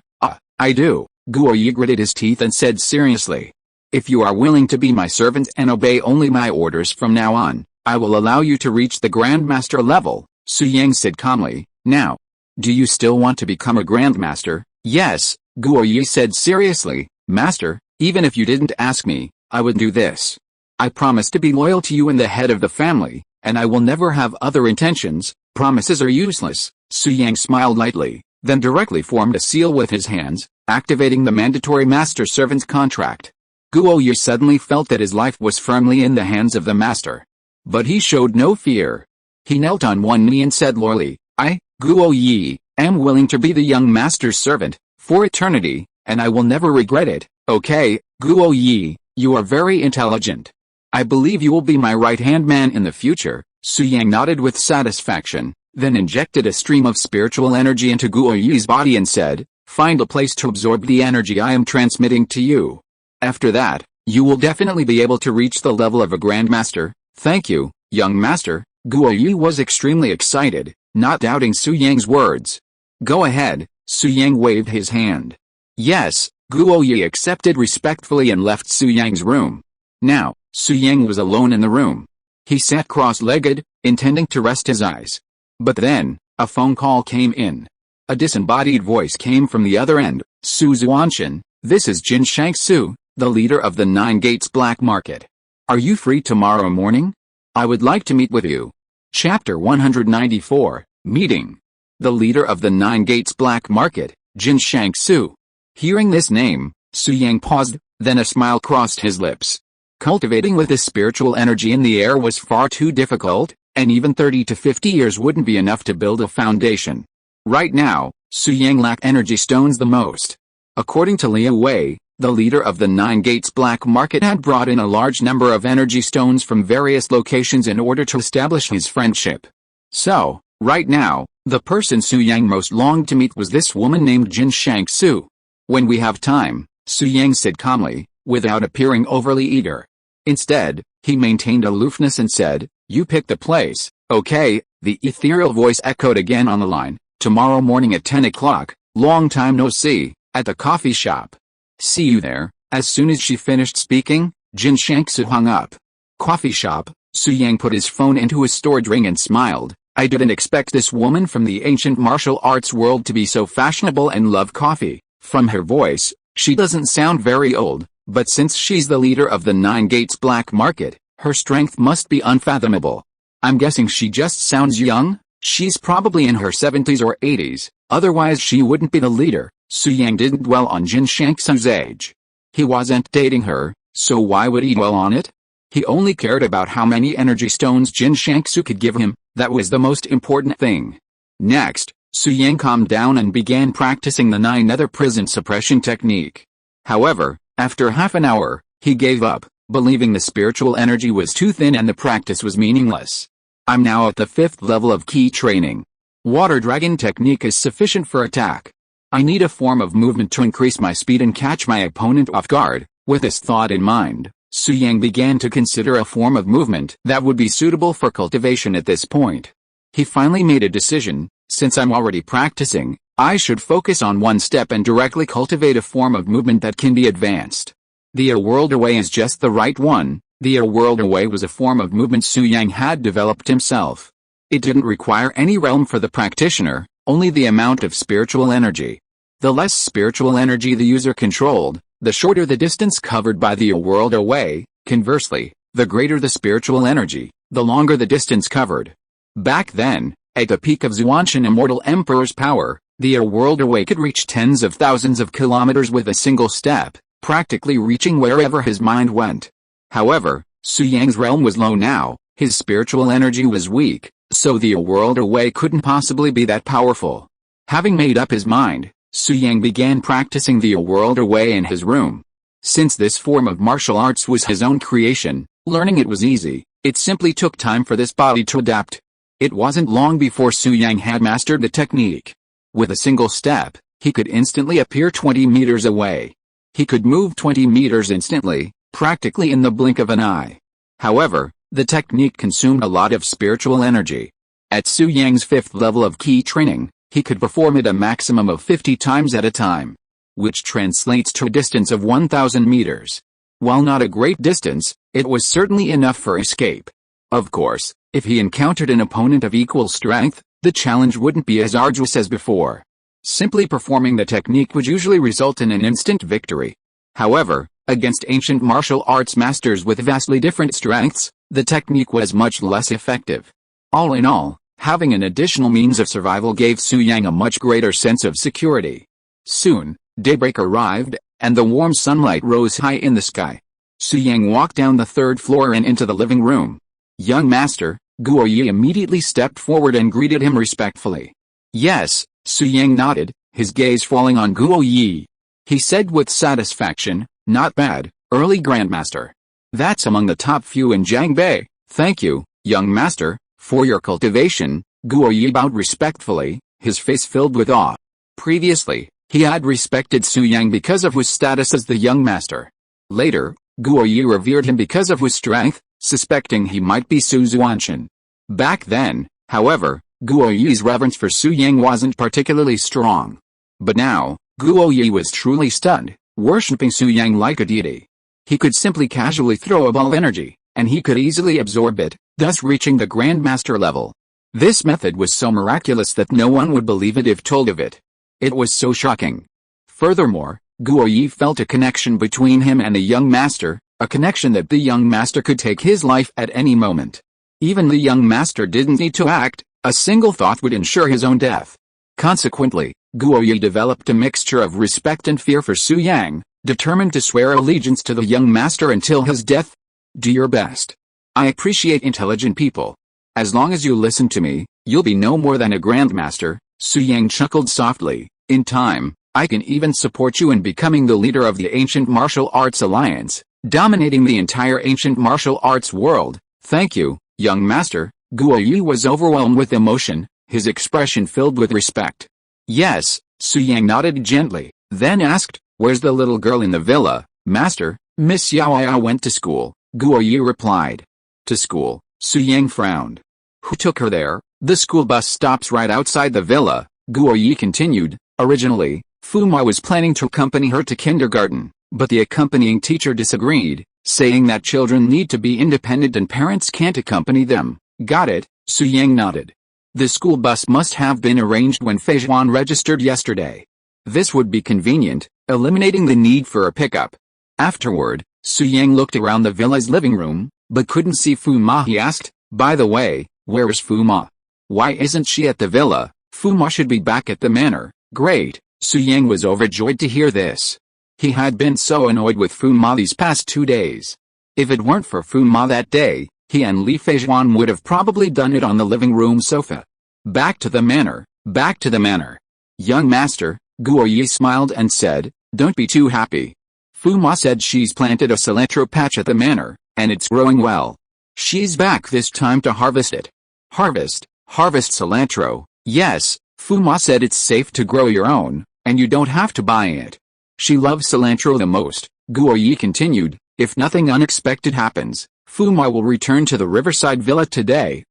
Speaker 1: I do. Guo Yi gritted his teeth and said seriously. If you are willing to be my servant and obey only my orders from now on, I will allow you to reach the grandmaster level, Su Yang said calmly. Now, do you still want to become a grandmaster? Yes, Guo Yi said seriously. Master, even if you didn't ask me, I would do this. I promise to be loyal to you and the head of the family, and I will never have other intentions. Promises are useless. Su Yang smiled lightly, then directly formed a seal with his hands, activating the mandatory master-servant contract. Guo Yi suddenly felt that his life was firmly in the hands of the master. But he showed no fear. He knelt on one knee and said loyally, I, Guo Yi, am willing to be the young master's servant, for eternity, and I will never regret it. Okay, Guo Yi, you are very intelligent. I believe you will be my right-hand man in the future. Su Yang nodded with satisfaction, then injected a stream of spiritual energy into Guo Yi's body and said, find a place to absorb the energy I am transmitting to you. After that, you will definitely be able to reach the level of a grandmaster. Thank you, young master. Guo Yi was extremely excited, not doubting Su Yang's words. Go ahead, Su Yang waved his hand. Yes, Guo Yi accepted respectfully and left Su Yang's room. Now, Su Yang was alone in the room. He sat cross-legged, intending to rest his eyes. But then, a phone call came in. A disembodied voice came from the other end. Su Xuantian, this is Jin Shangsu, the leader of the Nine Gates Black Market. Are you free tomorrow morning? I would like to meet with you. Chapter 194, Meeting. The leader of the Nine Gates Black Market, Jin Shangsu. Hearing this name, Su Yang paused, then a smile crossed his lips. Cultivating with this spiritual energy in the air was far too difficult, and even 30 to 50 years wouldn't be enough to build a foundation. Right now, Su Yang lacked energy stones the most. According to Liu Wei, the leader of the Nine Gates Black Market had brought in a large number of energy stones from various locations in order to establish his friendship. So, right now, the person Su Yang most longed to meet was this woman named Jin Shangsu. When we have time, Su Yang said calmly, without appearing overly eager. Instead, he maintained aloofness and said, you pick the place, okay? The ethereal voice echoed again on the line. Tomorrow morning at 10 o'clock, long time no see, at the coffee shop. See you there." As soon as she finished speaking, Jin Shangsu hung up. Coffee shop, Su Yang put his phone into his storage ring and smiled. "I didn't expect this woman from the ancient martial arts world to be so fashionable and love coffee. From her voice, she doesn't sound very old, but since she's the leader of the Nine Gates black market, her strength must be unfathomable. I'm guessing she just sounds young. She's probably in her 70s or 80s, otherwise she wouldn't be the leader." Su Yang didn't dwell on Jin Shangsu's age. He wasn't dating her, so why would he dwell on it? He only cared about how many energy stones Jin Shangsu could give him. That was the most important thing. Next, Su Yang calmed down and began practicing the 9 nether prison suppression technique. However, after half an hour, he gave up, believing the spiritual energy was too thin and the practice was meaningless. "I'm now at the 5th level of key training. Water dragon technique is sufficient for attack. I need a form of movement to increase my speed and catch my opponent off guard." With this thought in mind, Su Yang began to consider a form of movement that would be suitable for cultivation at this point. He finally made a decision: since I'm already practicing, I should focus on one step and directly cultivate a form of movement that can be advanced. The A World Away is just the right one. The A World Away was a form of movement Su Yang had developed himself. It didn't require any realm for the practitioner, only the amount of spiritual energy. The less spiritual energy the user controlled, the shorter the distance covered by the A World Away. Conversely, the greater the spiritual energy, the longer the distance covered. Back then, at the peak of Xuantian Immortal Emperor's power, the A World Away could reach tens of thousands of kilometers with a single step, practically reaching wherever his mind went. However, Su Yang's realm was low now, his spiritual energy was weak, so the A World Away couldn't possibly be that powerful. Having made up his mind, Su Yang began practicing the A World Away in his room. Since this form of martial arts was his own creation, learning it was easy. It simply took time for this body to adapt. It wasn't long before Su Yang had mastered the technique. With a single step, he could instantly appear 20 meters away. He could move 20 meters instantly, practically in the blink of an eye. However, the technique consumed a lot of spiritual energy. At Su Yang's 5th level of key training, he could perform it a maximum of 50 times at a time, which translates to a distance of 1,000 meters. While not a great distance, it was certainly enough for escape. Of course, if he encountered an opponent of equal strength, the challenge wouldn't be as arduous as before. Simply performing the technique would usually result in an instant victory. However, against ancient martial arts masters with vastly different strengths, the technique was much less effective. All in all, having an additional means of survival gave Su Yang a much greater sense of security. Soon, daybreak arrived, and the warm sunlight rose high in the sky. Su Yang walked down the 3rd floor and into the living room. "Young master," Guo Yi immediately stepped forward and greeted him respectfully. "Yes," Su Yang nodded, his gaze falling on Guo Yi. He said with satisfaction, "Not bad, early grandmaster. That's among the top few in Jiangbei. Thank you, young master, for your cultivation." Guo Yi bowed respectfully, his face filled with awe. Previously, he had respected Su Yang because of his status as the young master. Later, Guo Yi revered him because of his strength, suspecting he might be Su Xuantian. Back then, however, Guo Yi's reverence for Su Yang wasn't particularly strong. But now, Guo Yi was truly stunned, worshipping Su Yang like a deity. He could simply casually throw a ball of energy, and he could easily absorb it, thus reaching the Grandmaster level. This method was so miraculous that no one would believe it if told of it. It was so shocking. Furthermore, Guo Yi felt a connection between him and the young master, a connection that the young master could take his life at any moment. Even the young master didn't need to act, a single thought would ensure his own death. Consequently, Guo Yi developed a mixture of respect and fear for Su Yang, determined to swear allegiance to the young master until his death. "Do your best. I appreciate intelligent people. As long as you listen to me, you'll be no more than a grandmaster." Su Yang chuckled softly. "In time, I can even support you in becoming the leader of the Ancient Martial Arts Alliance, dominating the entire ancient martial arts world." "Thank you, young master." Guo Yi was overwhelmed with emotion, his expression filled with respect. "Yes," Su Yang nodded gently, then asked, "Where's the little girl in the villa, master?" "Miss Yao went to school," Guo Yi replied. "To school?" Su Yang frowned. "Who took her there?" "The school bus stops right outside the villa," Guo Yi continued. "Originally, Fu Ma was planning to accompany her to kindergarten, but the accompanying teacher disagreed, saying that children need to be independent and parents can't accompany them. Got it, Su Yang nodded. The school bus must have been arranged when Fei Zhuan registered yesterday. This would be convenient, eliminating the need for a pickup. Afterward, Su Yang looked around the villa's living room, but couldn't see Fu Ma. He asked, by the way, where's Fu Ma? Why isn't she at the villa? Fu Ma should be back at the manor. Great, Su Yang was overjoyed to hear this. He had been so annoyed with Fu Ma these past 2 days. If it weren't for Fu Ma that day, he and Li Feizhuan would have probably done it on the living room sofa. Back to the manor, back to the manor. Young master, Guo Yi smiled and said, don't be too happy. Fu Ma said she's planted a cilantro patch at the manor, and it's growing well. She's back this time to harvest it. Harvest cilantro, yes, Fu Ma said it's safe to grow your own, and you don't have to buy it. She loves cilantro the most, Guo Yi continued. If nothing unexpected happens, Fu Ma will return to the riverside villa today.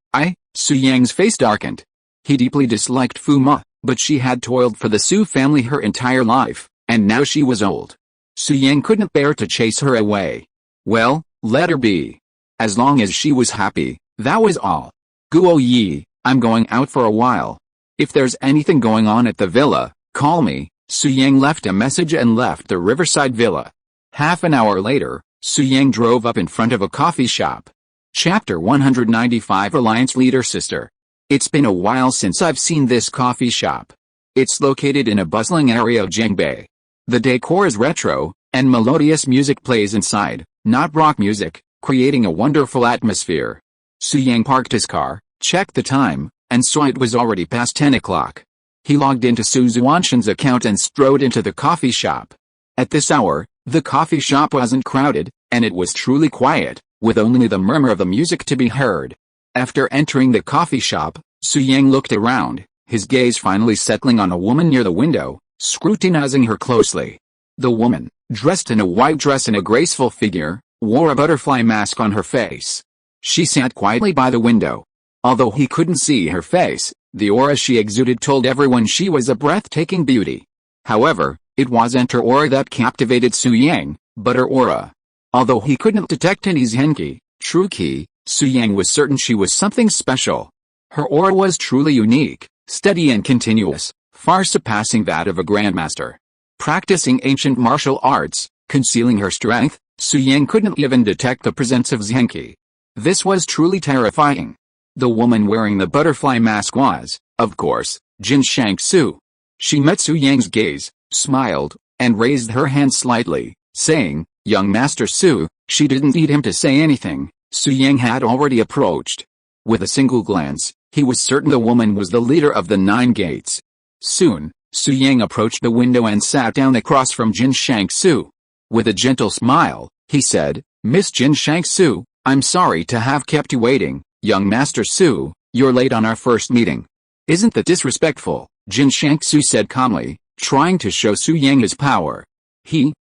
Speaker 1: Su Yang's face darkened. He deeply disliked Fu Ma, but she had toiled for the Su family her entire life, and now she was old. Su Yang couldn't bear to chase her away. Well, let her be. As long as she was happy, that was all. Guo Yi, I'm going out for a while. If there's anything going on at the villa, call me. Su Yang left a message and left the riverside villa. Half an hour later, Su Yang drove up in front of a coffee shop. Chapter 195 Alliance Leader Sister. It's been a while since I've seen this coffee shop. It's located in a bustling area of Jiangbei. The decor is retro, and melodious music plays inside, not rock music, creating a wonderful atmosphere. Su Yang parked his car, checked the time, and saw it was already past 10 o'clock. He logged into Su Xuantian's account and strode into the coffee shop. At this hour, the coffee shop wasn't crowded, and it was truly quiet, with only the murmur of the music to be heard. After entering the coffee shop, Su Yang looked around, his gaze finally settling on a woman near the window, scrutinizing her closely. The woman, dressed in a white dress and a graceful figure, wore a butterfly mask on her face. She sat quietly by the window. Although he couldn't see her face, the aura she exuded told everyone she was a breathtaking beauty. However, it wasn't her aura that captivated Su Yang, but her aura. Although he couldn't detect any Zhenki, true ki, Su Yang was certain she was something special. Her aura was truly unique, steady and continuous, far surpassing that of a grandmaster. Practicing ancient martial arts, concealing her strength, Su Yang couldn't even detect the presence of Zhenki. This was truly terrifying. The woman wearing the butterfly mask was, of course, Jin Shangsu. She met Su Yang's gaze, smiled, and raised her hand slightly, saying, Young Master Su. She didn't need him to say anything. Su Yang had already approached. With a single glance, he was certain the woman was the leader of the 9 gates. Soon, Su Yang approached the window and sat down across from Jin Shangsu. With a gentle smile, he said, Miss Jin Shangsu, I'm sorry to have kept you waiting. Young Master Su, you're late on our first meeting. Isn't that disrespectful? Jin Shangsu said calmly, trying to show Su Yang his power.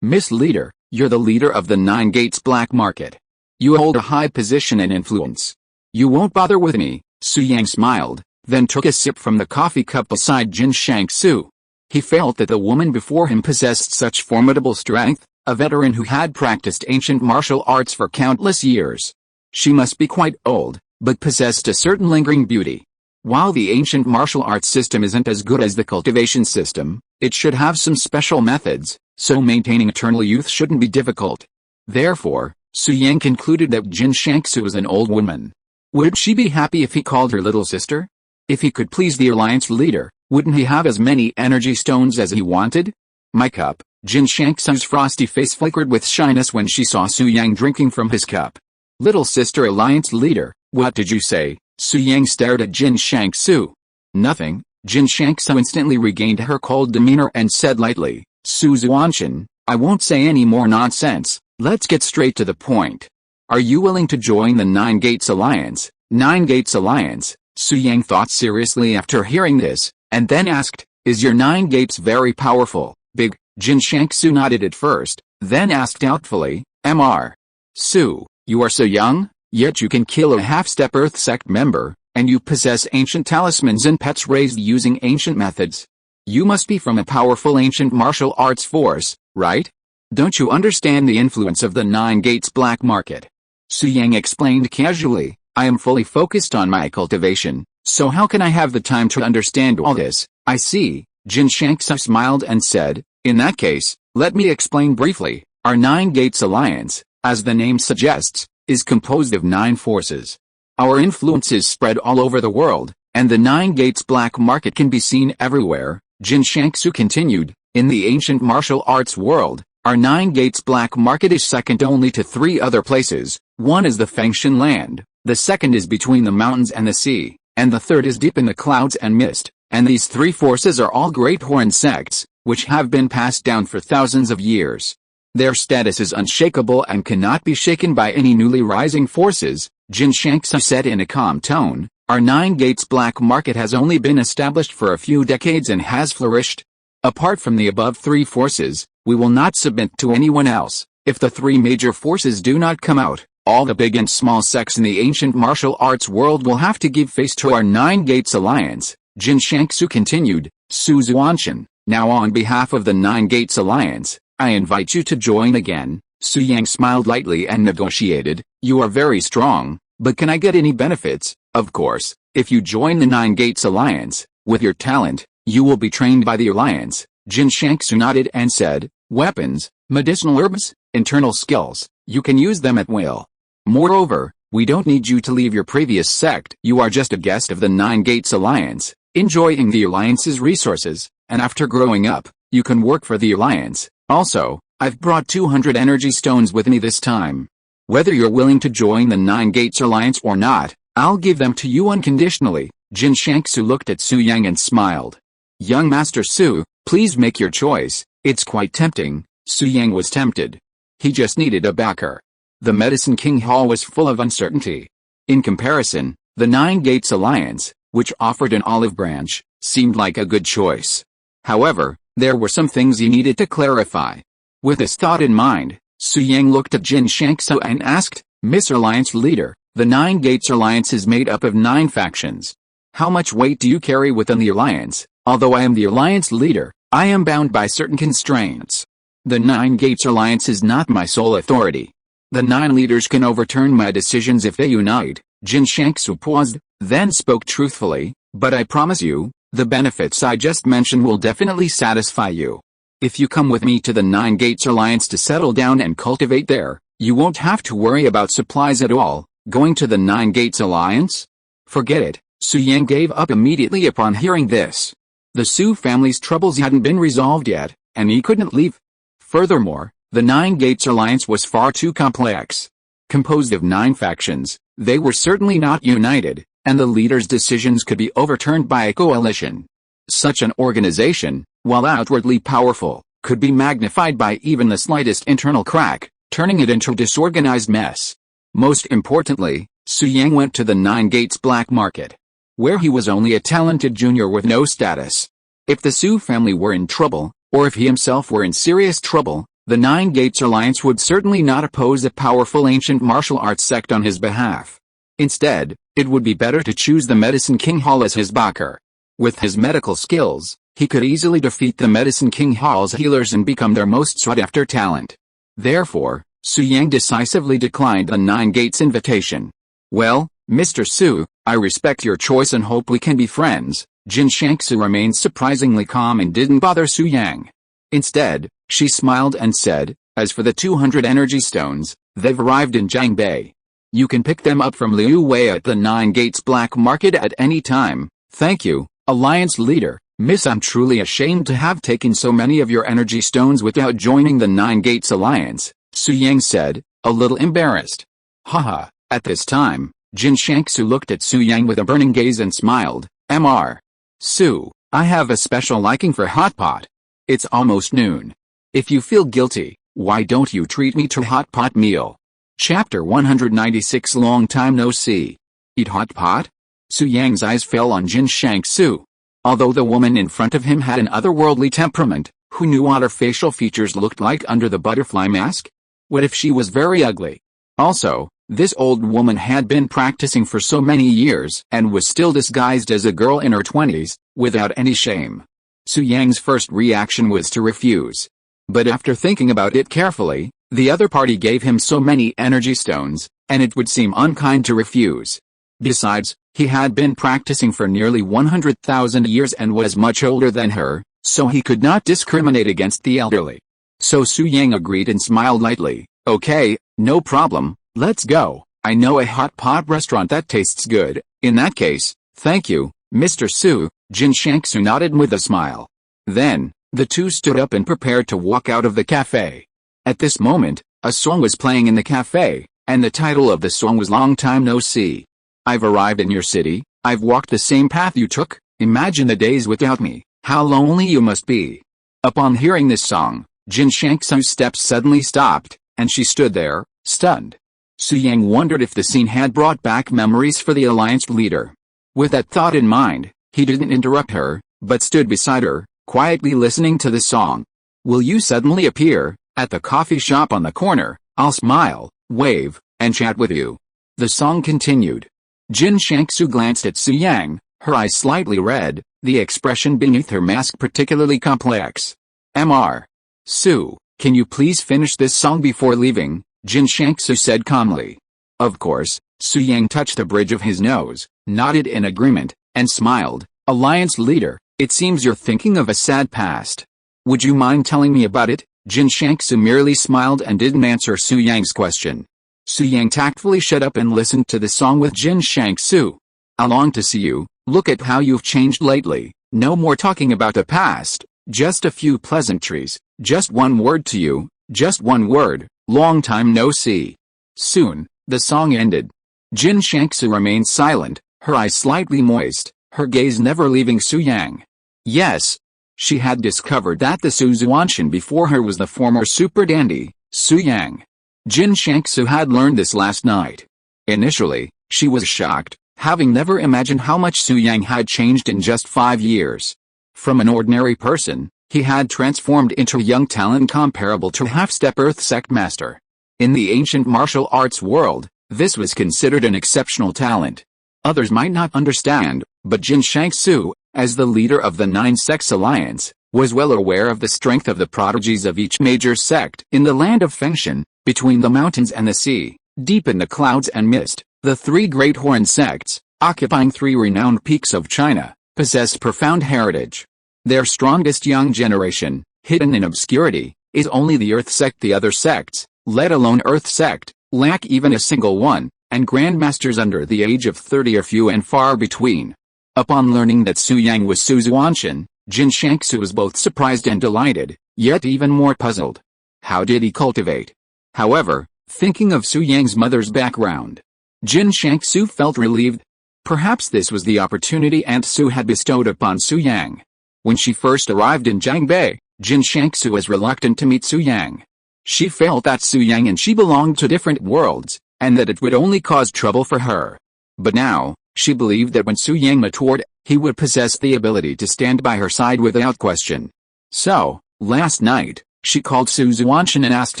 Speaker 1: Miss Leader, you're the leader of the 9 gates black market. You hold a high position and influence. You won't bother with me. Su Yang smiled, then took a sip from the coffee cup beside Jin Shangsu. He felt that the woman before him possessed such formidable strength, a veteran who had practiced ancient martial arts for countless years. She must be quite old, but possessed a certain lingering beauty. While the ancient martial arts system isn't as good as the cultivation system, it should have some special methods, so maintaining eternal youth shouldn't be difficult. Therefore, Su Yang concluded that Jin Shangsu is an old woman. Would she be happy if he called her little sister? If he could please the alliance leader, wouldn't he have as many energy stones as he wanted? My cup. Jin Shangsu's frosty face flickered with shyness when she saw Su Yang drinking from his cup. Little sister alliance leader, what did you say? Su Yang stared at Jin Shangsu. Nothing. Jin Shangsu instantly regained her cold demeanor and said lightly, Su Xuantian, I won't say any more nonsense, let's get straight to the point. Are you willing to join the 9 Gates Alliance? 9 Gates Alliance, Su Yang thought seriously after hearing this, and then asked, is your 9 Gates very powerful, big? Jin Shangsu nodded at first, then asked doubtfully, Mr. Su, you are so young, yet you can kill a half-step Earth sect member, and you possess ancient talismans and pets raised using ancient methods. You must be from a powerful ancient martial arts force, right? Don't you understand the influence of the Nine Gates black market? Su Yang explained casually, I am fully focused on my cultivation, so how can I have the time to understand all this? I see. Jin Shangsu smiled and said, in that case, let me explain briefly. Our Nine Gates Alliance, as the name suggests, is composed of 9 forces. Our influence is spread all over the world, and the Nine Gates black market can be seen everywhere. Jin Shangsu continued, in the ancient martial arts world, our Nine Gates black market is second only to 3 other places. One is the Fengshan land, the second is between the mountains and the sea, and the third is deep in the clouds and mist, and these 3 forces are all great horned sects, which have been passed down for thousands of years. Their status is unshakable and cannot be shaken by any newly rising forces, Jin Shangsu said in a calm tone. Our Nine Gates black market has only been established for a few decades and has flourished. Apart from the above 3 forces, we will not submit to anyone else. If the 3 major forces do not come out, all the big and small sects in the ancient martial arts world will have to give face to our Nine Gates Alliance. Jin Shangsu continued, Su Xuantian, now on behalf of the Nine Gates Alliance, I invite you to join again. Su Yang smiled lightly and negotiated, you are very strong, but can I get any benefits? Of course, if you join the Nine Gates Alliance, with your talent, you will be trained by the Alliance. Jin Shangsu nodded and said, weapons, medicinal herbs, internal skills, you can use them at will. Moreover, we don't need you to leave your previous sect. You are just a guest of the Nine Gates Alliance, enjoying the Alliance's resources, and after growing up, you can work for the Alliance. Also, I've brought 200 energy stones with me this time. Whether you're willing to join the Nine Gates Alliance or not, I'll give them to you unconditionally. Jin Shangsu looked at Su Yang and smiled. Young Master Su, please make your choice. It's quite tempting. Su Yang was tempted. He just needed a backer. The Medicine King Hall was full of uncertainty. In comparison, the Nine Gates Alliance, which offered an olive branch, seemed like a good choice. However, there were some things he needed to clarify. With this thought in mind, Su Yang looked at Jin Shangsu and asked, Miss Alliance Leader, the Nine Gates Alliance is made up of 9 factions. How much weight do you carry within the Alliance? Although I am the Alliance Leader, I am bound by certain constraints. The Nine Gates Alliance is not my sole authority. The 9 leaders can overturn my decisions if they unite. Jin Shangsu paused, then spoke truthfully, but I promise you, the benefits I just mentioned will definitely satisfy you. If you come with me to the Nine Gates Alliance to settle down and cultivate there, you won't have to worry about supplies at all. Going to the Nine Gates Alliance? Forget it. Su Yang gave up immediately upon hearing this. The Su family's troubles hadn't been resolved yet, and he couldn't leave. Furthermore, the Nine Gates Alliance was far too complex. Composed of 9 factions, they were certainly not united, and the leaders' decisions could be overturned by a coalition. Such an organization, while outwardly powerful, could be magnified by even the slightest internal crack, turning it into a disorganized mess. Most importantly, Su Yang went to the Nine Gates black market, where he was only a talented junior with no status. If the Su family were in trouble, or if he himself were in serious trouble, the Nine Gates Alliance would certainly not oppose a powerful ancient martial arts sect on his behalf. Instead, it would be better to choose the Medicine King Hall as his backer. With his medical skills, he could easily defeat the Medicine King Hall's healers and become their most sought-after talent. Therefore, Su Yang decisively declined the Nine Gates invitation. Well, Mr. Su, I respect your choice and hope we can be friends. Jin Shangsu remained surprisingly calm and didn't bother Su Yang. Instead, she smiled and said, as for the 200 energy stones, they've arrived in Jiangbei. You can pick them up from Liu Wei at the Nine Gates black market at any time. Thank you, Alliance Leader. Miss, I'm truly ashamed to have taken so many of your energy stones without joining the Nine Gates Alliance, Su Yang said, a little embarrassed. Haha, at this time, Jin Shangsu looked at Su Yang with a burning gaze and smiled. Mr. Su, I have a special liking for hot pot. It's almost noon. If you feel guilty, why don't you treat me to a hot pot meal? Chapter 196. Long time no see. Eat hot pot? Su Yang's eyes fell on Jin Shangsu. Although the woman in front of him had an otherworldly temperament, who knew what her facial features looked like under the butterfly mask? What if she was very ugly? Also, this old woman had been practicing for so many years and was still disguised as a girl in her 20s, without any shame. Su Yang's first reaction was to refuse. But after thinking about it carefully, the other party gave him so many energy stones, and it would seem unkind to refuse. Besides, he had been practicing for nearly 100,000 years and was much older than her, so he could not discriminate against the elderly. So Su Yang agreed and smiled lightly. Okay, no problem, let's go. I know a hot pot restaurant that tastes good. In that case, thank you, Mr. Su. Jin Shangsu nodded with a smile. Then, the two stood up and prepared to walk out of the cafe. At this moment, a song was playing in the cafe, and the title of the song was Long Time No See. I've arrived in your city, I've walked the same path you took, imagine the days without me, how lonely you must be. Upon hearing this song, Jin Shangsu's steps suddenly stopped, and she stood there, stunned. Su Yang wondered if the scene had brought back memories for the alliance leader. With that thought in mind, he didn't interrupt her, but stood beside her, quietly listening to the song. Will you suddenly appear at the coffee shop on the corner? I'll smile, wave, and chat with you. The song continued. Jin Shangsu glanced at Su Yang, her eyes slightly red, the expression beneath her mask particularly complex. Mr. Su, can you please finish this song before leaving? Jin Shangsu said calmly. Of course. Su Yang touched the bridge of his nose, nodded in agreement, and smiled. Alliance leader, it seems you're thinking of a sad past. Would you mind telling me about it? Jin Shangsu merely smiled and didn't answer Su Yang's question. Su Yang tactfully shut up and listened to the song with Jin Shangsu. I long to see you, look at how you've changed lately, no more talking about the past, just a few pleasantries, just one word to you, just one word, long time no see. Soon, the song ended. Jin Shangsu remained silent, her eyes slightly moist, her gaze never leaving Su Yang. Yes. She had discovered that the Su Xuantian before her was the former super dandy, Su Yang. Jin Shangsu had learned this last night. Initially, she was shocked, having never imagined how much Su Yang had changed in just 5 years. From an ordinary person, he had transformed into a young talent comparable to a half-step Earth sect master. In the ancient martial arts world, this was considered an exceptional talent. Others might not understand, but Jin Shangsu, as the leader of the 9 sects alliance, was well aware of the strength of the prodigies of each major sect. In the land of Fengshan, between the mountains and the sea, deep in the clouds and mist, the 3 great horn sects, occupying 3 renowned peaks of China, possessed profound heritage. Their strongest young generation, hidden in obscurity, is only the Earth sect. The other sects, let alone Earth sect, lack even a single one, and grandmasters under the age of 30 are few and far between. Upon learning that Su Yang was Su Xuantian, Jin Shangsu was both surprised and delighted, yet even more puzzled. How did he cultivate? However, thinking of Su Yang's mother's background, Jin Shangsu felt relieved. Perhaps this was the opportunity Aunt Su had bestowed upon Su Yang. When she first arrived in Jiangbei, Jin Shangsu was reluctant to meet Su Yang. She felt that Su Yang and she belonged to different worlds, and that it would only cause trouble for her. But now, she believed that when Su Yang matured, he would possess the ability to stand by her side without question. So, last night, she called Su Xuantian and asked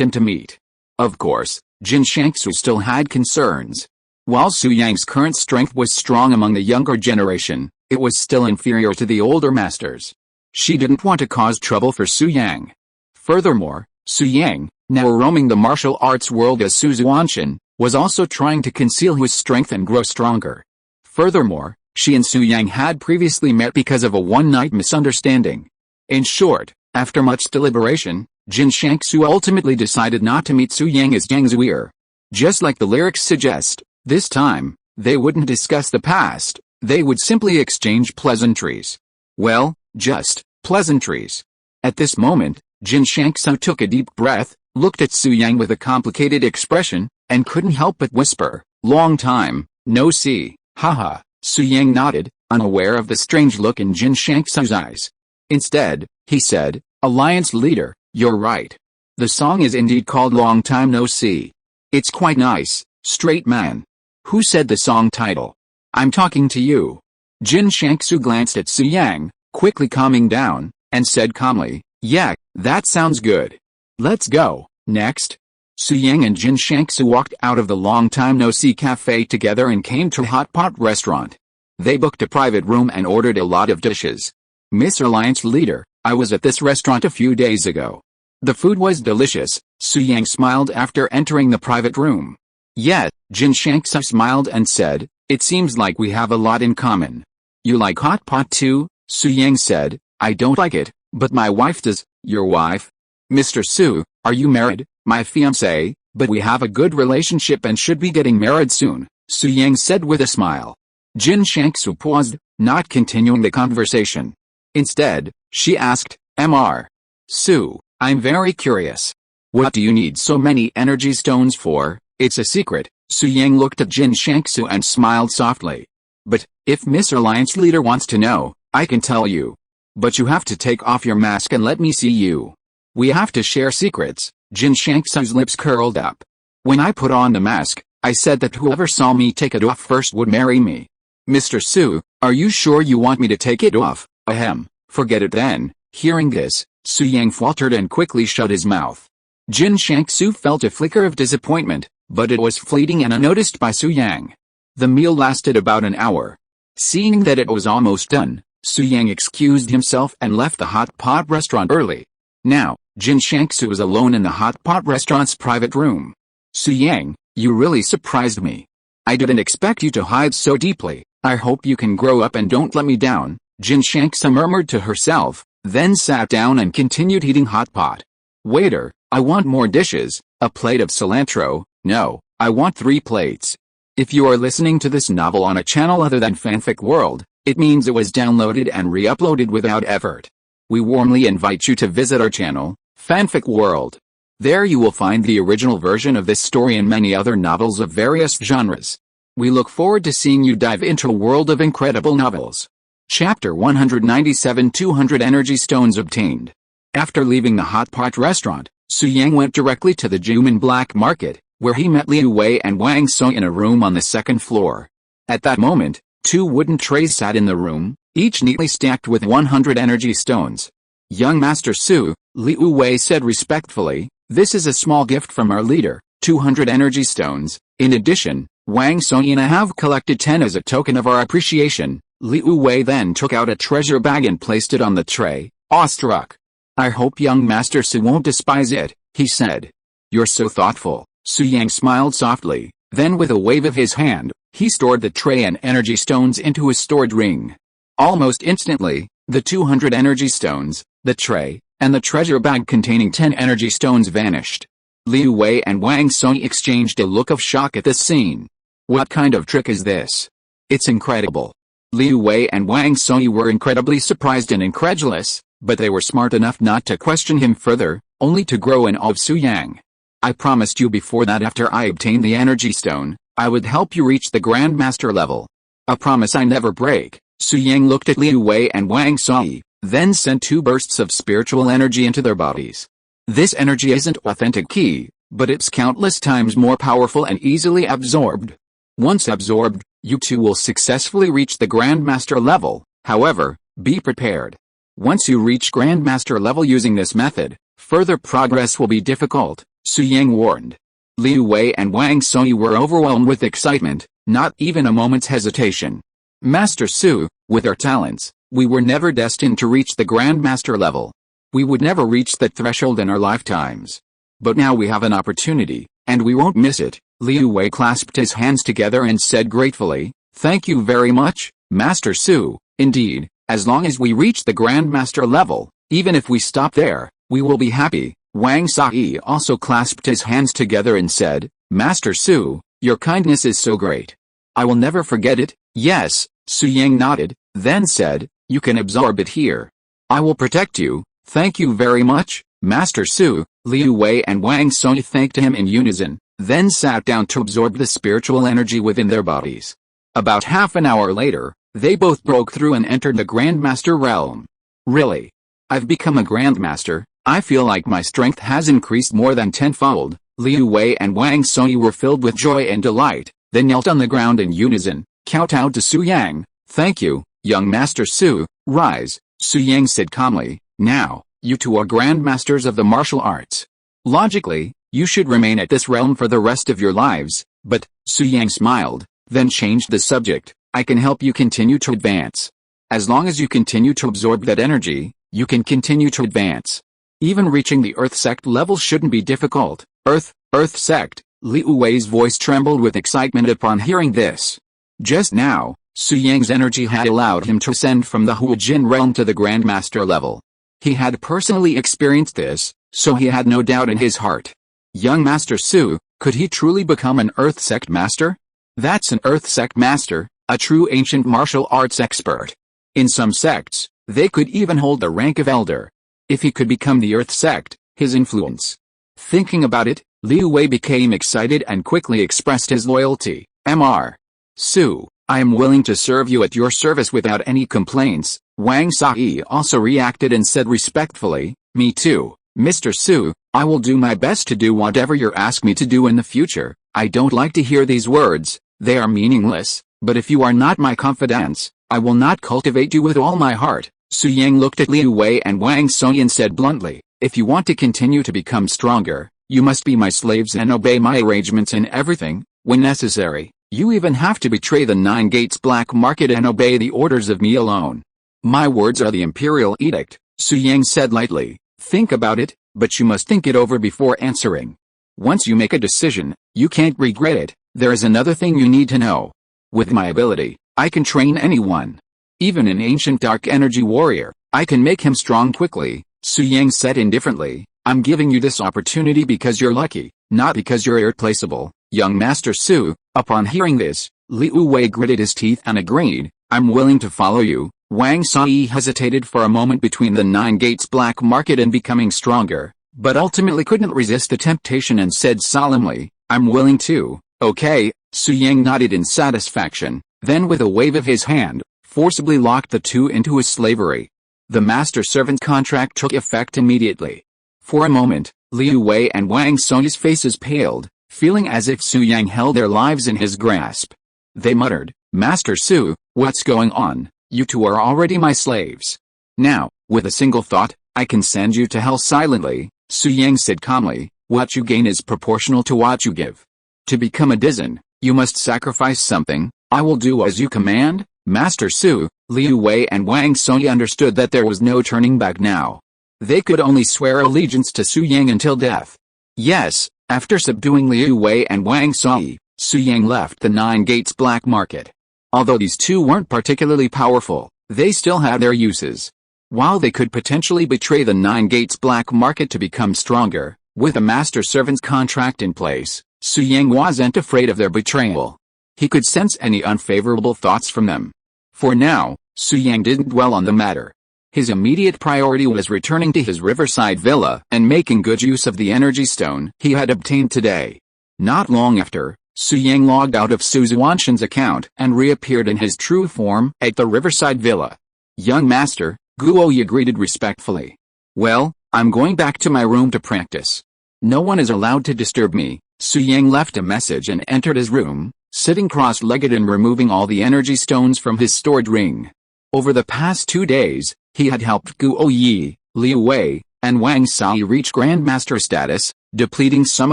Speaker 1: him to meet. Of course, Jin Shangsu still had concerns. While Su Yang's current strength was strong among the younger generation, it was still inferior to the older masters. She didn't want to cause trouble for Su Yang. Furthermore, Su Yang, now roaming the martial arts world as Su Xuantian, was also trying to conceal his strength and grow stronger. Furthermore, she and Su Yang had previously met because of a one-night misunderstanding. In short, after much deliberation, Jin Shangsu ultimately decided not to meet Su Yang as Yang Zuir. Just like the lyrics suggest, this time, they wouldn't discuss the past, they would simply exchange pleasantries. Well, just pleasantries. At this moment, Jin Shangsu took a deep breath, looked at Su Yang with a complicated expression, and couldn't help but whisper, long time, no see, haha. Su Yang nodded, unaware of the strange look in Jin Shangsu's eyes. Instead, he said, Alliance leader, you're right. The song is indeed called Long Time No See. It's quite nice, straight man. Who said the song title? I'm talking to you. Jin Shangsu glanced at Su Yang, quickly calming down, and said calmly, yeah, that sounds good. Let's go. Next. Su Yang and Jin Shangsu walked out of the Long Time No See cafe together and came to a hot pot restaurant. They booked a private room and ordered a lot of dishes. Miss Alliance Leader, I was at this restaurant a few days ago. The food was delicious, Su Yang smiled after entering the private room. Yet, Jin Shangsu smiled and said, it seems like we have a lot in common. You like hot pot too? Su Yang said, I don't like it, but my wife does. Your wife? Mr. Su, are you married? My fiancé, but we have a good relationship and should be getting married soon, Su Yang said with a smile. Jin Shangsu paused, not continuing the conversation. Instead, she asked, Mr. Su, I'm very curious. What do you need so many energy stones for? It's a secret. Su Yang looked at Jin Shangsu and smiled softly. But, if Miss Alliance Leader wants to know, I can tell you. But you have to take off your mask and let me see you. We have to share secrets. Jin Shangsu's lips curled up. When I put on the mask, I said that whoever saw me take it off first would marry me. Mr. Su, are you sure you want me to take it off? Ahem, forget it then. Hearing this, Su Yang faltered and quickly shut his mouth. Jin Shangsu felt a flicker of disappointment, but it was fleeting and unnoticed by Su Yang. The meal lasted about an hour. Seeing that it was almost done, Su Yang excused himself and left the hot pot restaurant early. Now, Jin Shangsu was alone in the hot pot restaurant's private room. Su Yang, you really surprised me. I didn't expect you to hide so deeply. I hope you can grow up and don't let me down, Jin Shangsu murmured to herself, then sat down and continued eating hot pot. Waiter, I want more dishes, a plate of cilantro. No, I want 3 plates. If you are listening to this novel on a channel other than Fanfic World, it means it was downloaded and re-uploaded without effort. We warmly invite you to visit our channel, Fanfic World. There you will find the original version of this story and many other novels of various genres. We look forward to seeing you dive into a world of incredible novels. Chapter 197 200 Energy Stones Obtained. After leaving the hot pot restaurant, Su Yang went directly to the Juman Black Market, where he met Liu Wei and Wang Song in a room on the second floor. At that moment, 2 wooden trays sat in the room, each neatly stacked with 100 energy stones. Young Master Su, Liu Wei said respectfully, this is a small gift from our leader, 200 energy stones. In addition, Wang Song and I have collected 10 as a token of our appreciation. Liu Wei then took out a treasure bag and placed it on the tray, awestruck. I hope young Master Su won't despise it, he said. You're so thoughtful. Su Yang smiled softly, then with a wave of his hand, he stored the tray and energy stones into his stored ring. Almost instantly, the 200 energy stones, the tray, and the treasure bag containing 10 energy stones vanished. Liu Wei and Wang Song exchanged a look of shock at this scene. What kind of trick is this? It's incredible. Liu Wei and Wang Song were incredibly surprised and incredulous, but they were smart enough not to question him further, only to grow in awe of Su Yang. I promised you before that after I obtained the energy stone, I would help you reach the Grandmaster level. A promise I never break. Su Yang looked at Liu Wei and Wang Song, then sent 2 bursts of spiritual energy into their bodies. This energy isn't authentic ki, but it's countless times more powerful and easily absorbed. Once absorbed, you 2 will successfully reach the Grandmaster level. However, be prepared. Once you reach Grandmaster level using this method, further progress will be difficult, Su Yang warned. Liu Wei and Wang Song were overwhelmed with excitement, not even a moment's hesitation. Master Su, with our talents, we were never destined to reach the Grandmaster level. We would never reach that threshold in our lifetimes. But now we have an opportunity, and we won't miss it. Liu Wei clasped his hands together and said gratefully, thank you very much, Master Su. Indeed, as long as we reach the Grandmaster level, even if we stop there, we will be happy. Wang Song also clasped his hands together and said, Master Su, your kindness is so great. I will never forget it. Yes, Su Yang nodded, then said, you can absorb it here. I will protect you. Thank you very much, Master Su. Liu Wei and Wang Song thanked him in unison, then sat down to absorb the spiritual energy within their bodies. About half an hour later, they both broke through and entered the Grandmaster realm. Really? I've become a Grandmaster. I feel like my strength has increased more than 10-fold. Liu Wei and Wang Song were filled with joy and delight. They knelt on the ground in unison, kowtowed to Su Yang. Thank you, young Master Su. Rise, Su Yang said calmly. Now, you 2 are Grandmasters of the martial arts. Logically, you should remain at this realm for the rest of your lives, but, Su Yang smiled, then changed the subject. I can help you continue to advance. As long as you continue to absorb that energy, you can continue to advance. Even reaching the Earth sect level shouldn't be difficult. Earth sect. Liu Wei's voice trembled with excitement upon hearing this. Just now, Su Yang's energy had allowed him to ascend from the Huajin realm to the Grandmaster level. He had personally experienced this, so he had no doubt in his heart. Young Master Su, could he truly become an Earth sect master? That's an Earth sect master, a true ancient martial arts expert. In some sects, they could even hold the rank of elder. If he could become the Earth sect, his influence. Thinking about it, Liu Wei became excited and quickly expressed his loyalty. Mr. Su, I am willing to serve you at your service without any complaints. Wang Sai also reacted and said respectfully, me too, Mr. Su, I will do my best to do whatever you ask me to do in the future. I don't like to hear these words, they are meaningless, but if you are not my confidants, I will not cultivate you with all my heart. Su Yang looked at Liu Wei and Wang Sai and said bluntly, if you want to continue to become stronger, you must be my slaves and obey my arrangements in everything. When necessary, you even have to betray the 9 Gates black market and obey the orders of me alone. My words are the imperial edict, Su Yang said lightly. Think about it, but you must think it over before answering. Once you make a decision, you can't regret it. There is another thing you need to know. With my ability, I can train anyone. Even an ancient dark energy warrior, I can make him strong quickly, Su Yang said indifferently. I'm giving you this opportunity because you're lucky, not because you're irreplaceable. Young Master Su, upon hearing this, Liu Wei gritted his teeth and agreed, I'm willing to follow you. Wang Sai hesitated for a moment between the 9 Gates black market and becoming stronger, but ultimately couldn't resist the temptation and said solemnly, I'm willing to. Okay, Su Yang nodded in satisfaction, then with a wave of his hand, forcibly locked the two into his slavery. The master-servant contract took effect immediately. For a moment, Liu Wei and Wang Sai's faces paled, feeling as if Su Yang held their lives in his grasp. They muttered, Master Su, what's going on? You two are already my slaves. Now, with a single thought, I can send you to hell silently, Su Yang said calmly. What you gain is proportional to what you give. To become a Dizon, you must sacrifice something. I will do as you command, Master Su. Liu Wei and Wang Sai understood that there was no turning back now. They could only swear allegiance to Su Yang until death. Yes, after subduing Liu Wei and Wang Sai, Su Yang left the 9 Gates black market. Although these two weren't particularly powerful, they still had their uses. While they could potentially betray the 9 Gates black market to become stronger, with a master-servant's contract in place, Su Yang wasn't afraid of their betrayal. He could sense any unfavorable thoughts from them. For now, Su Yang didn't dwell on the matter. His immediate priority was returning to his riverside villa and making good use of the energy stone he had obtained today. Not long after, Su Yang logged out of Su Xuantian's account and reappeared in his true form at the riverside villa. Young Master, Guoyi greeted respectfully. Well, I'm going back to my room to practice. No one is allowed to disturb me. Su Yang left a message and entered his room, sitting cross-legged and removing all the energy stones from his stored ring. Over the past 2 days, he had helped Guoyi, Liu Wei, and Wang Sai reach Grandmaster status, depleting some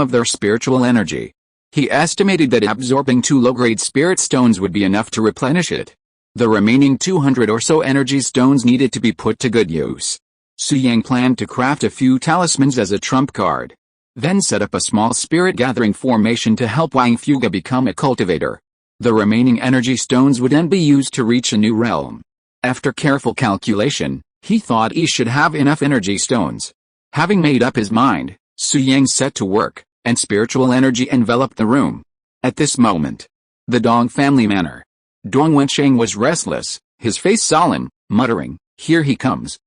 Speaker 1: of their spiritual energy. He estimated that absorbing 2 low-grade spirit stones would be enough to replenish it. The remaining 200 or so energy stones needed to be put to good use. Su Yang planned to craft a few talismans as a trump card. Then set up a small spirit gathering formation to help Wang Fuga become a cultivator. The remaining energy stones would then be used to reach a new realm. After careful calculation, he thought he should have enough energy stones. Having made up his mind, Su Yang set to work, and spiritual energy enveloped the room. At this moment, the Dong family manor. Dong Wensheng was restless, his face sullen, muttering, here he comes,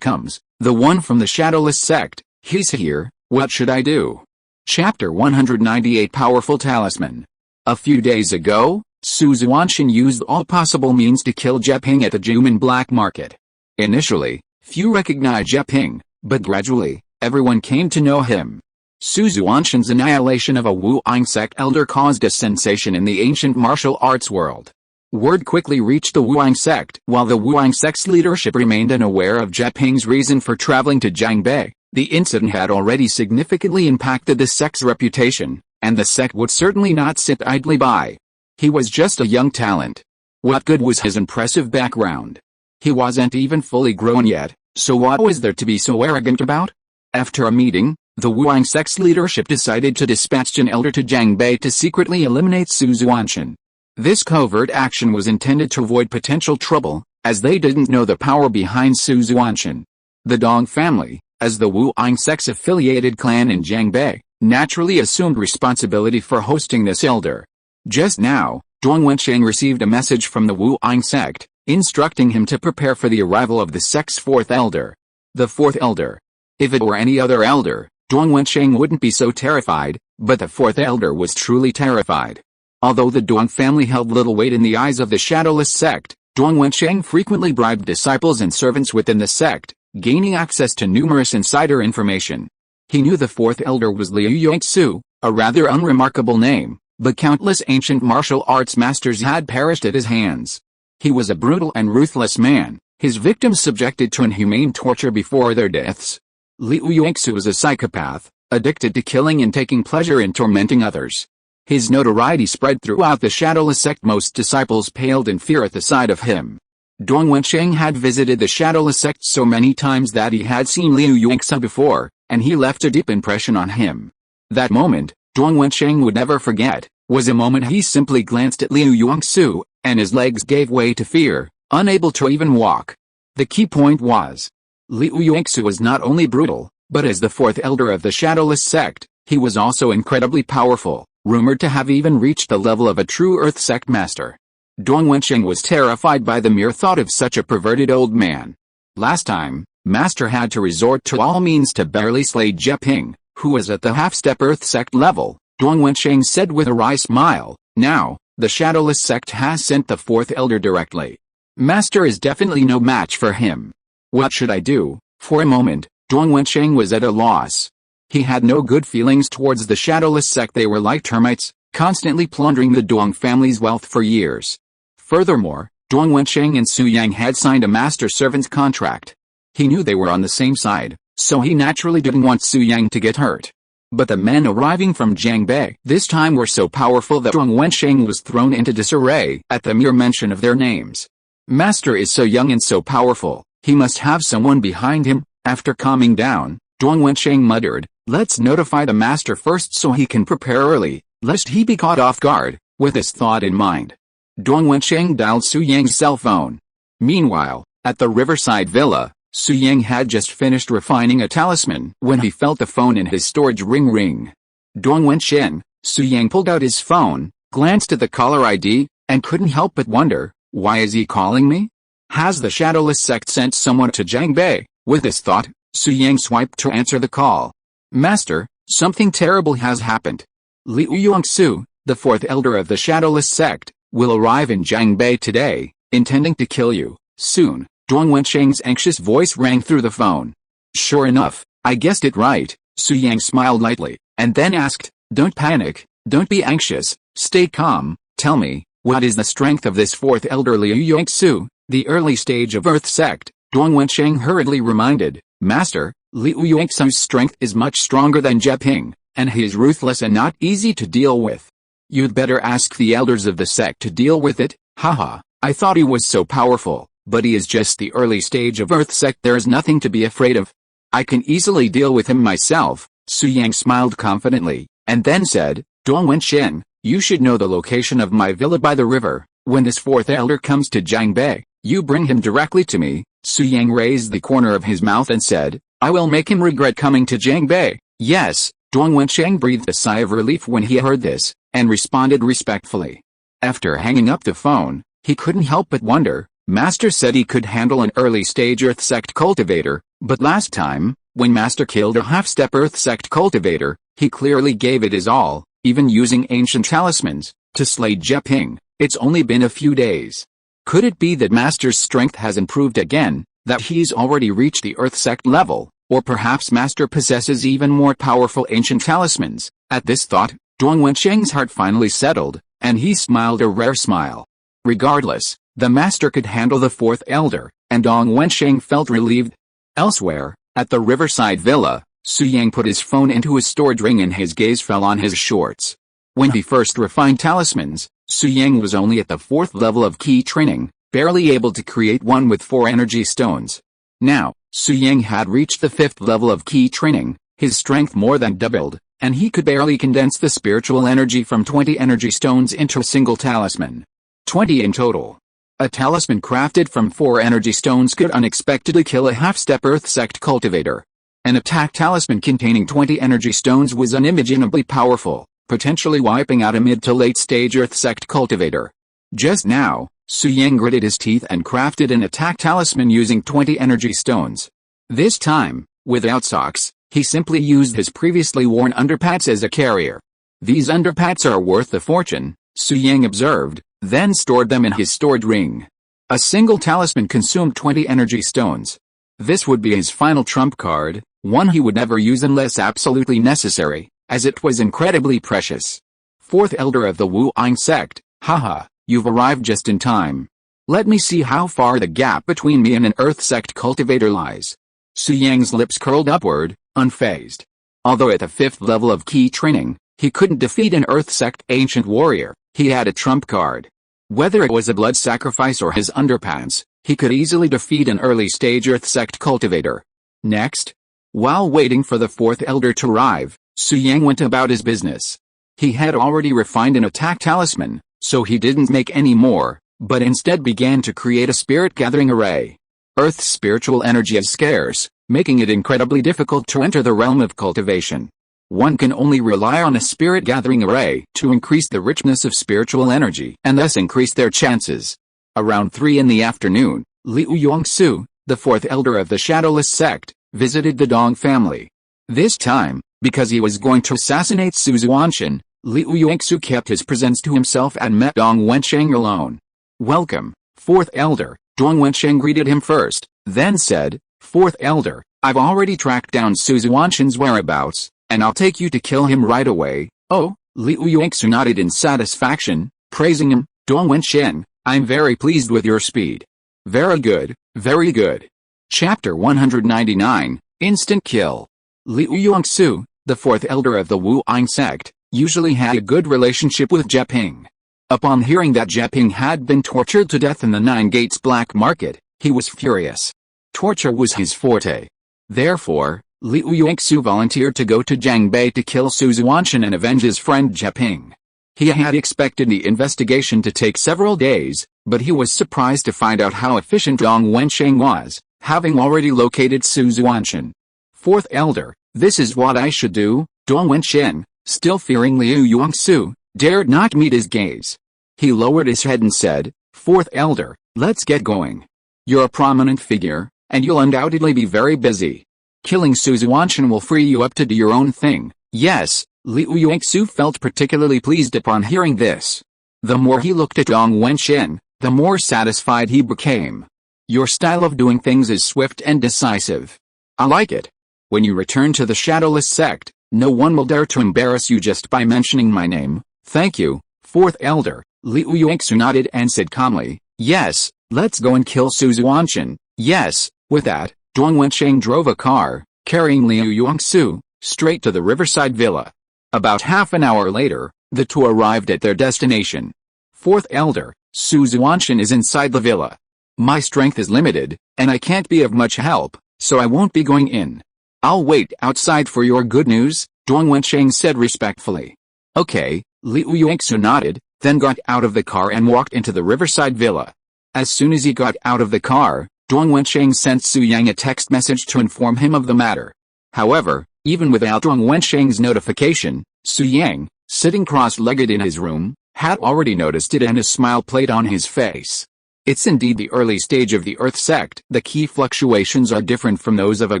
Speaker 1: the one from the shadowless sect, he's here, what should I do? Chapter 198 Powerful Talisman. A few days ago, Su Xuantian used all possible means to kill Jeping at the Juman black market. Initially, few recognized Jeping, but gradually, everyone came to know him. Su Xuantian's annihilation of a Wuang sect elder caused a sensation in the ancient martial arts world. Word quickly reached the Wuang sect. While the Wuang sect's leadership remained unaware of Jeping's reason for traveling to Jiangbei, the incident had already significantly impacted the sect's reputation, and the sect would certainly not sit idly by. He was just a young talent. What good was his impressive background? He wasn't even fully grown yet, so what was there to be so arrogant about? After a meeting, the Wuang sect's leadership decided to dispatch an elder to Jiangbei to secretly eliminate Su Xuantian. This covert action was intended to avoid potential trouble, as they didn't know the power behind Su Xuantian. The Dong family, as the Wuang sect's affiliated clan in Jiangbei, naturally assumed responsibility for hosting this elder. Just now, Dong Wensheng received a message from the Wuang sect, instructing him to prepare for the arrival of the sect's fourth elder. The fourth elder. If it were any other elder, Dong Wensheng wouldn't be so terrified, but the fourth elder was truly terrified. Although the Dong family held little weight in the eyes of the shadowless sect, Dong Wensheng frequently bribed disciples and servants within the sect, gaining access to numerous insider information. He knew the fourth elder was Liu Yangsu, a rather unremarkable name, but countless ancient martial arts masters had perished at his hands. He was a brutal and ruthless man, his victims subjected to inhumane torture before their deaths. Liu Yangsu was a psychopath, addicted to killing and taking pleasure in tormenting others. His notoriety spread throughout the shadowless sect. Most disciples paled in fear at the sight of him. Dong Wensheng had visited the shadowless sect so many times that he had seen Liu Yangsu before, and he left a deep impression on him. That moment, Dong Wensheng would never forget, was a moment he simply glanced at Liu Yangsu, and his legs gave way to fear, unable to even walk. The key point was, Liu Yangsu was not only brutal, but as the fourth elder of the shadowless sect, he was also incredibly powerful, rumored to have even reached the level of a true Earth sect master. Dong Wensheng was terrified by the mere thought of such a perverted old man. Last time, Master had to resort to all means to barely slay Jeping, who was at the half-step Earth sect level. Dong Wensheng said with a wry smile, now, the shadowless sect has sent the fourth elder directly. Master is definitely no match for him. What should I do? For a moment, Dong Wensheng was at a loss. He had no good feelings towards the shadowless sect. They were like termites, constantly plundering the Dong family's wealth for years. Furthermore, Dong Wensheng and Su Yang had signed a master-servant contract. He knew they were on the same side, so he naturally didn't want Su Yang to get hurt. But the men arriving from Jiangbei this time were so powerful that Dong Wensheng was thrown into disarray at the mere mention of their names. Master is so young and so powerful, he must have someone behind him. After calming down, Dong Wensheng muttered, let's notify the master first so he can prepare early, lest he be caught off guard. With this thought in mind, Dong Wensheng dialed Su Yang's cell phone. Meanwhile, at the riverside villa, Su Yang had just finished refining a talisman when he felt the phone in his storage ring. Dong Wensheng, Su Yang pulled out his phone, glanced at the caller ID, and couldn't help but wonder, why is he calling me? Has the shadowless sect sent someone to Jiangbei? With this thought, Su Yang swiped to answer the call. Master, something terrible has happened. Liu Yangsu, the fourth elder of the shadowless sect, will arrive in Jiangbei today, intending to kill you, soon. Dong Wensheng's anxious voice rang through the phone. Sure enough, I guessed it right, Su Yang smiled lightly, and then asked, don't panic, don't be anxious, stay calm, tell me, what is the strength of this fourth elder Liu Yangsu, the early stage of Earth sect? Dong Wensheng hurriedly reminded, Master, Liu Yangsu's strength is much stronger than Jeping, and he is ruthless and not easy to deal with. You'd better ask the elders of the sect to deal with it. Haha, I thought he was so powerful, but he is just the early stage of Earth sect. There is nothing to be afraid of. I can easily deal with him myself. Su Yang smiled confidently, and then said, Dong Wensheng, you should know the location of my villa by the river. When this fourth elder comes to Jiangbei, you bring him directly to me. Su Yang raised the corner of his mouth and said, I will make him regret coming to Jiangbei. Yes. Dong Wensheng breathed a sigh of relief when he heard this, and responded respectfully. After hanging up the phone, he couldn't help but wonder, Master said he could handle an early stage Earth sect cultivator, but last time, when Master killed a half-step Earth sect cultivator, he clearly gave it his all, even using ancient talismans, to slay Jeping. It's only been a few days. Could it be that Master's strength has improved again, that he's already reached the Earth sect level, or perhaps Master possesses even more powerful ancient talismans? At this thought, Dong Wensheng's heart finally settled, and he smiled a rare smile. Regardless, the Master could handle the fourth elder, and Dong Wensheng felt relieved. Elsewhere, at the riverside villa, Su Yang put his phone into his storage ring and his gaze fell on his shorts. When he first refined talismans, Su Yang was only at the fourth level of key training, barely able to create one with 4 energy stones. Now, Xu had reached the 5th level of key training, his strength more than doubled, and he could barely condense the spiritual energy from 20 energy stones into a single talisman. 20 in total. A talisman crafted from 4 energy stones could unexpectedly kill a half-step Earth sect cultivator. An attack talisman containing 20 energy stones was unimaginably powerful, potentially wiping out a mid to late stage Earth sect cultivator. Just now, Xu gritted his teeth and crafted an attack talisman using 20 energy stones. This time, without socks, he simply used his previously worn underpants as a carrier. These underpants are worth a fortune, Xu observed, then stored them in his stored ring. A single talisman consumed 20 energy stones. This would be his final trump card, one he would never use unless absolutely necessary, as it was incredibly precious. 4th Elder of the Wu'ing sect, haha, you've arrived just in time. Let me see how far the gap between me and an Earth sect cultivator lies. Xu lips curled upward, unfazed. Although at the 5th level of key training, he couldn't defeat an Earth sect ancient warrior, he had a trump card. Whether it was a blood sacrifice or his underpants, he could easily defeat an early-stage Earth sect cultivator. Next, while waiting for the 4th Elder to arrive, Xu went about his business. He had already refined an attack talisman, so he didn't make any more, but instead began to create a spirit-gathering array. Earth's spiritual energy is scarce, making it incredibly difficult to enter the realm of cultivation. One can only rely on a spirit-gathering array to increase the richness of spiritual energy and thus increase their chances. Around 3 in the afternoon, Liu Yongsu, the 4th Elder of the Shadowless sect, visited the Dong family. This time, because he was going to assassinate Su Xuantian, Liu Yongsu kept his presence to himself and met Dong Wensheng alone. "Welcome, 4th Elder," Dong Wensheng greeted him first, then said, "4th Elder, I've already tracked down Su Xuantian's whereabouts, and I'll take you to kill him right away." "Oh," Liu Yongsu nodded in satisfaction, praising him. "Dong Wensheng, I'm very pleased with your speed." Very good, very good." Chapter 199, Instant Kill. Liu Yongsu, the 4th Elder of the Wu'ing sect, usually had a good relationship with Jeping. Upon hearing that Jeping had been tortured to death in the Nine Gates black market, he was furious. Torture was his forte. Therefore, Liu Yongsu volunteered to go to Jiangbei to kill Su Xuantian and avenge his friend Jeping. He had expected the investigation to take several days, but he was surprised to find out how efficient Dong Wensheng was, having already located Su Xuantian. "4th Elder, this is what I should do." Dong Wensheng, still fearing Liu Yongsu, dared not meet his gaze. He lowered his head and said, "4th Elder, let's get going. You're a prominent figure, and you'll undoubtedly be very busy. Killing Su Xuantian will free you up to do your own thing." Yes, Liu Yongsu felt particularly pleased upon hearing this. The more he looked at Dong Wensheng, the more satisfied he became. "Your style of doing things is swift and decisive. I like it. When you return to the Shadowless sect, no one will dare to embarrass you just by mentioning my name." "Thank you, 4th Elder," Liu Yongsu nodded and said calmly, "Yes, let's go and kill Su Xuantian." "Yes." With that, Dong Wensheng drove a car, carrying Liu Yongsu, straight to the riverside villa. About half an hour later, the two arrived at their destination. "4th Elder, Su Xuantian is inside the villa. My strength is limited, and I can't be of much help, so I won't be going in. I'll wait outside for your good news," Dong Wensheng said respectfully. "Okay," Liu Yongsu nodded, then got out of the car and walked into the riverside villa. As soon as he got out of the car, Dong Wensheng sent Xu Yang a text message to inform him of the matter. However, even without Dong Wensheng's notification, Xu Yang, sitting cross-legged in his room, had already noticed it and a smile played on his face. It's indeed the early stage of the Earth sect. The key fluctuations are different from those of a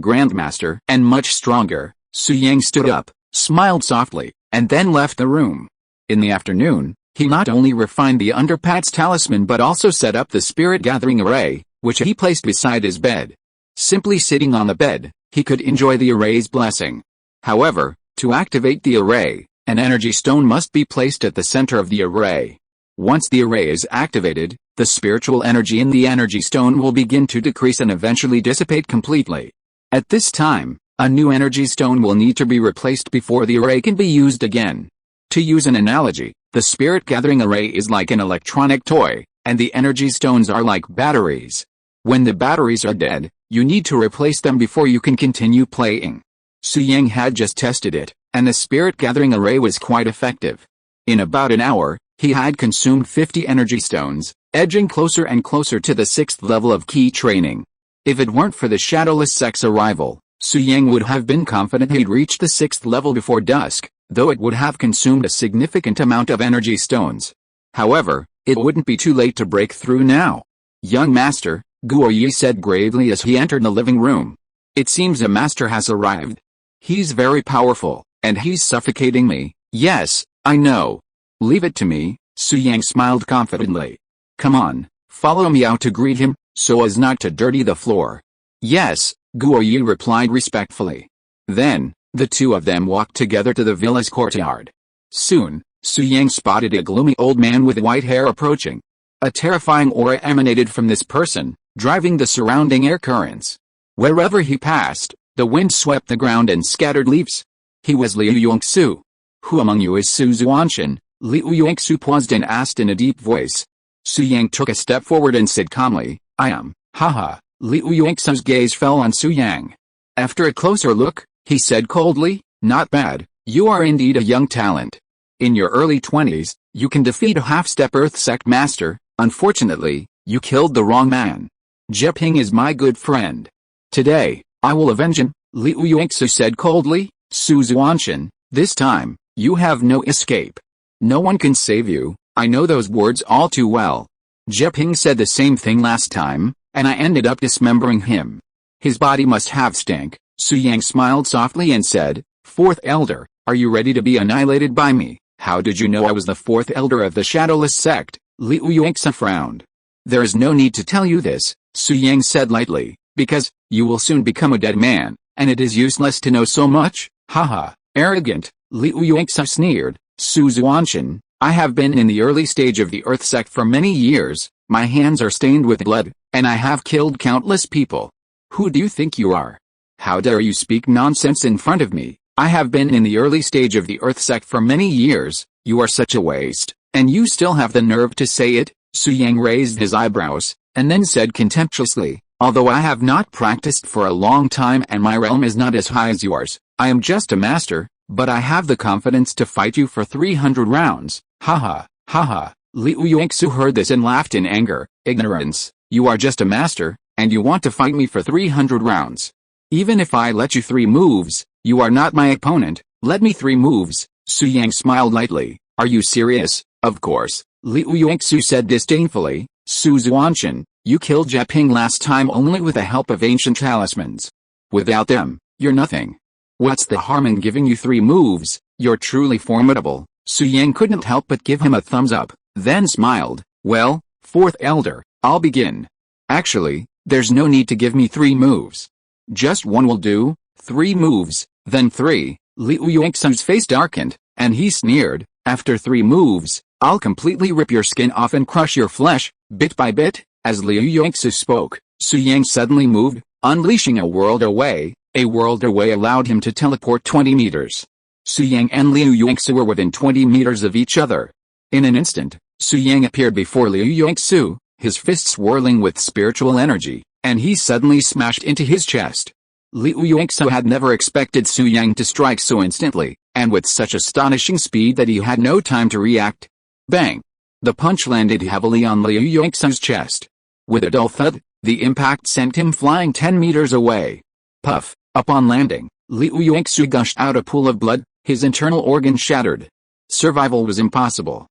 Speaker 1: grandmaster and much stronger. Xu Yang stood up, smiled softly, and then left the room. In the afternoon, he not only refined the underpants talisman but also set up the spirit-gathering array, which he placed beside his bed. Simply sitting on the bed, he could enjoy the array's blessing. However, to activate the array, an energy stone must be placed at the center of the array. Once the array is activated, the spiritual energy in the energy stone will begin to decrease and eventually dissipate completely. At this time, a new energy stone will need to be replaced before the array can be used again. To use an analogy, the spirit-gathering array is like an electronic toy. and the energy stones are like batteries. When the batteries are dead, you need to replace them before you can continue playing. Su Yang had just tested it, and the spirit gathering array was quite effective. In about an hour, he had consumed 50 energy stones, edging closer and closer to the 6th level of key training. If it weren't for the shadowless sect's arrival, Su Yang would have been confident he'd reach the 6th level before dusk, though it would have consumed a significant amount of energy stones. However, it wouldn't be too late to break through now. "Young master," Guo Yi said gravely as he entered the living room. "It seems a master has arrived. He's very powerful, and he's suffocating me." "Yes, I know. Leave it to me," Su Yang smiled confidently. "Come on, follow me out to greet him, so as not to dirty the floor." "Yes," Guo Yi replied respectfully. Then, the two of them walked together to the villa's courtyard. Soon, Su Yang spotted a gloomy old man with white hair approaching. A terrifying aura emanated from this person, driving the surrounding air currents. Wherever he passed, the wind swept the ground and scattered leaves. He was Liu Yongsu. "Who among you is Su Xuantian?" Liu Yongsu paused and asked in a deep voice. Su Yang took a step forward and said calmly, "I am." "Haha." Liu Yongsu's gaze fell on Su Yang. After a closer look, he said coldly, "Not bad, you are indeed a young talent. In your early 20s, you can defeat a half-step Earth Sect master. Unfortunately, you killed the wrong man. Jeping is my good friend. Today, I will avenge him," Liu Yongsu said coldly. "Su Xuantian, this time, you have no escape. No one can save you, I know those words all too well. Jeping said the same thing last time, and I ended up dismembering him. His body must have stank." Su Yang smiled softly and said, "Fourth Elder, are you ready to be annihilated by me?" "How did you know I was the fourth elder of the Shadowless sect?" Liu Yongsu frowned. "There is no need to tell you this," Su Yang said lightly, "because, you will soon become a dead man, and it is useless to know so much." "Haha, arrogant," Liu Yongsu sneered. "Su Xuantian, I have been in the early stage of the Earth Sect for many years, my hands are stained with blood, and I have killed countless people. Who do you think you are? How dare you speak nonsense in front of me? I have been in the early stage of the Earth Sect for many years, you are such a waste, and you still have the nerve to say it?" Su Yang raised his eyebrows, and then said contemptuously, "Although I have not practiced for a long time and my realm is not as high as yours, I am just a master, but I have the confidence to fight you for 300 rounds. Haha, haha." Liu Yongsu heard this and laughed in anger. "Ignorance, you are just a master, and you want to fight me for 300 rounds. Even if I let you 3 moves, you are not my opponent. Let me 3 moves." Su Yang smiled lightly. "Are you serious?" "Of course," Liu Yongsu said disdainfully. "Su Xuantian, you killed Jeping last time only with the help of ancient talismans. Without them, you're nothing. What's the harm in giving you 3 moves? You're truly formidable." Su Yang couldn't help but give him a thumbs up, then smiled. "Well, fourth elder, I'll begin. Actually, there's no need to give me 3 moves. Just 1 will do. 3 moves, then 3. Liu Yongsu's face darkened, and he sneered, "After 3 moves, I'll completely rip your skin off and crush your flesh, bit by bit." As Liu Yongsu spoke, Su Yang suddenly moved, unleashing a world away. A world away allowed him to teleport 20 meters. Su Yang and Liu Yongsu were within 20 meters of each other. In an instant, Su Yang appeared before Liu Yongsu, his fists whirling with spiritual energy, and he suddenly smashed into his chest. Liu Yongsu had never expected Su Yang to strike so instantly, and with such astonishing speed that he had no time to react. Bang! The punch landed heavily on Liu Yongsu's chest. With a dull thud, the impact sent him flying 10 meters away. Puff! Upon landing, Liu Yongsu gushed out a pool of blood, his internal organs shattered. Survival was impossible.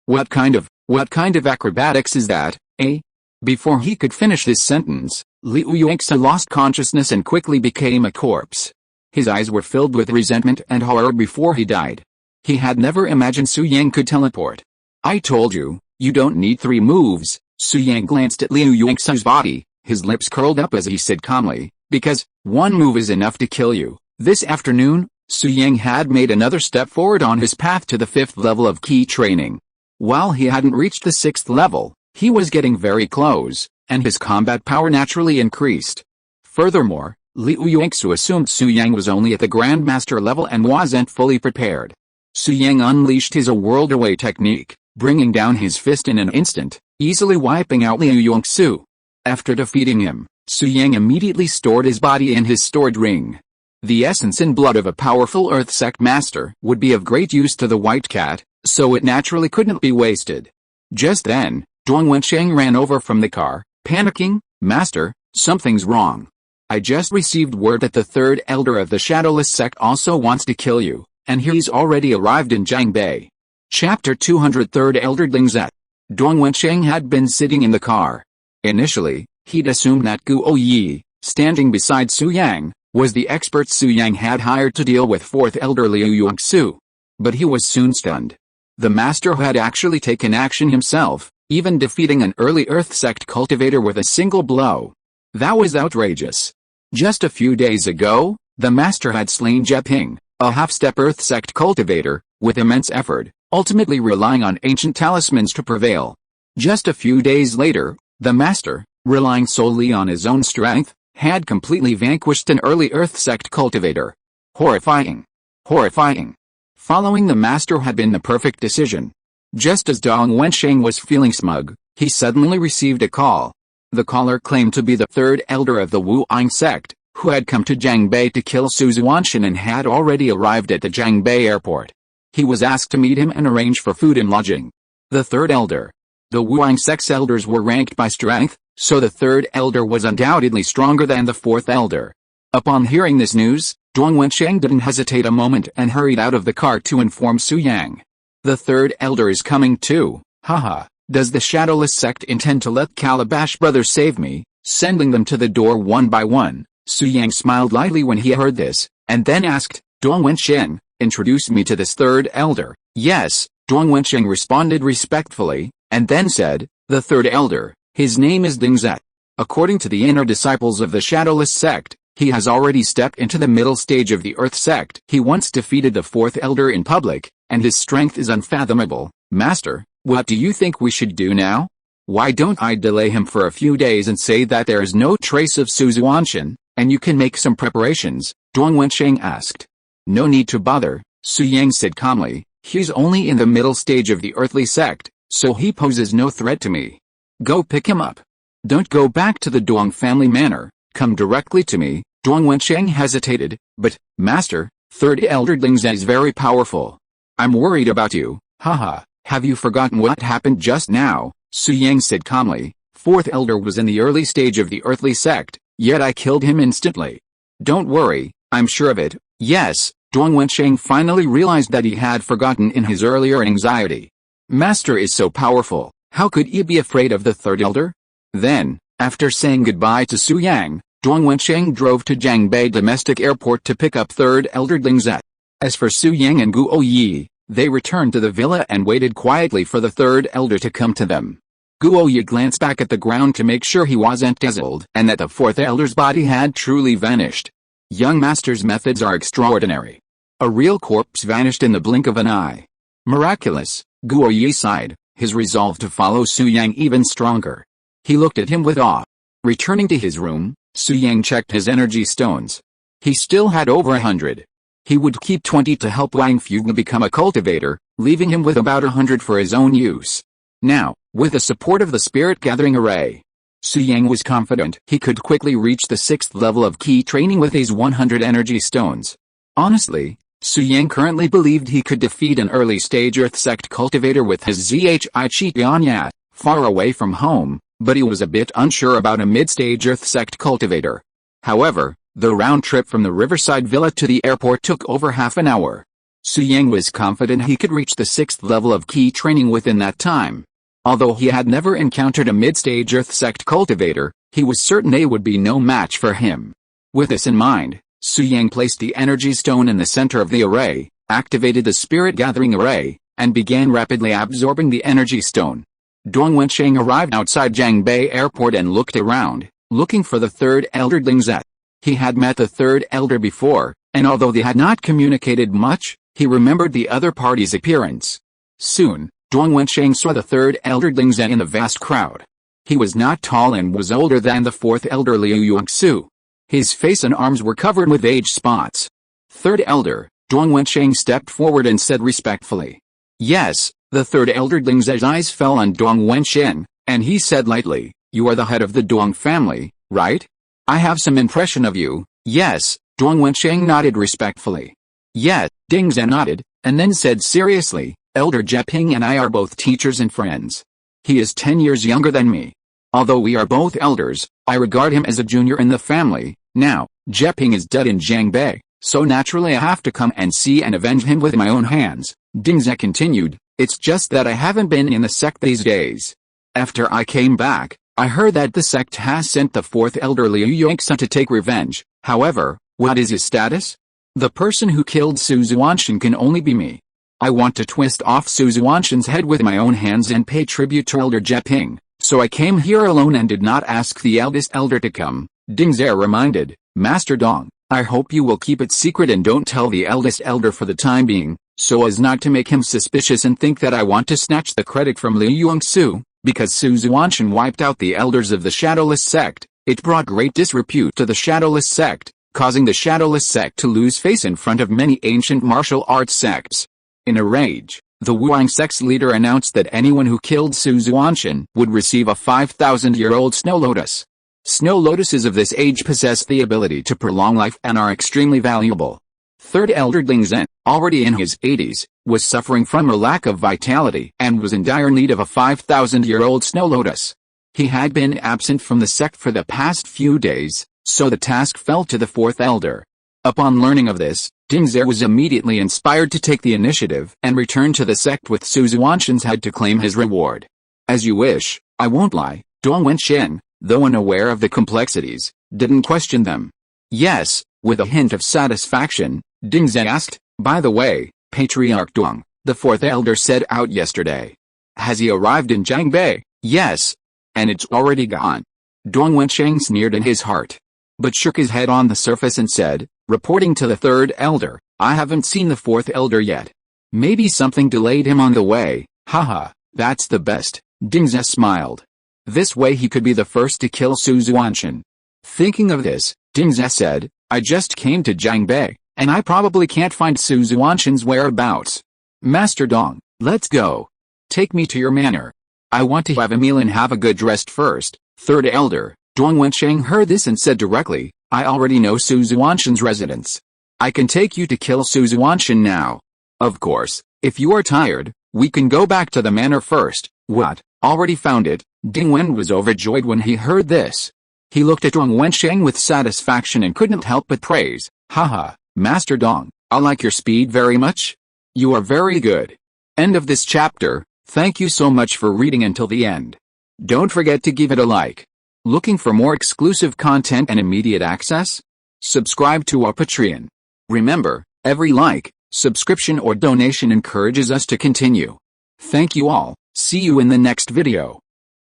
Speaker 1: What kind of acrobatics is that, eh? Before he could finish this sentence, Liu Yongsu lost consciousness and quickly became a corpse. His eyes were filled with resentment and horror before he died. He had never imagined Su Yang could teleport. "I told you, you don't need 3 moves." Su Yang glanced at Liu Yongsu's body, his lips curled up as he said calmly, "Because 1 move is enough to kill you." This afternoon, Su Yang had made another step forward on his path to the 5th level of key training. While he hadn't reached the 6th level, he was getting very close, and his combat power naturally increased. Furthermore, Liu Yongsu assumed Su Yang was only at the Grandmaster level and wasn't fully prepared. Su Yang unleashed his A World Away technique, bringing down his fist in an instant, easily wiping out Liu Yongsu. After defeating him, Su Yang immediately stored his body in his stored ring. The essence and blood of a powerful Earth Sect master would be of great use to the White Cat, so it naturally couldn't be wasted. Just then, Dong Wensheng ran over from the car, panicking, "Master, something's wrong. I just received word that the third elder of the Shadowless Sect also wants to kill you, and he's already arrived in Jiangbei." Chapter 203 Elder Lingzet. Dong Wensheng had been sitting in the car. Initially, he'd assumed that Guo Yi, standing beside Su Yang, was the expert Su Yang had hired to deal with fourth elder Liu Yongsu. But he was soon stunned. The master had actually taken action himself, even defeating an early Earth Sect cultivator with a single blow. That was outrageous. Just a few days ago, the master had slain Jeping, a half-step Earth Sect cultivator, with immense effort, ultimately relying on ancient talismans to prevail. Just a few days later, the master, relying solely on his own strength, had completely vanquished an early Earth Sect cultivator. Horrifying. Horrifying. Following the master had been the perfect decision. Just as Dong Wensheng was feeling smug, he suddenly received a call. The caller claimed to be the third elder of the Wu Ying sect, who had come to Jiangbei to kill Su Xuantian and had already arrived at the Jiangbei airport. He was asked to meet him and arrange for food and lodging. The third elder. The Wu Ying sect's elders were ranked by strength, so the third elder was undoubtedly stronger than the fourth elder. Upon hearing this news, Dong Wensheng didn't hesitate a moment and hurried out of the car to inform Su Yang. "The third elder is coming too, haha. Does the Shadowless sect intend to let Calabash brothers save me, sending them to the door one by one?" Su Yang smiled lightly when he heard this, and then asked, "Dong Wensheng, introduce me to this third elder." "Yes," Dong Wensheng responded respectfully, and then said, "The third elder, his name is Dingzet. According to the inner disciples of the Shadowless sect, he has already stepped into the middle stage of the Earth sect. He once defeated the fourth elder in public, and his strength is unfathomable. Master, what do you think we should do now? Why don't I delay him for a few days and say that there is no trace of Su Xuantian, and you can make some preparations?" Dong Wensheng asked. "No need to bother," Su Yang said calmly. "He's only in the middle stage of the earthly sect, so he poses no threat to me. Go pick him up. Don't go back to the Dong family manor, come directly to me." Dong Wensheng hesitated, "But, Master, third elder Lingzet is very powerful. I'm worried about you, haha. Have you forgotten what happened just now?" Su Yang said calmly. "Fourth elder was in the early stage of the earthly sect, yet I killed him instantly. Don't worry, I'm sure of it." "Yes," Dong Wensheng finally realized that he had forgotten in his earlier anxiety. "Master is so powerful, how could he be afraid of the third elder?" Then, after saying goodbye to Su Yang, Dong Wensheng drove to Jiangbei domestic airport to pick up third elder Lingzet. As for Su Yang and Guo Yi, they returned to the villa and waited quietly for the third elder to come to them. Guo Yi glanced back at the ground to make sure he wasn't dazzled and that the fourth elder's body had truly vanished. Young master's methods are extraordinary. A real corpse vanished in the blink of an eye. Miraculous, Guo Yi sighed, his resolve to follow Su Yang even stronger. He looked at him with awe. Returning to his room, Su Yang checked his energy stones. He still had over 100. He would keep 20 to help Wang Fuge become a cultivator, leaving him with about 100 for his own use. Now, with the support of the spirit gathering array, Su Yang was confident he could quickly reach the 6th level of key training with his 100 energy stones. Honestly, Su Yang currently believed he could defeat an early stage Earth Sect cultivator with his Zhi Qianyat, far away from home, but he was a bit unsure about a mid-stage Earth Sect cultivator. However, the round trip from the riverside villa to the airport took over half an hour. Su Yang was confident he could reach the 6th level of key training within that time. Although he had never encountered a mid-stage Earth Sect cultivator, he was certain they would be no match for him. With this in mind, Su Yang placed the energy stone in the center of the array, activated the spirit gathering array, and began rapidly absorbing the energy stone. Dong Wensheng arrived outside Jiangbei airport and looked around, looking for the third elder Lingzet. He had met the third elder before, and although they had not communicated much, he remembered the other party's appearance. Soon, Dong Wensheng saw the third elder Lingzet in the vast crowd. He was not tall and was older than the fourth elder Liu Yongsu. His face and arms were covered with age spots. "Third elder," Dong Wensheng stepped forward and said respectfully. "Yes, The third elder Ding's eyes fell on Dong Wenxian, and he said lightly, "You are the head of the Dong family, right? I have some impression of you." "Yes," Dong Wenxian nodded respectfully. "Yes," Ding Zhen nodded, and then said seriously, "Elder Jeping and I are both teachers and friends. He is 10 years younger than me. Although we are both elders, I regard him as a junior in the family. Now, Jeping is dead in Jiangbei, so naturally I have to come and see and avenge him with my own hands." Ding Zhen continued, "It's just that I haven't been in the sect these days. After I came back, I heard that the sect has sent the fourth elder Liu Yongsan to take revenge. However, what is his status? The person who killed Su Xuantian can only be me. I want to twist off Su Xuantian's head with my own hands and pay tribute to Elder Jeping, so I came here alone and did not ask the eldest elder to come." Ding Zhen reminded, "Master Dong, I hope you will keep it secret and don't tell the eldest elder for the time being, so as not to make him suspicious and think that I want to snatch the credit from Liu Yongsu, because Su Xuantian wiped out the elders of the Shadowless sect. It brought great disrepute to the Shadowless sect, causing the Shadowless sect to lose face in front of many ancient martial arts sects." In a rage, the Wuang sect's leader announced that anyone who killed Su Xuantian would receive a 5,000-year-old snow lotus. Snow lotuses of this age possess the ability to prolong life and are extremely valuable. Third Elder Ding Zhen, already in his 80s, was suffering from a lack of vitality and was in dire need of a 5,000-year-old snow lotus. He had been absent from the sect for the past few days, so the task fell to the fourth elder. Upon learning of this, Ding Zhen was immediately inspired to take the initiative and return to the sect with Su Xuantian's head to claim his reward. "As you wish, I won't lie," Dong Wenxian, though unaware of the complexities, didn't question them. "Yes," with a hint of satisfaction, Ding Zhen asked, "By the way, Patriarch Dong, the fourth elder said out yesterday. Has he arrived in Jiangbei?" "Yes. And it's already gone." Dong Wenxian sneered in his heart, but shook his head on the surface and said, reporting to the third elder, "I haven't seen the fourth elder yet. Maybe something delayed him on the way." "Haha, that's the best," Ding Zhen smiled. This way he could be the first to kill Su Xuantian. Thinking of this, Ding Zhen said, "I just came to Jiangbei, and I probably can't find Su Xuantian's whereabouts. Master Dong, let's go. Take me to your manor. I want to have a meal and have a good rest first." Third elder, Dong Wenxian heard this and said directly, "I already know Su Xuantian's residence. I can take you to kill Su Xuantian now. Of course, if you are tired, we can go back to the manor first." "What, already found it?" Ding Wen was overjoyed when he heard this. He looked at Dong Wenxian with satisfaction and couldn't help but praise, "Haha, Master Dong, I like your speed very much. You are very good." End of this chapter. Thank you so much for reading until the end. Don't forget to give it a like. Looking for more exclusive content and immediate access? Subscribe to our Patreon. Remember, every like, subscription or donation encourages us to continue. Thank you all. See you in the next video.